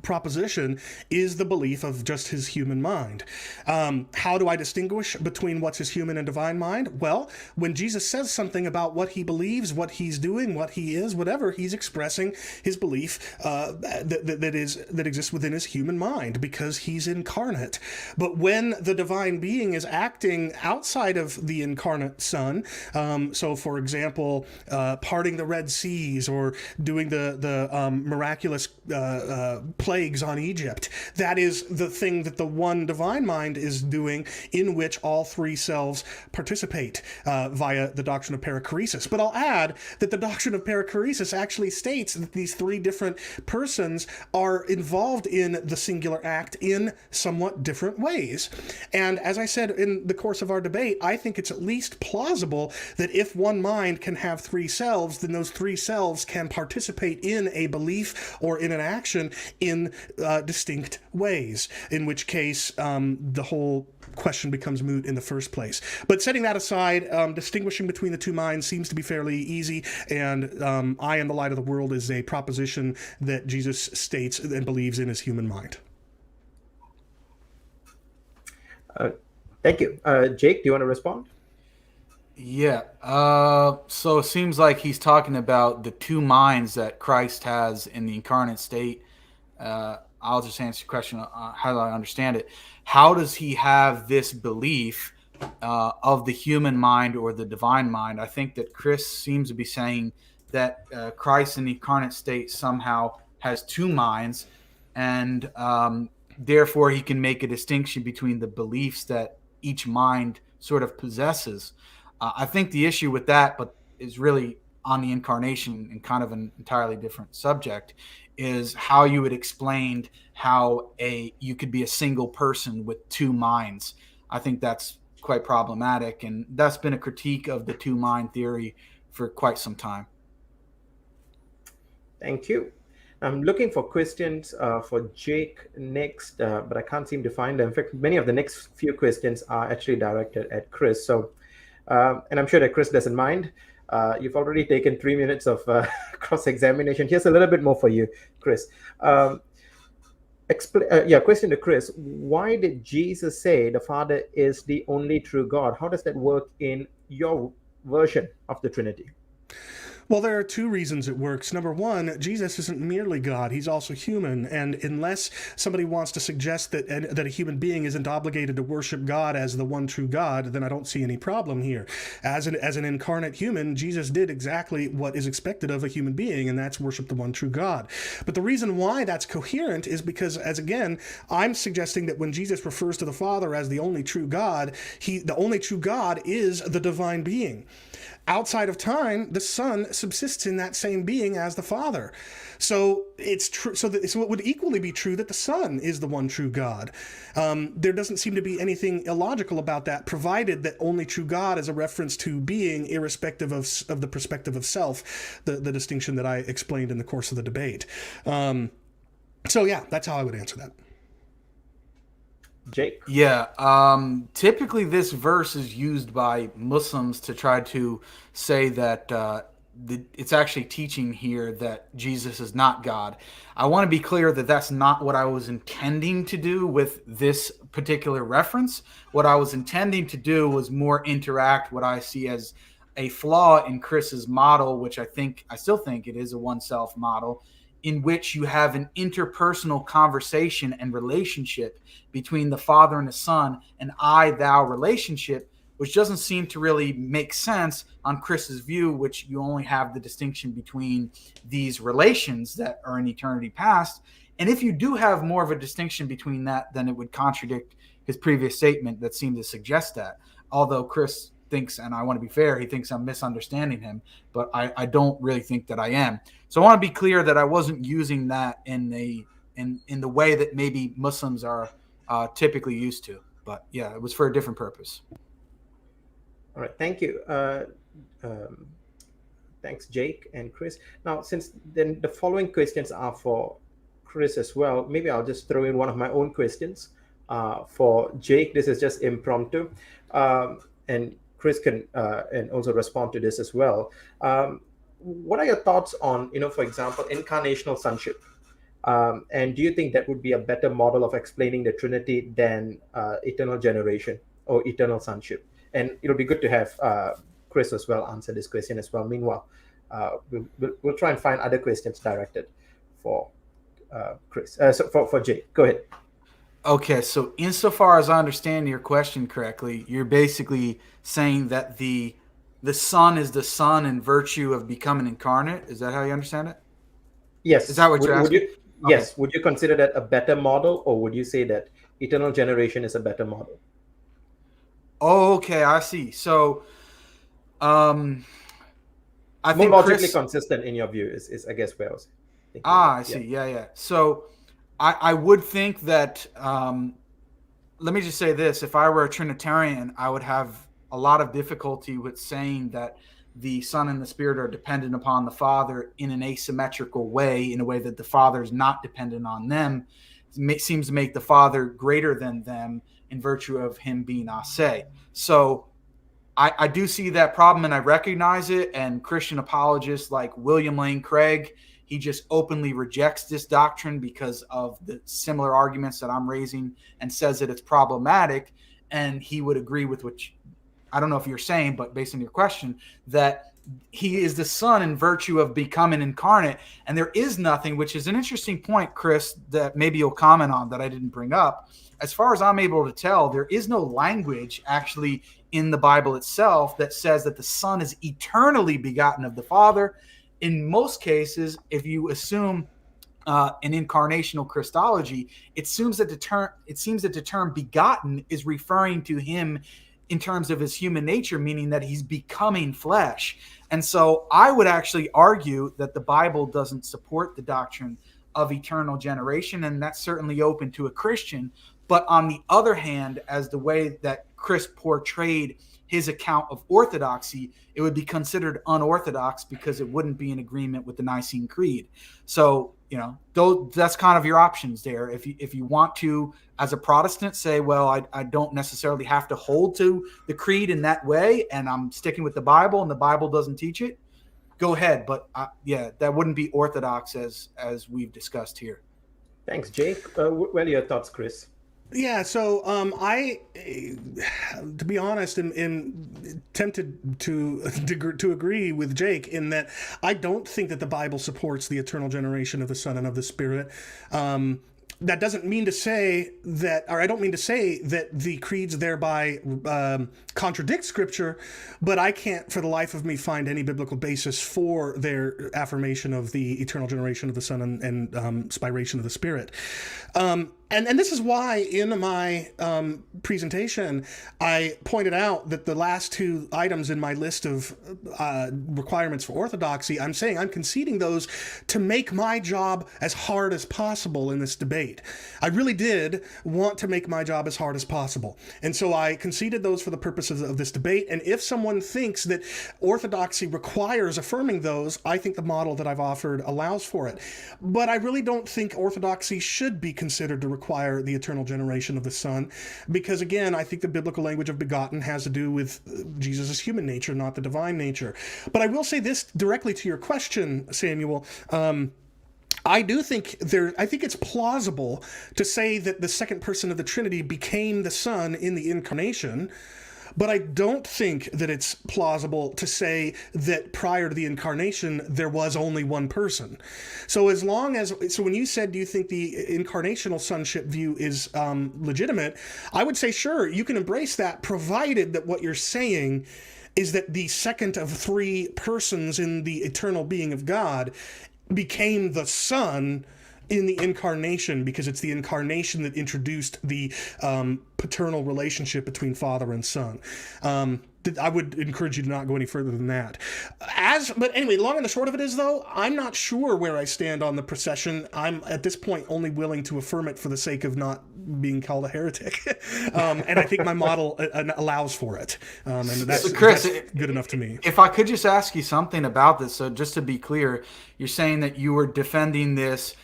proposition is the belief of just his human mind. How do I distinguish between what's his human and divine mind? Well, when Jesus says something about what he believes, what he's doing, what he is, whatever, he's expressing his belief that exists within his human mind because he's incarnate. But when the divine being is acting outside of the incarnate Son, so for example, parting the Red Sea, or doing the miraculous plagues on Egypt. That is the thing that the one divine mind is doing, in which all three selves participate via the doctrine of perichoresis. But I'll add that the doctrine of perichoresis actually states that these three different persons are involved in the singular act in somewhat different ways. And as I said in the course of our debate, I think it's at least plausible that if one mind can have three selves, then those three selves can participate in a belief or in an action in distinct ways, in which case the whole question becomes moot in the first place. But setting that aside, distinguishing between the two minds seems to be fairly easy, and I am the light of the world is a proposition that Jesus states and believes in his human mind. Thank you. Jake, do you want to respond? Yeah. So it seems like he's talking about the two minds that Christ has in the incarnate state. I'll just answer your question. How do I understand it? How does he have this belief of the human mind or the divine mind? I think that Chris seems to be saying that Christ in the incarnate state somehow has two minds, and therefore he can make a distinction between the beliefs that each mind sort of possesses. I think the issue with that, but is really on the incarnation and kind of an entirely different subject, is how you would explain how you could be a single person with two minds. I think that's quite problematic, and that's been a critique of the two mind theory for quite some time. Thank you. I'm looking for questions for Jake next, but I can't seem to find them. In fact, many of the next few questions are actually directed at Chris. So, and I'm sure that Chris doesn't mind. You've already taken 3 minutes of cross-examination. Here's a little bit more for you, Chris. Question to Chris. Why did Jesus say the Father is the only true God? How does that work in your version of the Trinity? Well, there are two reasons it works. Number one, Jesus isn't merely God, he's also human. And unless somebody wants to suggest that a human being isn't obligated to worship God as the one true God, then I don't see any problem here. As an incarnate human, Jesus did exactly what is expected of a human being, and that's worship the one true God. But the reason why that's coherent is because, as again, I'm suggesting that when Jesus refers to the Father as the only true God, the only true God is the divine being. Outside of time, the Son subsists in that same being as the Father. So it's true. So it would equally be true that the Son is the one true God. There doesn't seem to be anything illogical about that, provided that only true God is a reference to being, irrespective of the perspective of self, the distinction that I explained in the course of the debate. So yeah, that's how I would answer that. Jake? Yeah. Typically, this verse is used by Muslims to try to say that it's actually teaching here that Jesus is not God. I want to be clear that that's not what I was intending to do with this particular reference. What I was intending to do was more interact what I see as a flaw in Chris's model, which I still think it is a one-self model, in which you have an interpersonal conversation and relationship between the Father and the Son, an I-thou relationship, which doesn't seem to really make sense on Chris's view, which you only have the distinction between these relations that are in eternity past. And if you do have more of a distinction between that, then it would contradict his previous statement that seemed to suggest that. Although Chris thinks, and I want to be fair, he thinks I'm misunderstanding him, but I don't really think that I am. So I want to be clear that I wasn't using that in the way that maybe Muslims are typically used to. But yeah, it was for a different purpose. All right, thank you. Thanks, Jake and Chris. Now, since then the following questions are for Chris as well, maybe I'll just throw in one of my own questions. For Jake, this is just impromptu, and Chris can and also respond to this as well. What are your thoughts on, for example, incarnational sonship? And do you think that would be a better model of explaining the Trinity than eternal generation or eternal sonship? And it'll be good to have Chris as well answer this question as well. Meanwhile, we'll try and find other questions directed for Chris. So for Jake, go ahead. Okay, so insofar as I understand your question correctly, you're basically saying that the Son is the Son in virtue of becoming incarnate. Is that how you understand it? Yes. Is that what you're asking? Yes. Okay. Would you consider that a better model, or would you say that eternal generation is a better model? Oh, okay, I see. So, I think more logically consistent in your view is I guess where I was thinking. I see. Yeah. So, I would think that. Let me just say this: if I were a Trinitarian, I would have a lot of difficulty with saying that the Son and the Spirit are dependent upon the Father in an asymmetrical way, in a way that the Father is not dependent on them. It seems to make the Father greater than them in virtue of him being ase. So I do see that problem, and I recognize it. And Christian apologists like William Lane Craig, he just openly rejects this doctrine because of the similar arguments that I'm raising and says that it's problematic. And he would agree with what I don't know if you're saying, but based on your question, that he is the Son in virtue of becoming incarnate. And there is nothing, which is an interesting point, Chris, that maybe you'll comment on that I didn't bring up. As far as I'm able to tell, there is no language actually in the Bible itself that says that the Son is eternally begotten of the Father. In most cases, if you assume an incarnational Christology, it seems that the term begotten is referring to him in terms of his human nature, meaning that he's becoming flesh. And so I would actually argue that the Bible doesn't support the doctrine of eternal generation, and that's certainly open to a Christian. But on the other hand, as the way that Chris portrayed his account of orthodoxy, it would be considered unorthodox because it wouldn't be in agreement with the Nicene Creed. So, that's kind of your options there. If you want to, as a Protestant, say, well, I don't necessarily have to hold to the creed in that way, and I'm sticking with the Bible, and the Bible doesn't teach it, go ahead. But that wouldn't be orthodox as we've discussed here. Thanks, Jake. What are your thoughts, Chris? Yeah, so to be honest, am tempted to agree with Jake in that I don't think that the Bible supports the eternal generation of the Son and of the Spirit. That doesn't mean to say that, or I don't mean to say that the creeds thereby contradict Scripture, but I can't, for the life of me, find any biblical basis for their affirmation of the eternal generation of the Son and spiration of the Spirit. And this is why in my presentation, I pointed out that the last two items in my list of requirements for orthodoxy, I'm saying I'm conceding those to make my job as hard as possible in this debate. I really did want to make my job as hard as possible. And so I conceded those for the purposes of this debate. And if someone thinks that orthodoxy requires affirming those, I think the model that I've offered allows for it. But I really don't think orthodoxy should be considered to require the eternal generation of the Son, because again, I think the biblical language of begotten has to do with Jesus' human nature, not the divine nature. But I will say this directly to your question, Samuel. I think it's plausible to say that the second person of the Trinity became the Son in the Incarnation. But I don't think that it's plausible to say that prior to the incarnation, there was only one person. So when you said, do you think the incarnational sonship view is legitimate? I would say, sure, you can embrace that, provided that what you're saying is that the second of three persons in the eternal being of God became the Son in the incarnation, because it's the incarnation that introduced the paternal relationship between father and son. I would encourage you to not go any further than that. But anyway, long and the short of it is, though, I'm not sure where I stand on the procession. I'm, at this point, only willing to affirm it for the sake of not being called a heretic. And I think my model allows for it. And that's good enough to me. If I could just ask you something about this. So just to be clear, you're saying that you were defending this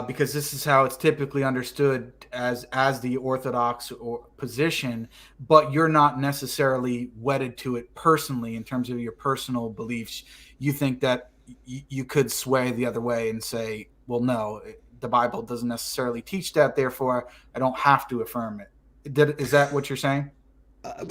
because this is how it's typically understood as the Orthodox position, but you're not necessarily wedded to it personally in terms of your personal beliefs. You think that you could sway the other way and say, well, no, the Bible doesn't necessarily teach that, therefore I don't have to affirm it. Is that what you're saying?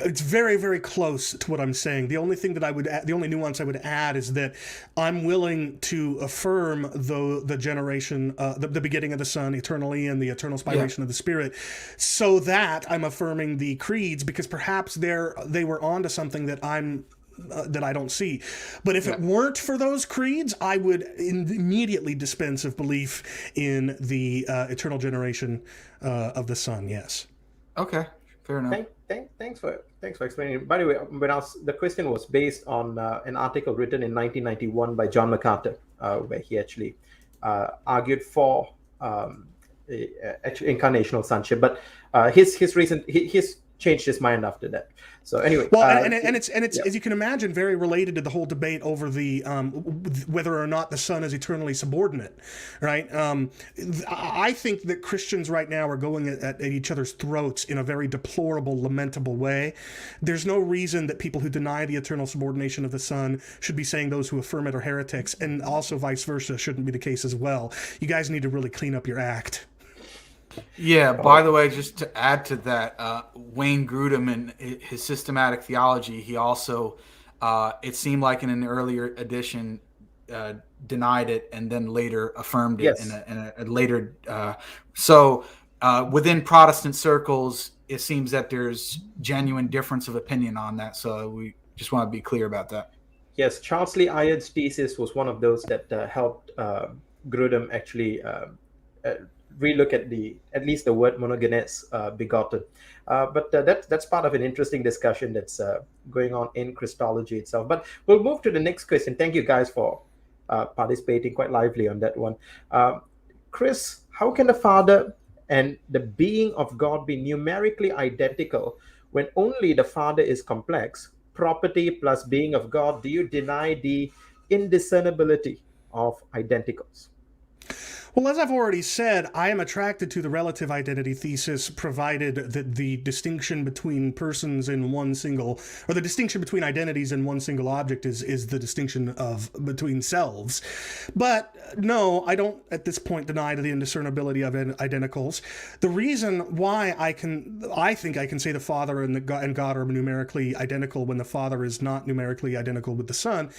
It's very, very close to what I'm saying. The only thing that the only nuance I would add is that I'm willing to affirm the generation, the begetting of the Son eternally and the eternal spiration of the Spirit, so that I'm affirming the creeds, because perhaps they were onto something that I don't see. But if it weren't for those creeds, I would immediately dispense of belief in the eternal generation of the Son. Yes. Okay. Fair enough. Thanks for explaining. By the way, the question was based on an article written in 1991 by John MacArthur, where he actually argued for incarnational sonship. But his changed his mind after that. So anyway, it's as you can imagine, very related to the whole debate over the whether or not the Son is eternally subordinate, right? I think that Christians right now are going at each other's throats in a very deplorable, lamentable way. There's no reason that people who deny the eternal subordination of the Son should be saying those who affirm it are heretics, and also vice versa shouldn't be the case as well. You guys need to really clean up your act. Yeah, by the way, just to add to that, Wayne Grudem in his systematic theology, he also, it seemed like in an earlier edition, denied it and then later affirmed it in a later. So within Protestant circles, it seems that there's genuine difference of opinion on that. So we just want to be clear about that. Yes, Charles Lee Ayard's thesis was one of those that helped Grudem actually relook at least the word monogenes, begotten. But that's part of an interesting discussion that's going on in Christology itself. But we'll move to the next question. Thank you guys for participating quite lively on that one. Chris, how can the Father and the being of God be numerically identical when only the Father is complex? Property plus being of God, do you deny the indiscernibility of identicals? Well, as I've already said, I am attracted to the relative identity thesis, provided that the distinction between persons in one single, or the distinction between identities in one single object is the distinction of between selves. But no, I don't at this point deny the indiscernibility of identicals. The reason why I think I can say the Father and God are numerically identical when the Father is not numerically identical with the Son,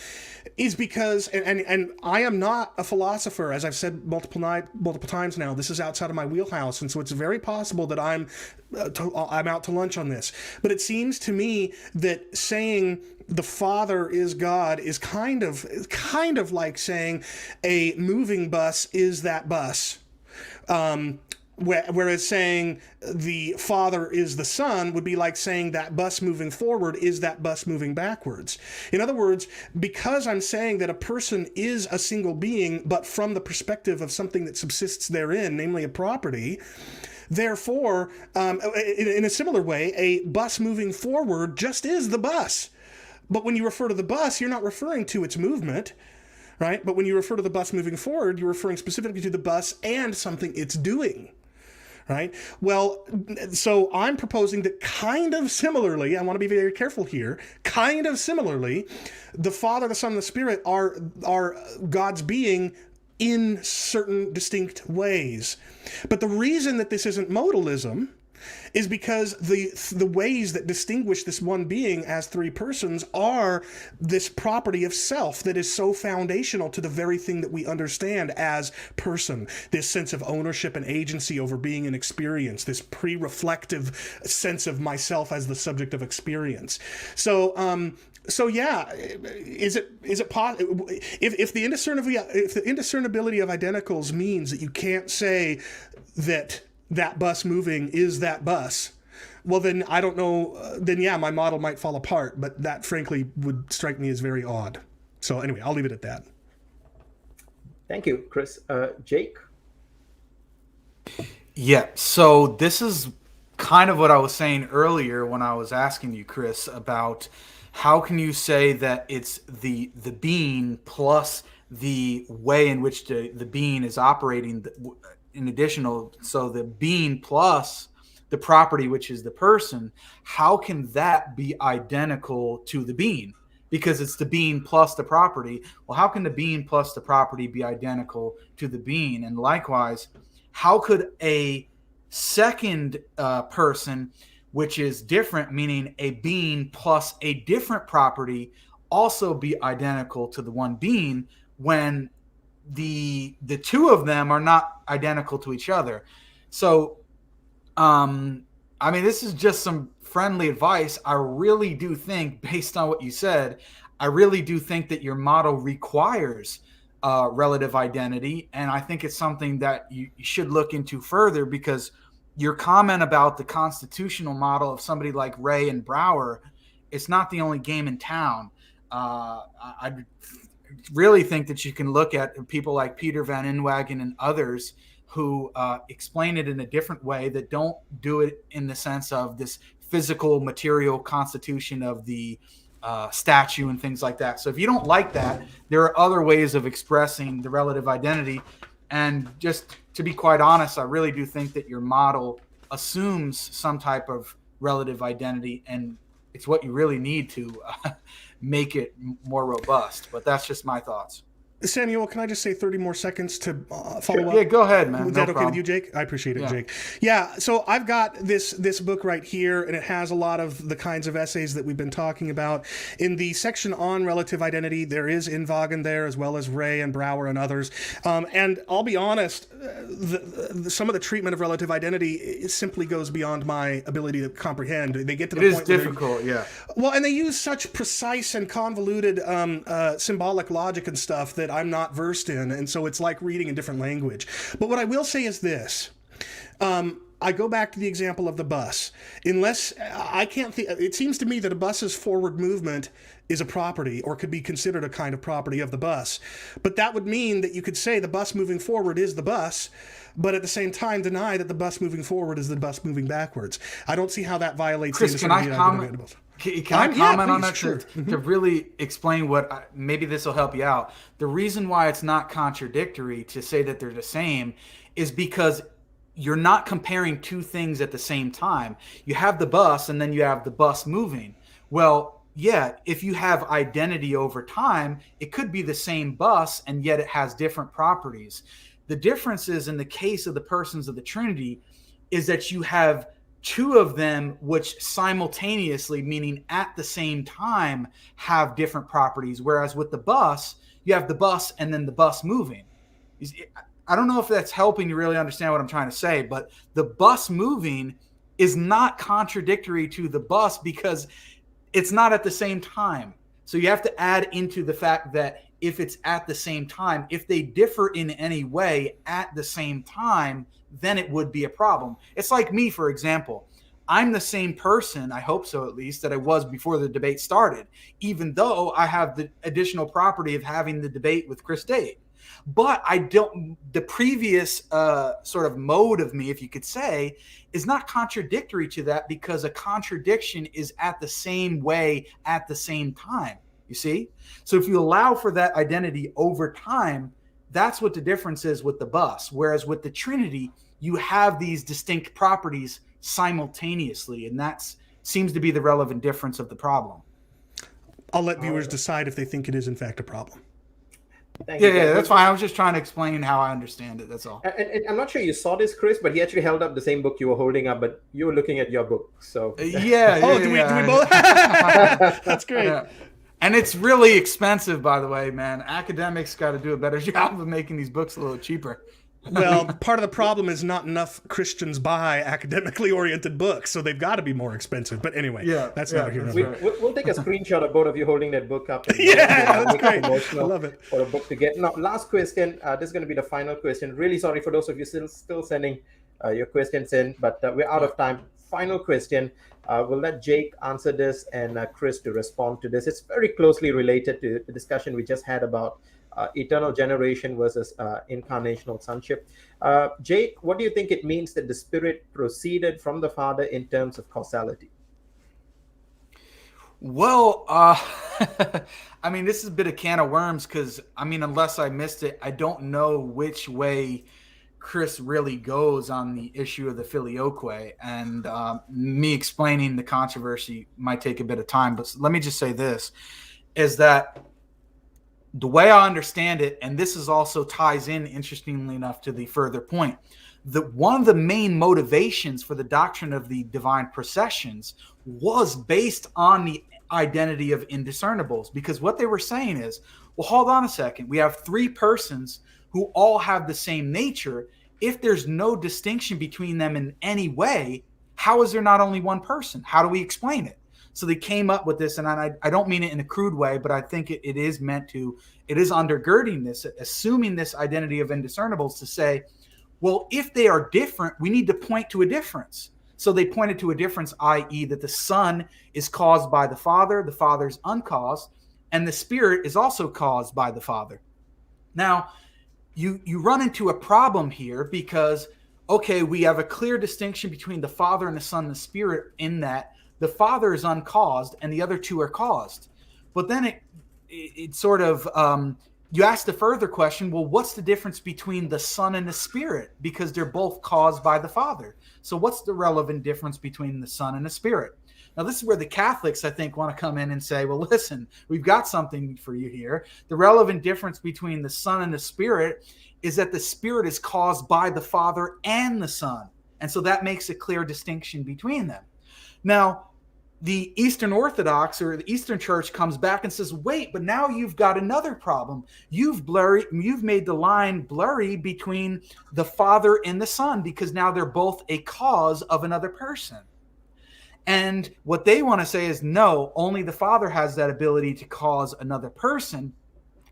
is because, and I am not a philosopher, as I've said multiple times now. This is outside of my wheelhouse, and so it's very possible that I'm out to lunch on this. But it seems to me that saying the Father is God is kind of like saying a moving bus is that bus. Whereas saying the Father is the Son would be like saying that bus moving forward is that bus moving backwards. In other words, because I'm saying that a person is a single being, but from the perspective of something that subsists therein, namely a property, therefore, in a similar way, a bus moving forward just is the bus. But when you refer to the bus, you're not referring to its movement, right? But when you refer to the bus moving forward, you're referring specifically to the bus and something it's doing. Right? Well, so I'm proposing that kind of similarly, I want to be very careful here, kind of similarly, the Father, the Son, and the Spirit are God's being in certain distinct ways. But the reason that this isn't modalism is because the ways that distinguish this one being as three persons are this property of self that is so foundational to the very thing that we understand as person, this sense of ownership and agency over being and experience, this pre-reflective sense of myself as the subject of experience. So yeah, is it possible if the indiscernibility of identicals means that you can't say that bus moving is that bus, well then I don't know, then yeah, my model might fall apart, but that frankly would strike me as very odd. So anyway, I'll leave it at that. Thank you, Chris. Jake? Yeah, so this is kind of what I was saying earlier when I was asking you, Chris, about how can you say that it's the being plus the way in which the being is operating in additional, so the being plus the property, which is the person, how can that be identical to the being? Because it's the being plus the property. Well, how can the being plus the property be identical to the being? And likewise, how could a second person, which is different, meaning a being plus a different property, also be identical to the one being when the two of them are not identical to each other? So, I mean, this is just some friendly advice. I really do think, based on what you said, I really do think that your model requires relative identity. And I think it's something that you should look into further, because your comment about the constitutional model of somebody like Ray and Brower, it's not the only game in town. I really think that you can look at people like Peter Van Inwagen and others who explain it in a different way, that don't do it in the sense of this physical material constitution of the statue and things like that. So if you don't like that, there are other ways of expressing the relative identity. And just to be quite honest, I really do think that your model assumes some type of relative identity, and it's what you really need to make it more robust. But that's just my thoughts. Samuel, can I just say 30 more seconds to follow up? Yeah, go ahead, man. Is that okay with you, Jake? I appreciate it, Jake. Yeah, so I've got this book right here, and it has a lot of the kinds of essays that we've been talking about. In the section on relative identity, there is Inwagen there, as well as Ray and Brower and others. And I'll be honest, some of the treatment of relative identity simply goes beyond my ability to comprehend. They get to the point where it is difficult, yeah. Well, and they use such precise and convoluted symbolic logic and stuff that I'm not versed in, and so it's like reading a different language. But what I will say is this. I go back to the example of the bus. Unless I can't think, it seems to me that a bus's forward movement is a property, or could be considered a kind of property of the bus. But that would mean that you could say the bus moving forward is the bus, but at the same time deny that the bus moving forward is the bus moving backwards. I don't see how that violates Chris, the can I comment? Can I comment on that sure. to really explain maybe this will help you out? The reason why it's not contradictory to say that they're the same is because you're not comparing two things at the same time. You have the bus and then you have the bus moving. Well, yeah, if you have identity over time, it could be the same bus and yet it has different properties. The difference is in the case of the persons of the Trinity is that you have two of them which simultaneously, meaning at the same time, have different properties. Whereas with the bus, you have the bus and then the bus moving. I don't know if that's helping you really understand what I'm trying to say, but the bus moving is not contradictory to the bus because it's not at the same time. So you have to add into the fact that if it's at the same time, if they differ in any way at the same time, then it would be a problem. It's like me, for example. I'm the same person, I hope so at least, that I was before the debate started, even though I have the additional property of having the debate with Chris Date. But the previous sort of mode of me, if you could say, is not contradictory to that because a contradiction is at the same way at the same time. You see? So if you allow for that identity over time, that's what the difference is with the bus. Whereas with the Trinity, you have these distinct properties simultaneously, and that seems to be the relevant difference of the problem. I'll let viewers decide if they think it is in fact a problem. Yeah, that's fine. I was just trying to explain how I understand it. That's all. And I'm not sure you saw this, Chris, but he actually held up the same book you were holding up, but you were looking at your book. So do we both? That's great. Yeah. And it's really expensive, by the way, man. Academics got to do a better job of making these books a little cheaper. Well, part of the problem is not enough Christians buy academically oriented books, so they've got to be more expensive. But anyway, that's not here. We'll take a screenshot of both of you holding that book up. And that's great. I love it. For a book to get. Now, last question. This is going to be the final question. Really sorry for those of you still sending your questions in, but we're out of time. Final question. We'll let Jake answer this and Chris to respond to this. It's very closely related to the discussion we just had about eternal generation versus incarnational sonship. Jake, what do you think it means that the Spirit proceeded from the Father in terms of causality? Well, I mean, this is a bit of can of worms because, I mean, unless I missed it, I don't know which way Chris really goes on the issue of the filioque, and me explaining the controversy might take a bit of time, but let me just say this, is that the way I understand it, and this is also ties in, interestingly enough, to the further point, that one of the main motivations for the doctrine of the divine processions was based on the identity of indiscernibles, because what they were saying is, well, hold on a second, we have three persons who all have the same nature. If there's no distinction between them in any way, how is there not only one person? How do we explain it? So they came up with this, and I don't mean it in a crude way, but I think it is undergirding this, assuming this identity of indiscernibles to say, well, if they are different, we need to point to a difference. So they pointed to a difference, i.e. that the Son is caused by the Father is uncaused, and the Spirit is also caused by the Father. Now, you run into a problem here because, okay, we have a clear distinction between the Father and the Son and the Spirit in that the Father is uncaused and the other two are caused. But then it sort of, you ask the further question, well, what's the difference between the Son and the Spirit? Because they're both caused by the Father. So what's the relevant difference between the Son and the Spirit? Now, this is where the Catholics, I think, want to come in and say, well, listen, we've got something for you here. The relevant difference between the Son and the Spirit is that the Spirit is caused by the Father and the Son. And so that makes a clear distinction between them. Now, the Eastern Orthodox or the Eastern Church comes back and says, wait, but now you've got another problem. You've made the line blurry between the Father and the Son because now they're both a cause of another person. And what they want to say is, no, only the Father has that ability to cause another person.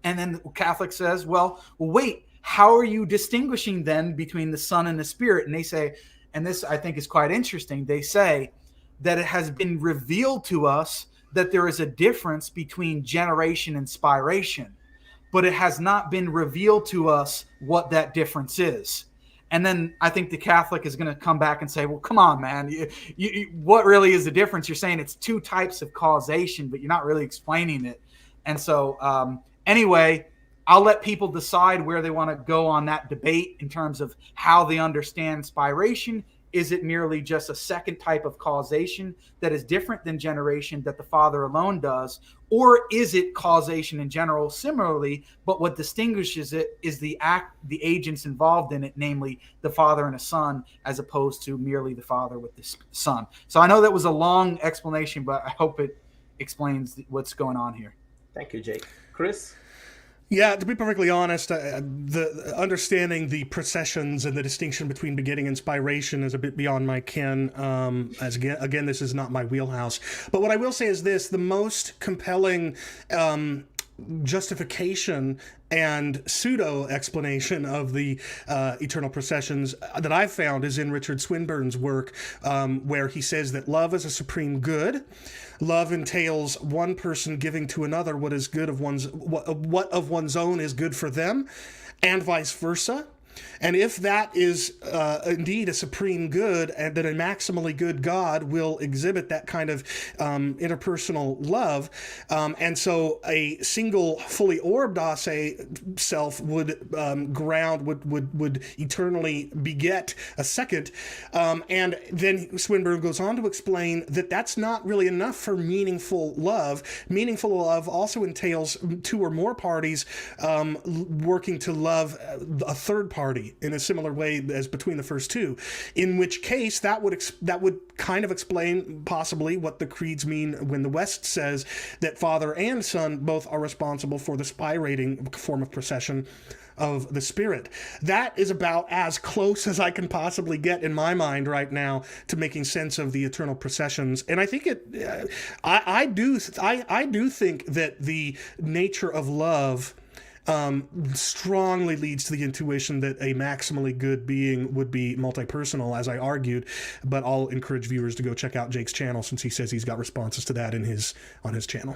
And then the Catholic says, well, wait, how are you distinguishing then between the Son and the Spirit? And they say, and this I think is quite interesting, they say that it has been revealed to us that there is a difference between generation and spiration, but it has not been revealed to us what that difference is. And then I think the Catholic is going to come back and say, well, come on, man. What really is the difference? You're saying it's two types of causation, but you're not really explaining it. And so anyway, I'll let people decide where they want to go on that debate in terms of how they understand spiration. Is it merely just a second type of causation that is different than generation that the Father alone does? Or is it causation in general similarly, but what distinguishes it is the agents involved in it, namely the Father and the Son, as opposed to merely the Father with the Son. So I know that was a long explanation, but I hope it explains what's going on here. Thank you, Jake. Chris? Yeah, to be perfectly honest, the understanding the processions and the distinction between begetting and spiration is a bit beyond my ken. As again, this is not my wheelhouse. But what I will say is this: the most compelling justification and pseudo explanation of the eternal processions that I've found is in Richard Swinburne's work, where he says that love is a supreme good. Love entails one person giving to another what is good of what of one's own is good for them, and vice versa. And if that is indeed a supreme good, and that a maximally good God will exhibit that kind of interpersonal love, and so a single fully orbed ase self would would eternally beget a second, and then Swinburne goes on to explain that that's not really enough for meaningful love. Meaningful love also entails two or more parties working to love a third party in a similar way as between the first two, in which case that would kind of explain possibly what the creeds mean when the West says that Father and Son both are responsible for the spirating form of procession of the Spirit. That is about as close as I can possibly get in my mind right now to making sense of the eternal processions. And I think I do think that the nature of love strongly leads to the intuition that a maximally good being would be multi-personal, as I argued. But I'll encourage viewers to go check out Jake's channel, since he says he's got responses to that on his channel.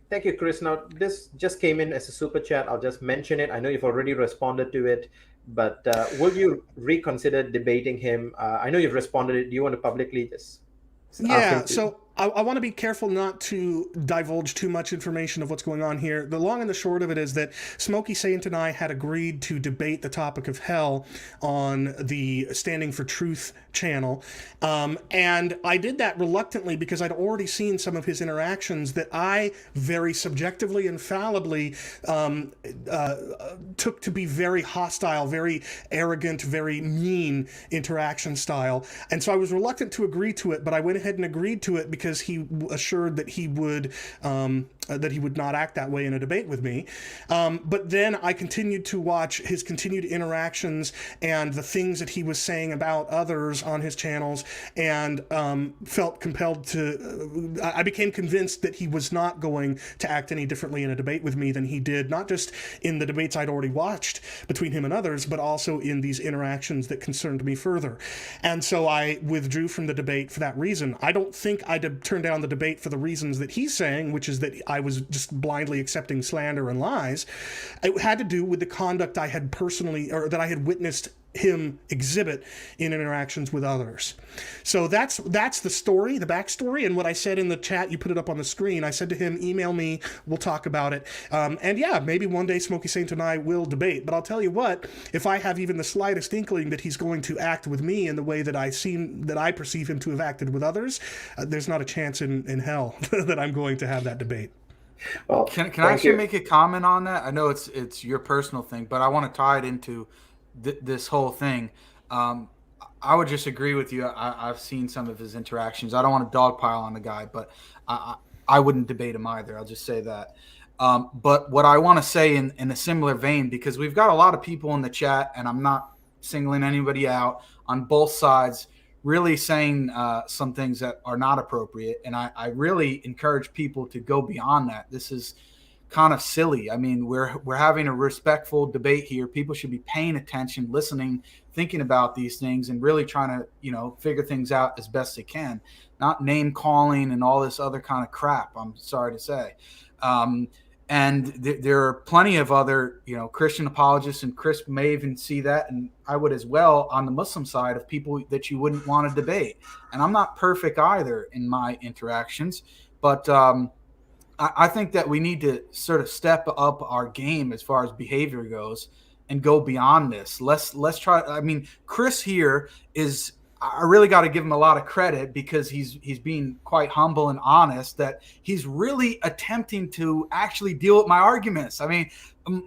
Thank you, Chris. Now, this just came in as a super chat. I'll just mention it. I know you've already responded to it, but will you reconsider debating him? I know you've responded. Do you want to publicly just ask him to... So I want to be careful not to divulge too much information of what's going on here. The long and the short of it is that Smokey Saint and I had agreed to debate the topic of hell on the Standing for Truth channel. And I did that reluctantly because I'd already seen some of his interactions that I very subjectively and fallibly took to be very hostile, very arrogant, very mean interaction style. And so I was reluctant to agree to it, but I went ahead and agreed to it because he assured that he would not act that way in a debate with me. But then I continued to watch his continued interactions and the things that he was saying about others on his channels, and felt compelled to... I became convinced that he was not going to act any differently in a debate with me than he did, not just in the debates I'd already watched between him and others, but also in these interactions that concerned me further. And so I withdrew from the debate for that reason. I don't think I'd turn down the debate for the reasons that he's saying, which is that I was just blindly accepting slander and lies. It had to do with the conduct I had that I had witnessed him exhibit in interactions with others. So that's the story, the backstory, and what I said in the chat. You put it up on the screen. I said to him, email me, we'll talk about it. And yeah, maybe one day Smokey Saint and I will debate. But I'll tell you what, if I have even the slightest inkling that he's going to act with me in the way that I perceive him to have acted with others, there's not a chance in hell that I'm going to have that debate. Well, can I actually make a comment on that? I know it's your personal thing, but I want to tie it into this whole thing. I would just agree with you. I've seen some of his interactions. I don't want to dogpile on the guy, but I wouldn't debate him either. I'll just say that. But what I want to say in a similar vein, because we've got a lot of people in the chat, and I'm not singling anybody out, on both sides, really saying some things that are not appropriate. And I really encourage people to go beyond that. This is kind of silly. I mean, we're having a respectful debate here. People should be paying attention, listening, thinking about these things, and really trying to, figure things out as best they can, not name calling and all this other kind of crap, I'm sorry to say. And there are plenty of other, Christian apologists, and Chris may even see that, and I would as well, on the Muslim side, of people that you wouldn't want to debate. And I'm not perfect either in my interactions, but I think that we need to sort of step up our game as far as behavior goes and go beyond this. Let's try. I mean, Chris here is. I really got to give him a lot of credit, because he's being quite humble and honest, that he's really attempting to actually deal with my arguments. I mean,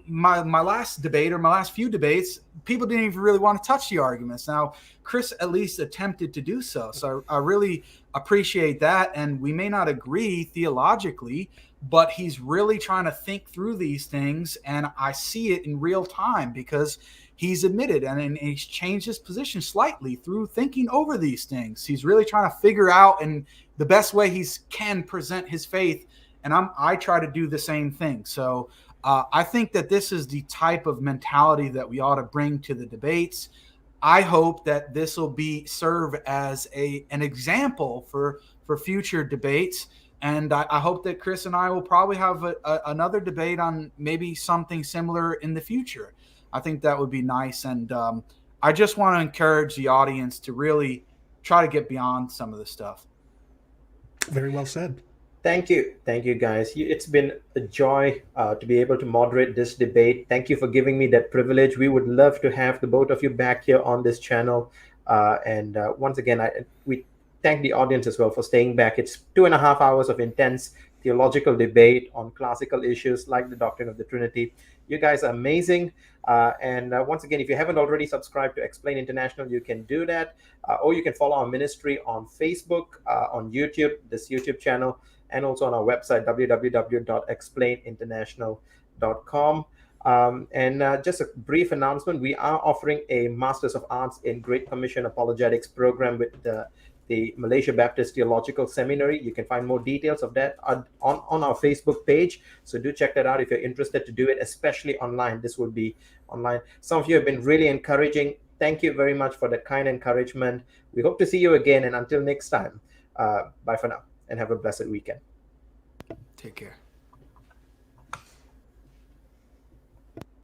my last debate, or my last few debates, people didn't even really want to touch the arguments. Now, Chris at least attempted to do so. So I really appreciate that. And we may not agree theologically, but he's really trying to think through these things. And I see it in real time, because he's admitted and he's changed his position slightly through thinking over these things. He's really trying to figure out and the best way he can present his faith. And I try to do the same thing. So I think that this is the type of mentality that we ought to bring to the debates. I hope that this will serve as an example for future debates. And I hope that Chris and I will probably have another debate on maybe something similar in the future. I think that would be nice. And I just want to encourage the audience to really try to get beyond some of this stuff. Very well said. Thank you, guys. It's been a joy to be able to moderate this debate. Thank you for giving me that privilege. We would love to have the both of you back here on this channel. And once again, we thank the audience as well for staying back. It's 2.5 hours of intense theological debate on classical issues like the doctrine of the Trinity. You guys are amazing. And once again, if you haven't already subscribed to Explain International, you can do that. Or you can follow our ministry on Facebook, on YouTube, this YouTube channel, and also on our website, www.explaininternational.com. And just a brief announcement, we are offering a Masters of Arts in Great Commission Apologetics program with the Malaysia Baptist Theological Seminary. You can find more details of that on our Facebook page. So do check that out if you're interested to do it, especially online. This will be online. Some of you have been really encouraging. Thank you very much for that kind encouragement. We hope to see you again. And until next time, bye for now and have a blessed weekend. Take care.